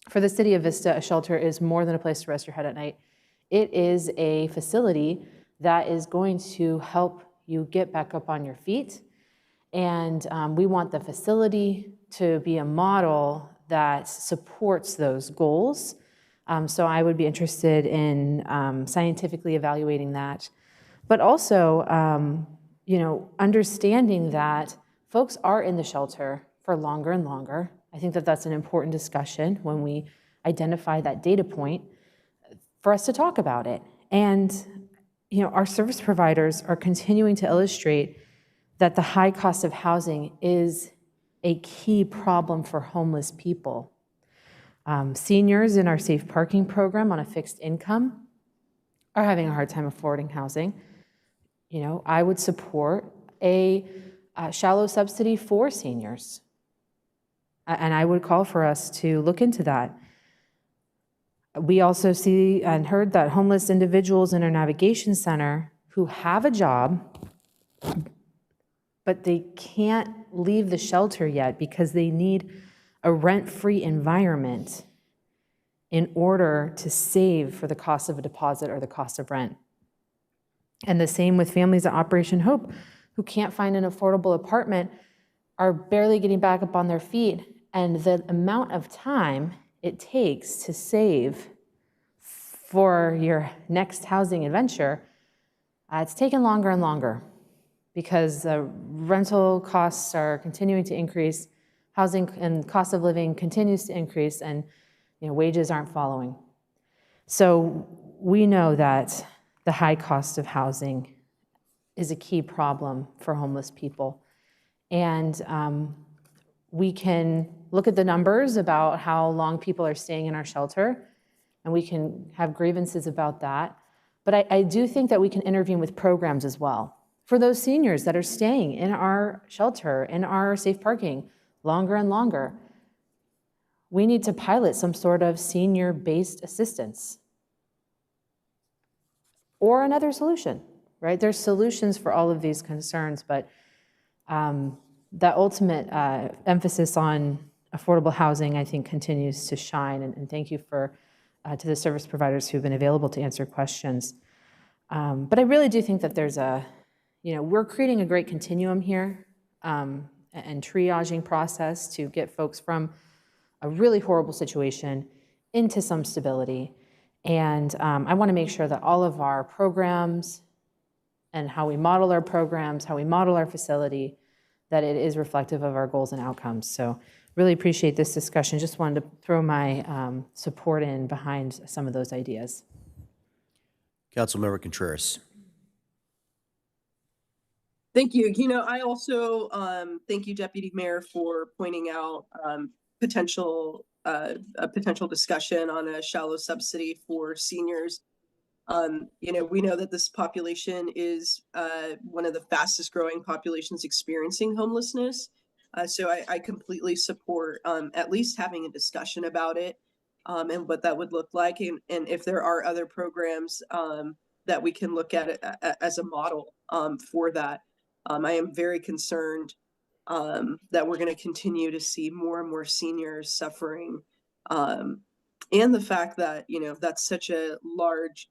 For the city of Vista, a shelter is more than a place to rest your head at night. It is a facility that is going to help you get back up on your feet. And we want the facility to be a model that supports those goals. So I would be interested in scientifically evaluating that. But also, understanding that folks are in the shelter for longer and longer. I think that that's an important discussion when we identify that data point for us to talk about it. And, our service providers are continuing to illustrate that the high cost of housing is a key problem for homeless people. Seniors in our safe parking program on a fixed income are having a hard time affording housing. I would support a shallow subsidy for seniors. And I would call for us to look into that. We also see and heard that homeless individuals in our navigation center who have a job, but they can't leave the shelter yet because they need a rent-free environment in order to save for the cost of a deposit or the cost of rent. And the same with families at Operation Hope who can't find an affordable apartment, are barely getting back up on their feet, and the amount of time it takes to save for your next housing adventure, it's taken longer and longer because rental costs are continuing to increase, housing and cost of living continues to increase, and wages aren't following. So we know that the high cost of housing is a key problem for homeless people. And we can look at the numbers about how long people are staying in our shelter, and we can have grievances about that. But I do think that we can intervene with programs as well. for those seniors that are staying in our shelter, in our safe parking, longer and longer. We need to pilot some sort of senior-based assistance or another solution, right? There's solutions for all of these concerns, but that ultimate emphasis on affordable housing, I think, continues to shine. And thank you to the service providers who've been available to answer questions. But I really do think that there's we're creating a great continuum here and triaging process to get folks from a really horrible situation into some stability. And I want to make sure that all of our programs and how we model our programs, how we model our facility, that it is reflective of our goals and outcomes. So really appreciate this discussion. Just wanted to throw my support in behind some of those ideas. Councilmember Contreras. Thank you. You know, I also thank you, Deputy Mayor, for pointing out a potential discussion on a shallow subsidy for seniors. You know, we know that this population is one of the fastest growing populations experiencing homelessness. So I completely support at least having a discussion about it and what that would look like. And if there are other programs that we can look at it as a model for that. I am very concerned that we're going to continue to see more and more seniors suffering. And the fact that, you know, that's such a large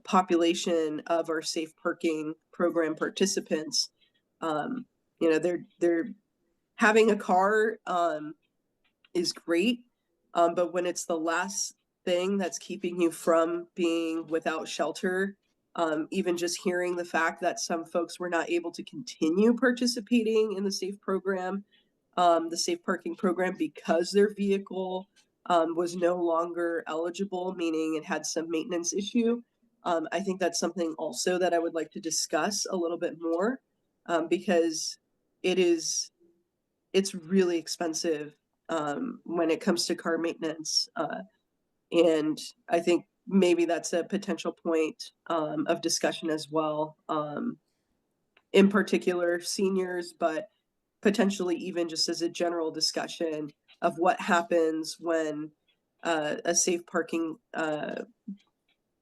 population of our safe parking program participants. You know, they're having a car is great, but when it's the last thing that's keeping you from being without shelter, even just hearing the fact that some folks were not able to continue participating in the safe program, the safe parking program, because their vehicle was no longer eligible, meaning it had some maintenance issue. I think that's something also that I would like to discuss a little bit more because it's really expensive when it comes to car maintenance. And I think maybe that's a potential point of discussion as well. In particular, seniors, but potentially even just as a general discussion of what happens when a safe parking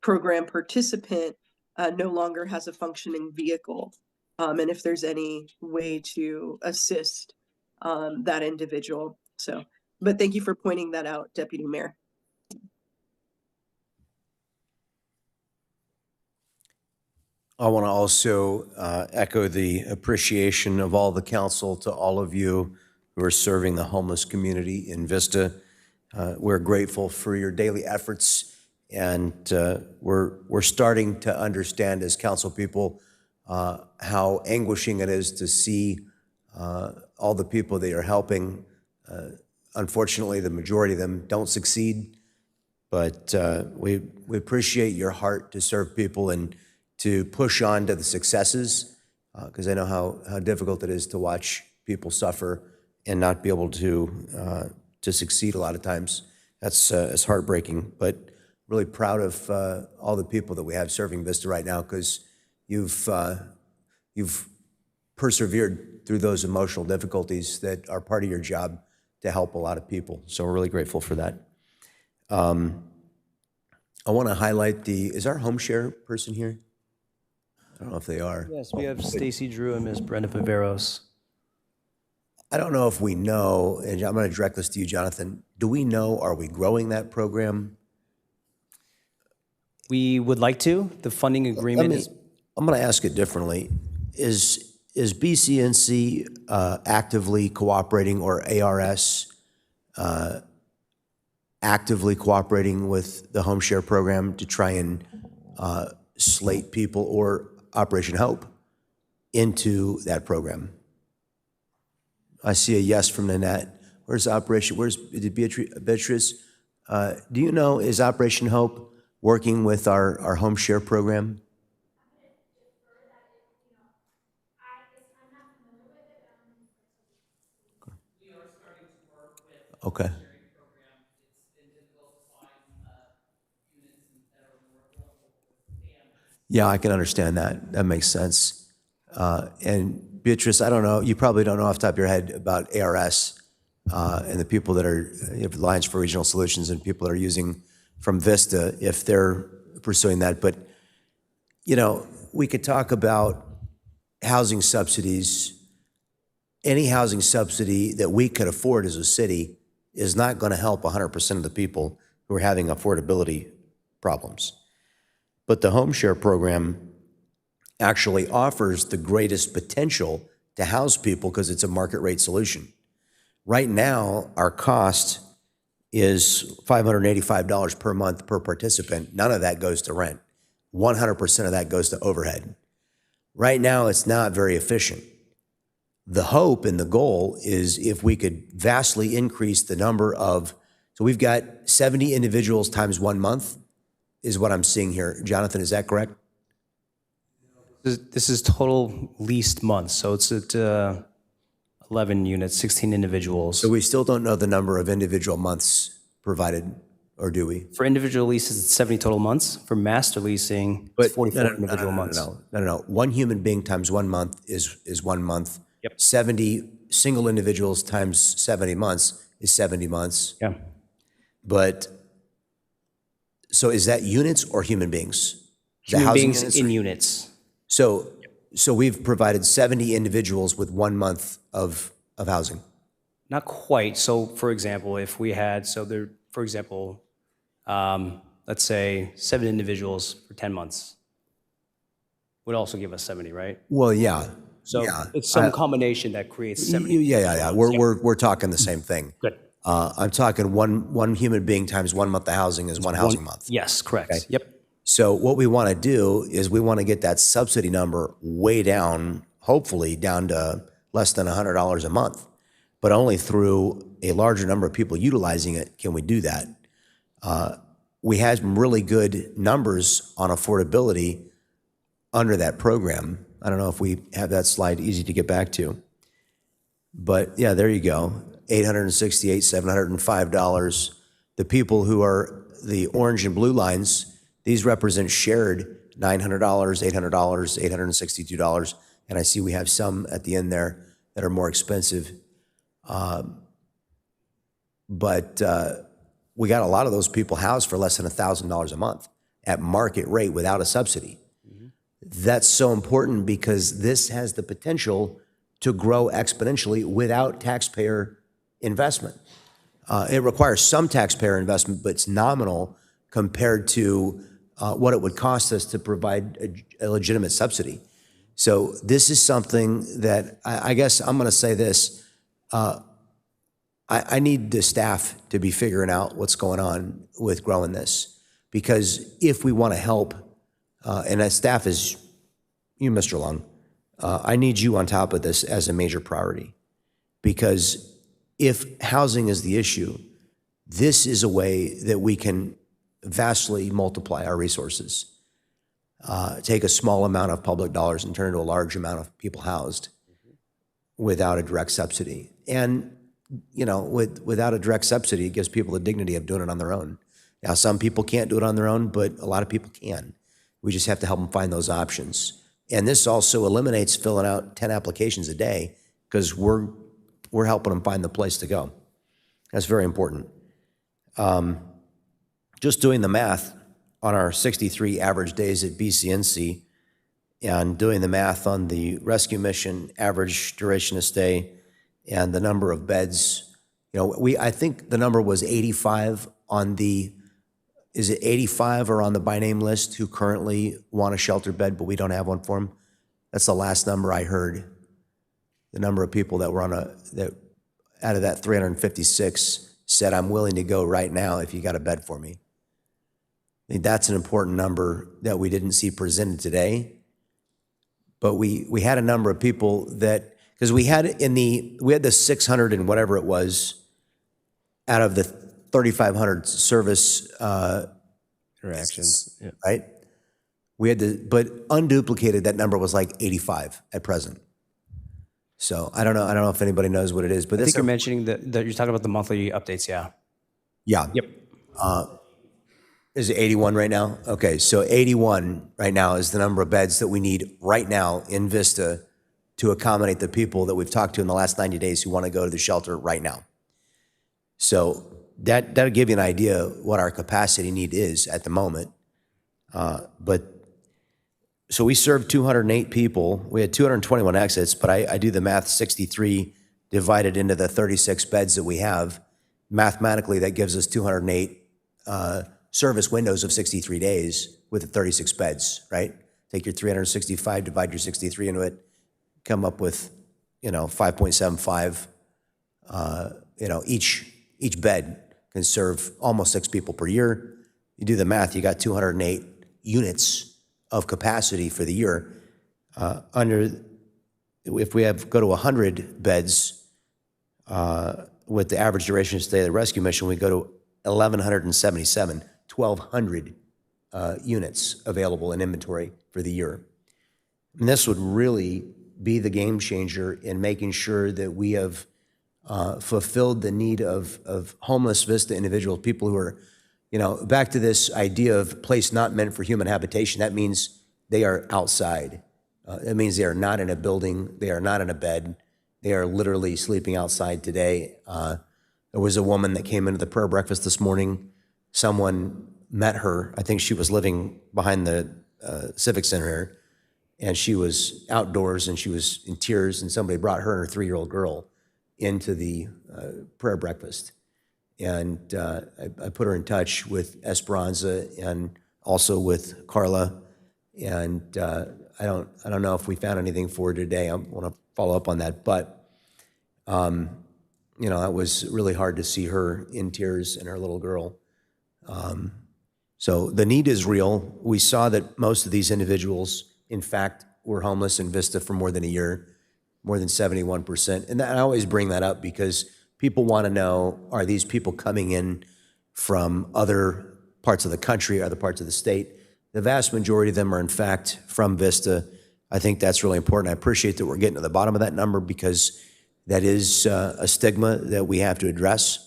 program participant no longer has a functioning vehicle, and if there's any way to assist that individual. So, but thank you for pointing that out, Deputy Mayor. I want to also echo the appreciation of all the council to all of you who are serving the homeless community in Vista. We're grateful for your daily efforts, and we're starting to understand as council people how anguishing it is to see all the people that you're helping. Unfortunately, the majority of them don't succeed, but we appreciate your heart to serve people and to push on to the successes, because I know how difficult it is to watch people suffer and not be able to succeed a lot of times. It's heartbreaking, but really proud of all the people that we have serving Vista right now, because you've persevered through those emotional difficulties that are part of your job to help a lot of people. So we're really grateful for that. I want to highlight is our home share person here? I don't know if they are. Yes, we have Stacy Drew and Ms. Brenda Viveros. I don't know if we know, and I'm going to direct this to you, Jonathan. Do we know, are we growing that program? We would like to. The funding agreement is... I'm going to ask it differently. Is BCNC actively cooperating, or ARS actively cooperating with the home share program to try and slate people, or Operation Hope, into that program? I see a yes from Nanette. Where's Beatrice? Do you know, is Operation Hope working with our home share program? Okay. Yeah, I can understand that. That makes sense. And Beatrice, I don't know, you probably don't know off the top of your head about ARS and the people that are, Alliance for Regional Solutions and people that are using from Vista, if they're pursuing that. But, we could talk about housing subsidies. Any housing subsidy that we could afford as a city is not going to help 100% of the people who are having affordability problems. But the home share program actually offers the greatest potential to house people because it's a market rate solution. Right now, our cost is $585 per month per participant. None of that goes to rent. 100% of that goes to overhead. Right now, it's not very efficient. The hope and the goal is if we could vastly increase the number of, so we've got 70 individuals times 1 month is what I'm seeing here. Jonathan, is that correct? This is total leased months, so it's at 11 units, 16 individuals. So we still don't know the number of individual months provided, or do we? For individual leases, it's 70 total months. For master leasing, it's 44 individual months. No. One human being times 1 month is 1 month. Yep. 70 single individuals times 70 months is 70 months. Yeah. But, so is that units or human beings? Is that Human housing beings units in or- units. So we've provided 70 individuals with 1 month of housing. Not quite. So, for example, if we had, let's say 7 individuals for 10 months would also give us 70, right? Well, yeah. So yeah. it's some combination that creates 70. Yeah. We're talking the same thing. Good. I'm talking one human being times 1 month of housing is one housing month. Yes, correct. Okay. Yep. So what we want to do is we want to get that subsidy number way down, hopefully down to less than $100 a month. But only through a larger number of people utilizing it can we do that. We had some really good numbers on affordability under that program. I don't know if we have that slide easy to get back to. But yeah, there you go. $868, $705. The people who are the orange and blue lines, these represent shared $900, $800, $862. And I see we have some at the end there that are more expensive. But we got a lot of those people housed for less than $1,000 a month at market rate without a subsidy. That's so important because this has the potential to grow exponentially without taxpayer investment. It requires some taxpayer investment, but it's nominal compared to what it would cost us to provide a legitimate subsidy. So this is something that I guess I'm going to say this. I need the staff to be figuring out what's going on with growing this, because if we want to help, and that staff is you, Mr. Lung, I need you on top of this as a major priority, because if housing is the issue, this is a way that we can vastly multiply our resources. Take a small amount of public dollars and turn it into a large amount of people housed without a direct subsidy. And, without a direct subsidy, it gives people the dignity of doing it on their own. Now, some people can't do it on their own, but a lot of people can. We just have to help them find those options. And this also eliminates filling out 10 applications a day, because we're helping them find the place to go. That's very important. Just doing the math on our 63 average days at BCNC and doing the math on the rescue mission average duration of stay and the number of beds, I think the number was 85 on the, is it 85 or on the by name list who currently want a shelter bed, but we don't have one for them? That's the last number I heard. The number of people that were that out of that 356 said, I'm willing to go right now if you got a bed for me. I think that's an important number that we didn't see presented today. But we had a number of people that, because we had the 600 and whatever it was out of the 3,500 service interactions, yeah. Right? We had but unduplicated, that number was like 85 at present. So I don't know if anybody knows what it is, but I think you're mentioning that you're talking about the monthly updates, yeah. Yeah. Yep. Is it 81 right now? Okay, so 81 right now is the number of beds that we need right now in Vista to accommodate the people that we've talked to in the last 90 days who want to go to the shelter right now. So that'll give you an idea what our capacity need is at the moment. So we served 208 people. We had 221 exits, but I do the math, 63 divided into the 36 beds that we have. Mathematically, that gives us 208 service windows of 63 days with the 36 beds, right? Take your 365, divide your 63 into it, come up with, 5.75. Each bed can serve almost 6 people per year. You do the math, you got 208 units of capacity for the year. If we go to 100 beds with the average duration of stay of the rescue mission, we go to 1,177, 1,200 units available in inventory for the year. And this would really be the game changer in making sure that we have fulfilled the need of homeless Vista individuals, people who are, back to this idea of place not meant for human habitation. That means they are outside. It means they are not in a building. They are not in a bed. They are literally sleeping outside today. There was a woman that came into the prayer breakfast this morning. Someone met her. I think she was living behind the Civic Center here, and she was outdoors and she was in tears, and somebody brought her and her 3-year-old girl into the prayer breakfast. And I put her in touch with Esperanza and also with Carla. And I don't know if we found anything for her today. I want to follow up on that. But, it was really hard to see her in tears and her little girl. So the need is real. We saw that most of these individuals, in fact, were homeless in Vista for more than a year, more than 71%. And I always bring that up because people want to know, are these people coming in from other parts of the country, other parts of the state? The vast majority of them are, in fact, from Vista. I think that's really important. I appreciate that we're getting to the bottom of that number because that is a stigma that we have to address.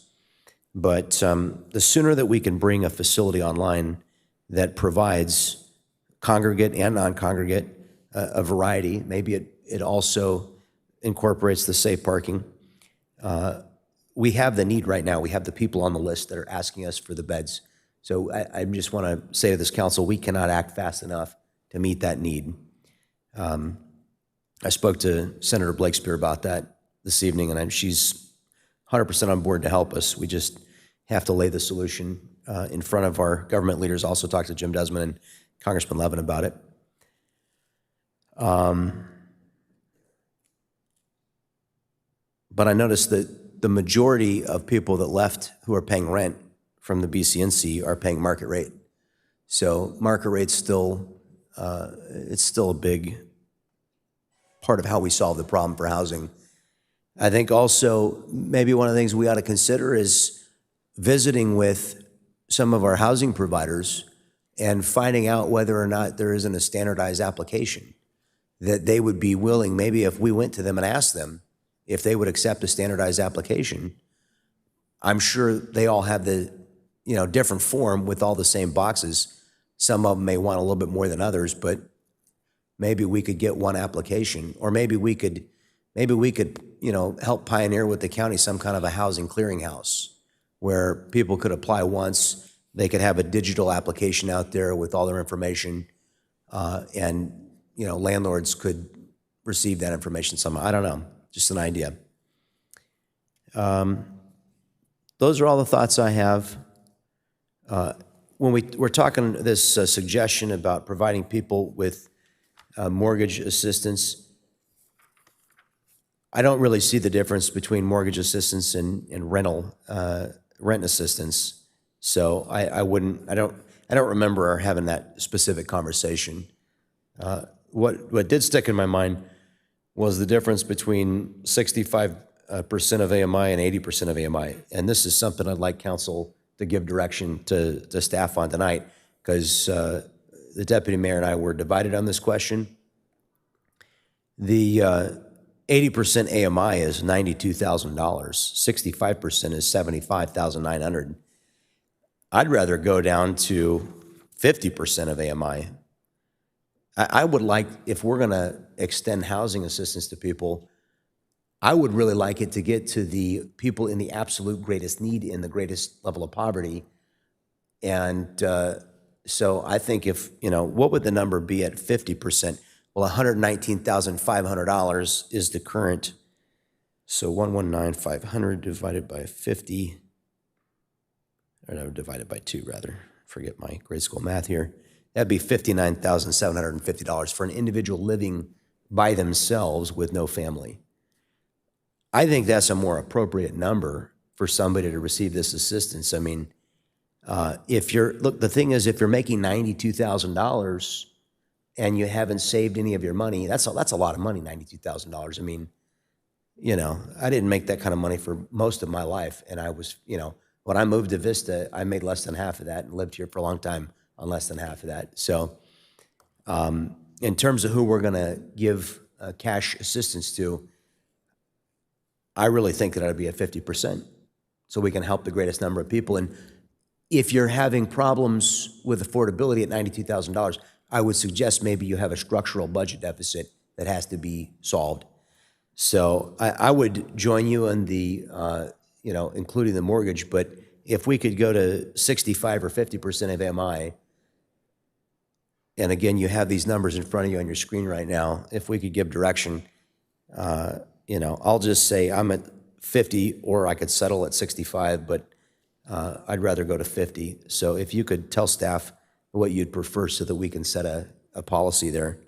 But the sooner that we can bring a facility online that provides congregate and non-congregate a variety, maybe it also incorporates the safe parking. We have the need right now. We have the people on the list that are asking us for the beds. So I just want to say to this council, we cannot act fast enough to meet that need. I spoke to Senator Blakespear about that this evening, and she's 100% on board to help us. We just have to lay the solution in front of our government leaders. Also talked to Jim Desmond and Congressman Levin about it. But I noticed that the majority of people that left who are paying rent from the BCNC are paying market rate. So market rate's still, it's still a big part of how we solve the problem for housing. I think also maybe one of the things we ought to consider is visiting with some of our housing providers and finding out whether or not there isn't a standardized application that they would be willing, maybe if we went to them and asked them if they would accept a standardized application. I'm sure they all have the, different form with all the same boxes. Some of them may want a little bit more than others, but maybe we could get one application, or maybe we could, help pioneer with the county some kind of a housing clearinghouse where people could apply once, they could have a digital application out there with all their information, and landlords could receive that information somehow. I don't know, just an idea. Those are all the thoughts I have. When we're talking this suggestion about providing people with mortgage assistance, I don't really see the difference between mortgage assistance and rent assistance. So I don't remember having that specific conversation. What did stick in my mind was the difference between 65% of AMI and 80% of AMI. And this is something I'd like council to give direction to staff on tonight, because the deputy mayor and I were divided on this question. The 80% AMI is $92,000. 65% is $75,900. I'd rather go down to 50% of AMI. I would like, if we're going to extend housing assistance to people, I would really like it to get to the people in the absolute greatest need, in the greatest level of poverty. And so I think if, what would the number be at 50%? Well, $119,500 is the current. So 119,500 divided by 50, or no, divided by 2 rather. Forget my grade school math here. That'd be $59,750 for an individual living by themselves with no family. I think that's a more appropriate number for somebody to receive this assistance. I mean, the thing is, if you're making $92,000 and you haven't saved any of your money, that's a lot of money, $92,000. I mean, I didn't make that kind of money for most of my life. And I was, when I moved to Vista, I made less than half of that and lived here for a long time on less than half of that. So in terms of who we're going to give cash assistance to, I really think that it ought to be at 50%, so we can help the greatest number of people. And if you're having problems with affordability at $92,000, I would suggest maybe you have a structural budget deficit that has to be solved. So I would join you in the, including the mortgage, but if we could go to 65 or 50% of MI, and again, you have these numbers in front of you on your screen right now, if we could give direction, I'll just say I'm at 50, or I could settle at 65, but I'd rather go to 50. So if you could tell staff what you'd prefer so that we can set a policy there.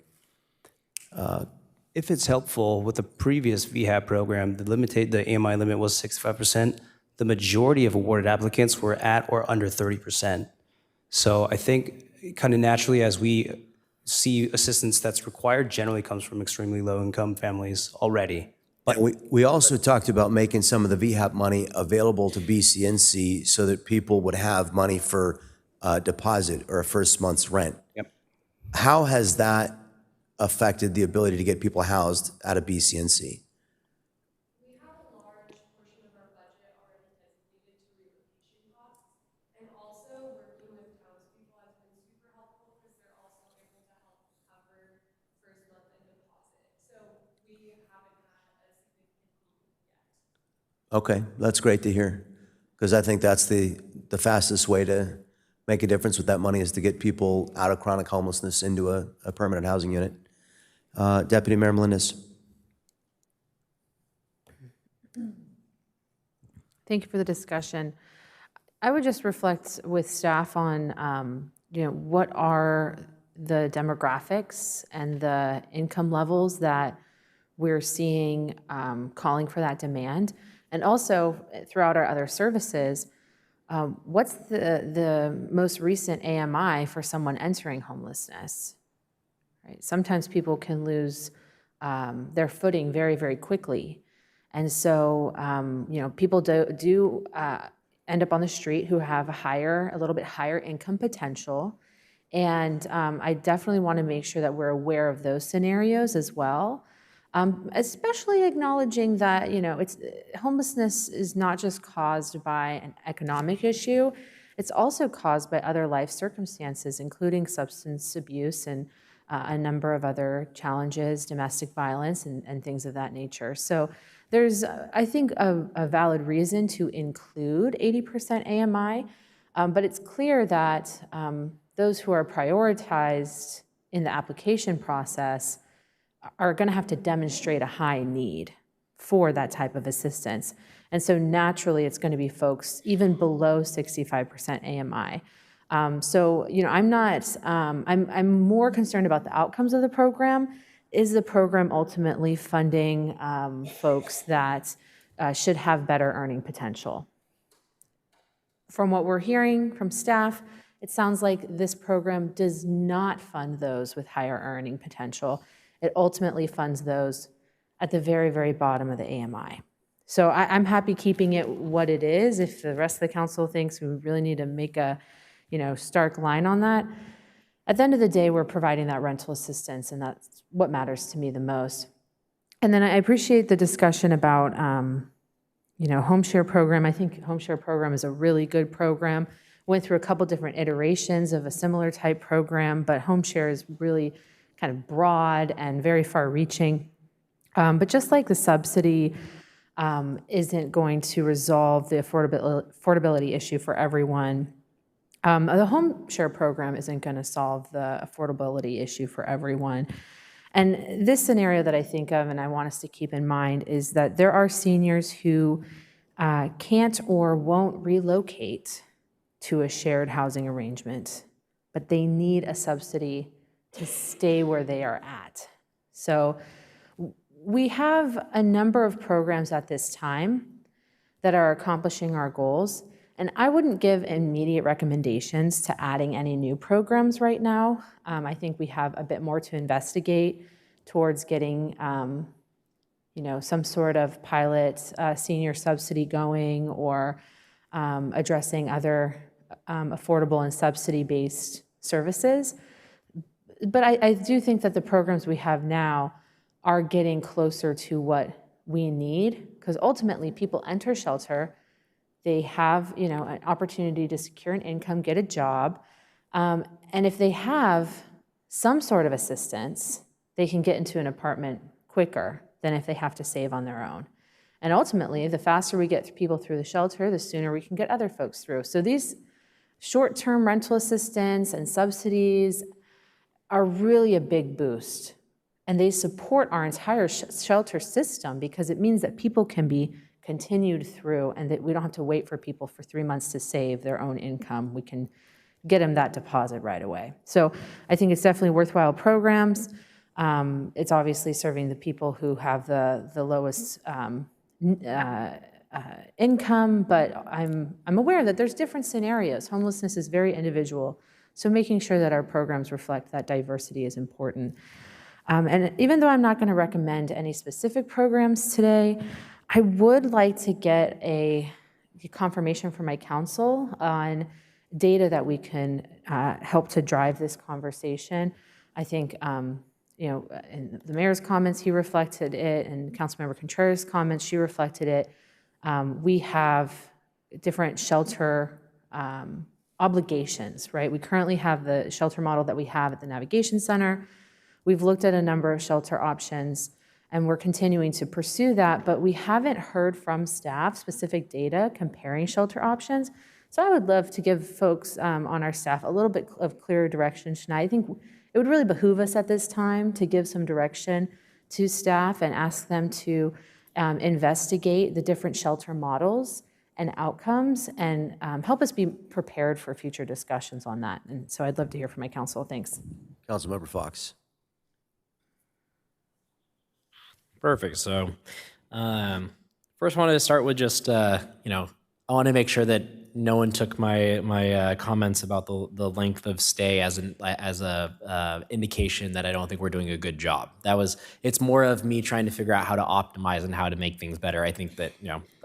If it's helpful, with the previous VHAB program, the AMI limit was 65%. The majority of awarded applicants were at or under 30%. So I think kind of naturally, as we see assistance that's required, generally comes from extremely low-income families already. But we also talked about making some of the VHAP money available to BCNC so that people would have money for a deposit or a first month's rent. Yep. How has that affected the ability to get people housed out of BCNC? We have a large portion of our budget already designated to relocation costs, and also working with townspeople has been super helpful because they're also able to help cover first month and deposit. So we haven't had a significant need yet. Okay, that's great to hear, because I think that's the fastest way to make a difference with that money, is to get people out of chronic homelessness into a permanent housing unit. Deputy Mayor Melendez. Thank you for the discussion. I would just reflect with staff on, what are the demographics and the income levels that we're seeing calling for that demand. And also, throughout our other services, what's the most recent AMI for someone entering homelessness? Right? Sometimes people can lose their footing very, very quickly. And so, people do end up on the street who have a little bit higher income potential. And I definitely want to make sure that we're aware of those scenarios as well. Especially acknowledging that, homelessness is not just caused by an economic issue, it's also caused by other life circumstances, including substance abuse and a number of other challenges, domestic violence, and things of that nature. So there's, I think, a valid reason to include 80% AMI, but it's clear that those who are prioritized in the application process are going to have to demonstrate a high need for that type of assistance. And so naturally, it's going to be folks even below 65% AMI. So, I'm more concerned about the outcomes of the program. Is the program ultimately funding folks that should have better earning potential? From what we're hearing from staff, it sounds like this program does not fund those with higher earning potential. It ultimately funds those at the very, very bottom of the AMI. So I'm happy keeping it what it is. If the rest of the council thinks we really need to make a, stark line on that, at the end of the day, we're providing that rental assistance, and that's what matters to me the most. And then I appreciate the discussion about, home share program. I think home share program is a really good program. went through a couple different iterations of a similar type program, but home share is really kind of broad and very far-reaching. But just like the subsidy isn't going to resolve the affordability issue for everyone, the home share program isn't going to solve the affordability issue for everyone. And this scenario that I think of and I want us to keep in mind is that there are seniors who can't or won't relocate to a shared housing arrangement, but they need a subsidy to stay where they are at. So we have a number of programs at this time that are accomplishing our goals, and I wouldn't give immediate recommendations to adding any new programs right now. I think we have a bit more to investigate towards getting some sort of pilot senior subsidy going, or addressing other affordable and subsidy-based services. But I do think that the programs we have now are getting closer to what we need, because ultimately people enter shelter, they have an opportunity to secure an income, get a job, and if they have some sort of assistance, they can get into an apartment quicker than if they have to save on their own. And ultimately, the faster we get people through the shelter, the sooner we can get other folks through. So these short-term rental assistance and subsidies are really a big boost. And they support our entire shelter system, because it means that people can be continued through and that we don't have to wait for people for 3 months to save their own income. We can get them that deposit right away. So I think it's definitely worthwhile programs. It's obviously serving the people who have the lowest income, but I'm aware that there's different scenarios. Homelessness is very individual. So making sure that our programs reflect that diversity is important. And even though I'm not going to recommend any specific programs today, I would like to get a confirmation from my council on data that we can help to drive this conversation. I think, in the mayor's comments, he reflected it, and Councilmember Contreras' comments, she reflected it. We have different shelter obligations, right? We currently have the shelter model that we have at the Navigation Center. We've looked at a number of shelter options, and we're continuing to pursue that, but we haven't heard from staff specific data comparing shelter options. So I would love to give folks on our staff a little bit of clearer direction tonight. I think it would really behoove us at this time to give some direction to staff and ask them to investigate the different shelter models and outcomes, and help us be prepared for future discussions on that. And so I'd love to hear from my council. Thanks. Councilmember Fox. Perfect. So first wanted to start with just, I want to make sure that no one took my comments about the length of stay as a indication that I don't think we're doing a good job. It's more of me trying to figure out how to optimize and how to make things better. I think that,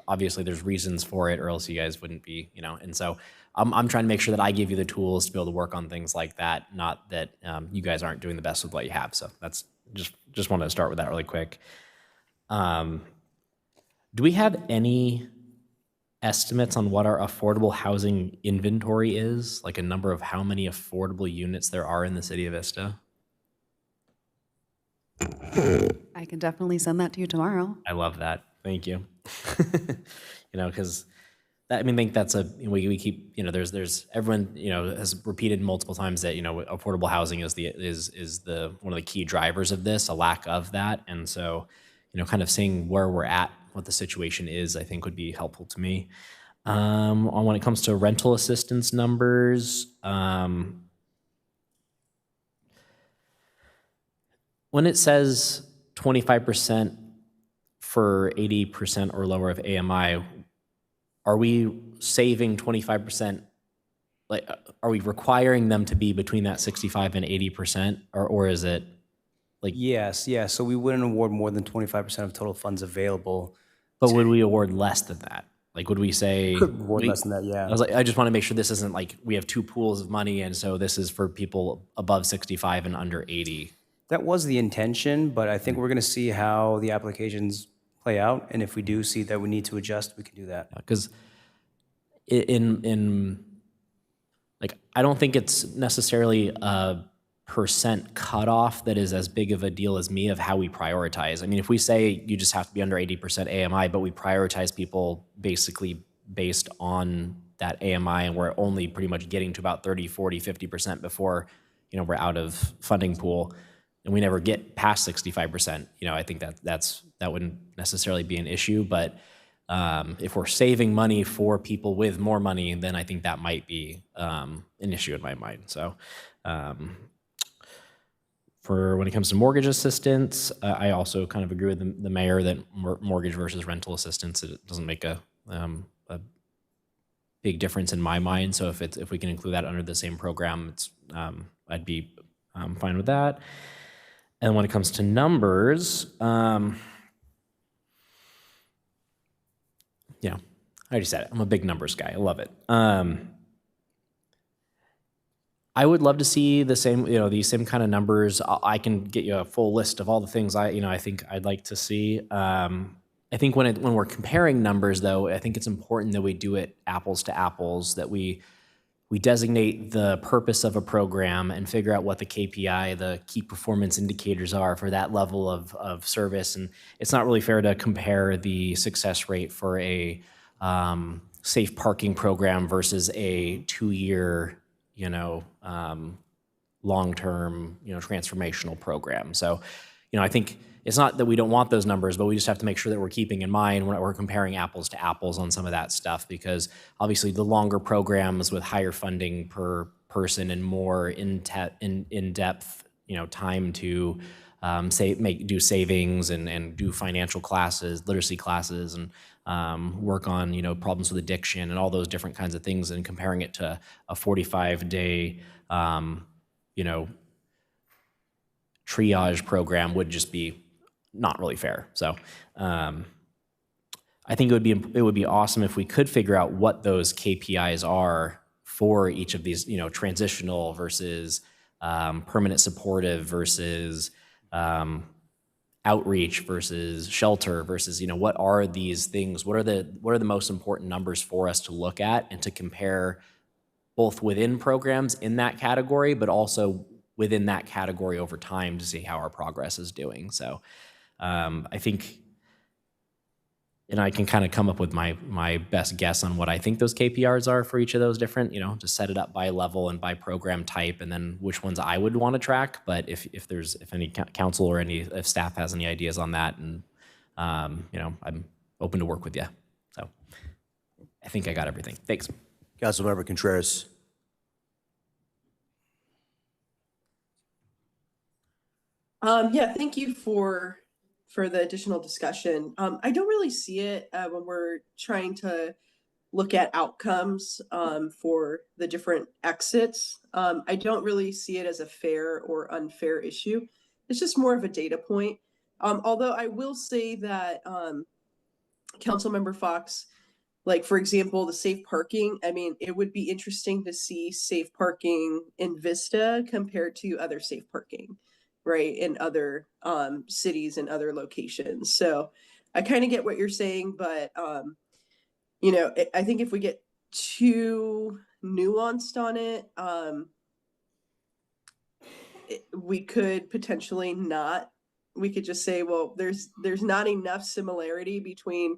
obviously there's reasons for it, or else you guys wouldn't be, and so I'm trying to make sure that I give you the tools to be able to work on things like that, not that you guys aren't doing the best with what you have. So that's just wanted to start with that really quick. Do we have any estimates on what our affordable housing inventory is? Like a number of how many affordable units there are in the city of Vista? I can definitely send that to you tomorrow. I love that. Thank you. Because I think that's we keep, there's everyone, has repeated multiple times that, affordable housing is the one of the key drivers of this, a lack of that. And so, kind of seeing where we're at, what the situation is, I think would be helpful to me. When it comes to rental assistance numbers, when it says 25% for 80% or lower of AMI, are we saving 25%? Like, are we requiring them to be between that 65 and 80%, or is it like? Yes. So we wouldn't award more than 25% of total funds available. But would we award less than that? Like, would we say award less than that? Yeah. I just want to make sure this isn't like we have two pools of money, and so this is for people above 65 and under 80. That was the intention, but I think we're going to see how the applications play out, and if we do see that we need to adjust, we can do that. Because in like, I don't think it's necessarily a percent cutoff that is as big of a deal as me of how we prioritize. I mean, if we say you just have to be under 80% AMI, but we prioritize people basically based on that AMI, and we're only pretty much getting to about 30, 40, 50% before, we're out of funding pool, and we never get past 65%, I think that wouldn't necessarily be an issue. But if we're saving money for people with more money, then I think that might be an issue in my mind. So for when it comes to mortgage assistance, I also kind of agree with the mayor that mortgage versus rental assistance, it doesn't make a big difference in my mind. So if we can include that under the same program, I'd be fine with that. And when it comes to numbers, yeah, I already said it. I'm a big numbers guy. I love it. I would love to see the same, these same kind of numbers. I can get you a full list of all the things I think I'd like to see. I think when we're comparing numbers, though, I think it's important that we do it apples to apples, that we designate the purpose of a program and figure out what the KPI, the key performance indicators are for that level of service. And it's not really fair to compare the success rate for a safe parking program versus a 2-year, long-term, transformational program. So, I think it's not that we don't want those numbers, but we just have to make sure that we're keeping in mind when we're comparing apples to apples on some of that stuff, because obviously the longer programs with higher funding per person and more in-depth, time to do savings and do financial classes, literacy classes, and work on, problems with addiction and all those different kinds of things, and comparing it to a 45-day, triage program would just be not really fair. So I think it would be awesome if we could figure out what those KPIs are for each of these, transitional versus permanent supportive versus outreach versus shelter versus, what are these things? What are the most important numbers for us to look at and to compare both within programs in that category, but also within that category over time to see how our progress is doing. So I think, and I can kind of come up with my best guess on what I think those KPIs are for each of those different, to set it up by level and by program type, and then which ones I would want to track. But if any council or if staff has any ideas on that, and I'm open to work with you. So I think I got everything. Thanks. Councilmember Contreras. Yeah, thank you for the additional discussion. I don't really see it when we're trying to look at outcomes for the different exits. I don't really see it as a fair or unfair issue. It's just more of a data point. Although I will say that Councilmember Fox, like, for example, the safe parking, I mean, it would be interesting to see safe parking in Vista compared to other safe parking, right, in other cities and other locations. So I kind of get what you're saying, but I think if we get too nuanced on it, we could potentially not. We could just say, well, there's not enough similarity between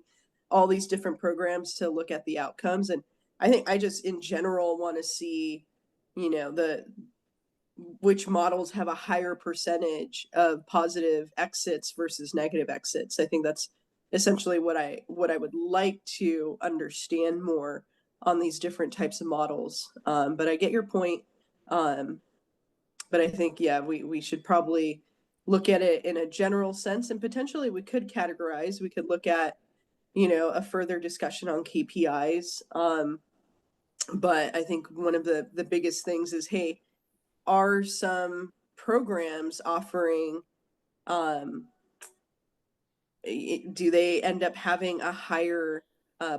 all these different programs to look at the outcomes. And I think I just in general want to see, which models have a higher percentage of positive exits versus negative exits. I think that's essentially what I would like to understand more on these different types of models. But I get your point. But I think, yeah, we should probably look at it in a general sense, and potentially we could categorize. We could look at, a further discussion on KPIs. But I think one of the biggest things is, hey, are some programs offering, do they end up having a higher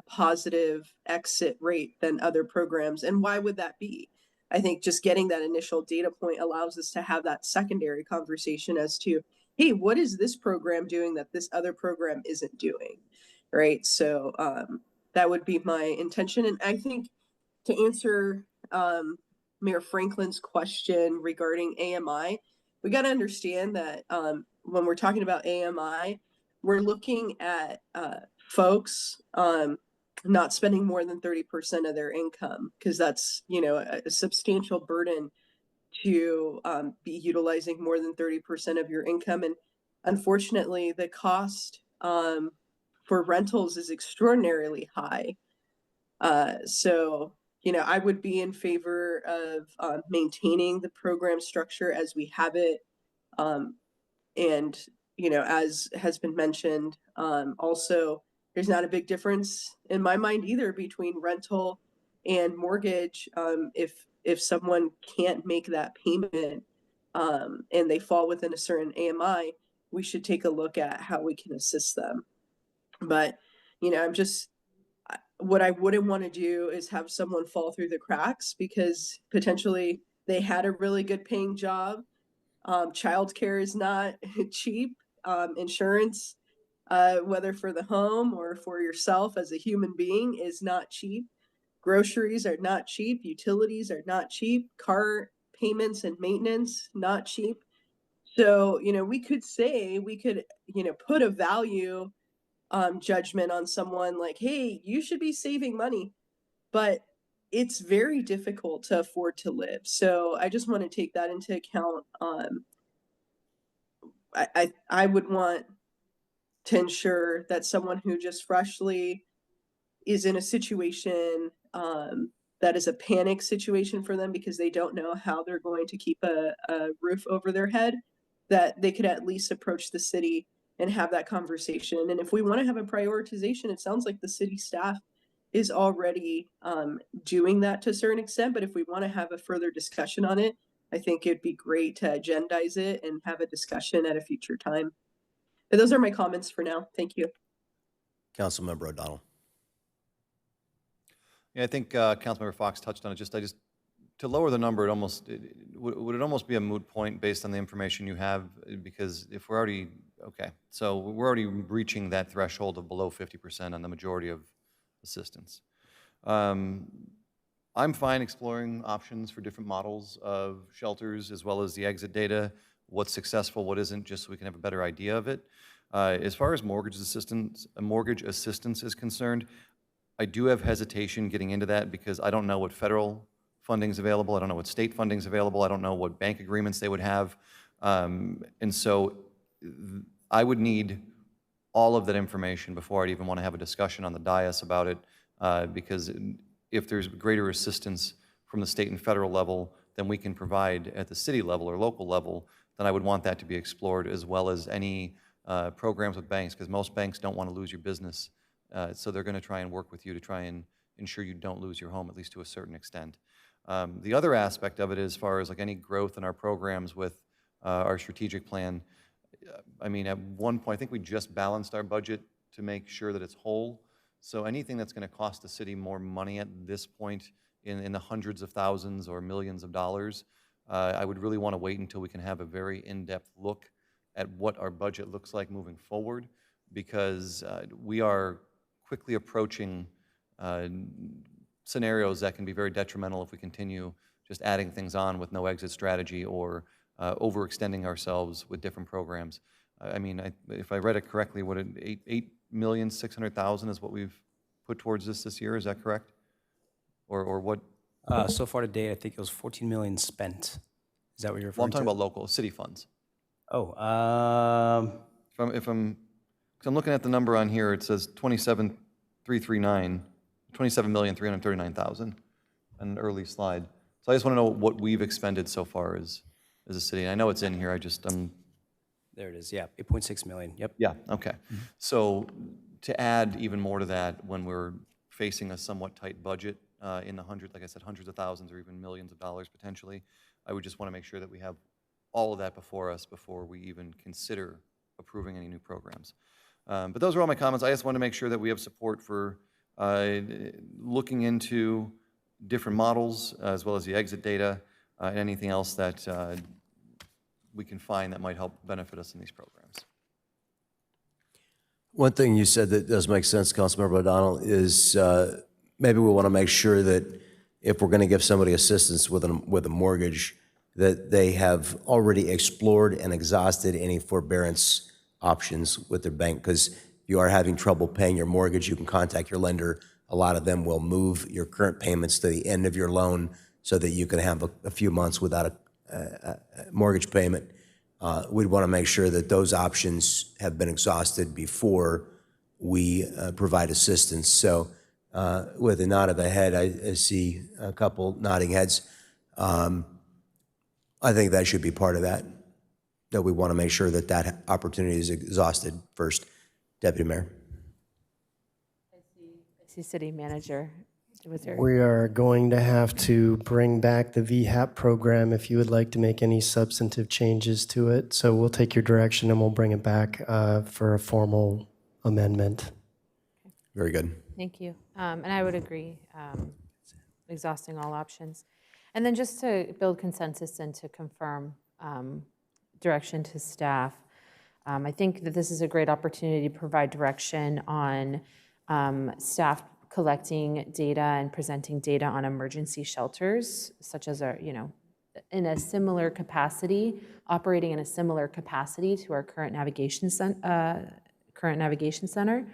positive exit rate than other programs? And why would that be? I think just getting that initial data point allows us to have that secondary conversation as to, hey, what is this program doing that this other program isn't doing, right? So that would be my intention. And I think to answer Mayor Franklin's question regarding AMI, we got to understand that when we're talking about AMI, we're looking at folks not spending more than 30% of their income, because that's, you know, a substantial burden to be utilizing more than 30% of your income. And unfortunately, the cost for rentals is extraordinarily high. So, you know, I would be in favor of maintaining the program structure as we have it. And, you know, as has been mentioned, also, there's not a big difference in my mind either between rental and mortgage. If someone can't make that payment and they fall within a certain AMI, we should take a look at how we can assist them. But, you know, what I wouldn't want to do is have someone fall through the cracks because potentially they had a really good paying job. Childcare is not cheap. Insurance, whether for the home or for yourself as a human being, is not cheap. Groceries are not cheap. Utilities are not cheap. Car payments and maintenance, not cheap. So, you know, we could, you know, put a value judgment on someone like, hey, you should be saving money, but it's very difficult to afford to live. So I just want to take that into account. I would want to ensure that someone who just freshly is in a situation that is a panic situation for them because they don't know how they're going to keep a roof over their head, that they could at least approach the city and have that conversation. And if we want to have a prioritization, it sounds like the city staff is already doing that to a certain extent. But if we want to have a further discussion on it, I think it'd be great to agendize it and have a discussion at a future time. But those are my comments for now. Thank you. Councilmember O'Donnell. Yeah, I think Councilmember Fox touched on it. I just to lower the number, would it almost be a moot point based on the information you have? Because if we're already so we're already reaching that threshold of below 50% on the majority of assistance. I'm fine exploring options for different models of shelters as well as the exit data, what's successful, what isn't, just so we can have a better idea of it. As far as mortgage assistance is concerned, I do have hesitation getting into that because I don't know what federal funding is available. I don't know what state funding is available. I don't know what bank agreements they would have. And so I would need all of that information before I'd even want to have a discussion on the dais about it, because if there's greater assistance from the state and federal level than we can provide at the city level or local level, then I would want that to be explored, as well as any programs with banks, because most banks don't want to lose your business. So they're going to try and work with you to try and ensure you don't lose your home, at least to a certain extent. The other aspect of it, as far as like any growth in our programs with our strategic plan, I mean, at one point, I think we just balanced our budget to make sure that it's whole. So anything that's going to cost the city more money at this point in the hundreds of thousands or millions of dollars, I would really want to wait until we can have a very in-depth look at what our budget looks like moving forward, because we are quickly approaching scenarios that can be very detrimental if we continue just adding things on with no exit strategy or overextending ourselves with different programs. I mean, if I read it correctly, what, $8,600,000 is what we've put towards this year, is that correct? Or what? So far to date, I think it was 14 million spent. Is that what you're referring to? Well, I'm talking about local, city funds. Oh, Because I'm looking at the number on here, it says 27,339,000 on an early slide. So I just want to know what we've expended so far as a city. And I know it's in here, there it is, yeah, 8.6 million, yep. Yeah, okay. So to add even more to that, when we're facing a somewhat tight budget in the like I said, hundreds of thousands or even millions of dollars potentially, I would just want to make sure that we have all of that before us before we even consider approving any new programs. But those are all my comments. I just want to make sure that we have support for looking into different models as well as the exit data and anything else that we can find that might help benefit us in these programs. One thing you said that does make sense, Councilmember O'Donnell, is maybe we want to make sure that if we're going to give somebody assistance with a mortgage, that they have already explored and exhausted any forbearance options with their bank. Because if you are having trouble paying your mortgage, you can contact your lender. A lot of them will move your current payments to the end of your loan so that you can have a few months without a mortgage payment. We'd want to make sure that those options have been exhausted before we provide assistance. So with a nod of the head, I see a couple nodding heads. I think that should be part of that we want to make sure that that opportunity is exhausted first. Deputy Mayor. I see City Manager. We are going to have to bring back the VHAP program if you would like to make any substantive changes to it. So we'll take your direction and we'll bring it back for a formal amendment. Very good. Thank you. And I would agree, exhausting all options. And then just to build consensus and to confirm direction to staff, I think that this is a great opportunity to provide direction on staff collecting data and presenting data on emergency shelters, such as our, in a similar capacity, operating in a similar capacity to our current navigation center,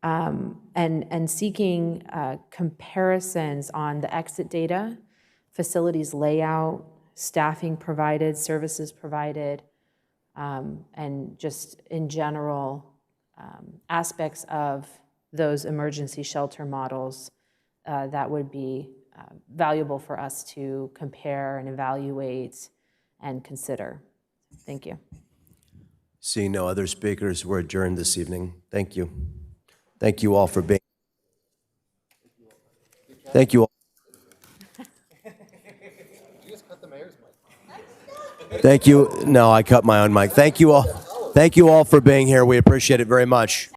and seeking comparisons on the exit data, facilities layout, staffing provided, services provided, and just in general aspects of those emergency shelter models that would be valuable for us to compare and evaluate and consider. Thank you. Seeing no other speakers, we're adjourned this evening. Thank you. Thank you all for being. Thank you all. Thank you. No, I cut my own mic. Thank you all. Thank you all for being here. We appreciate it very much.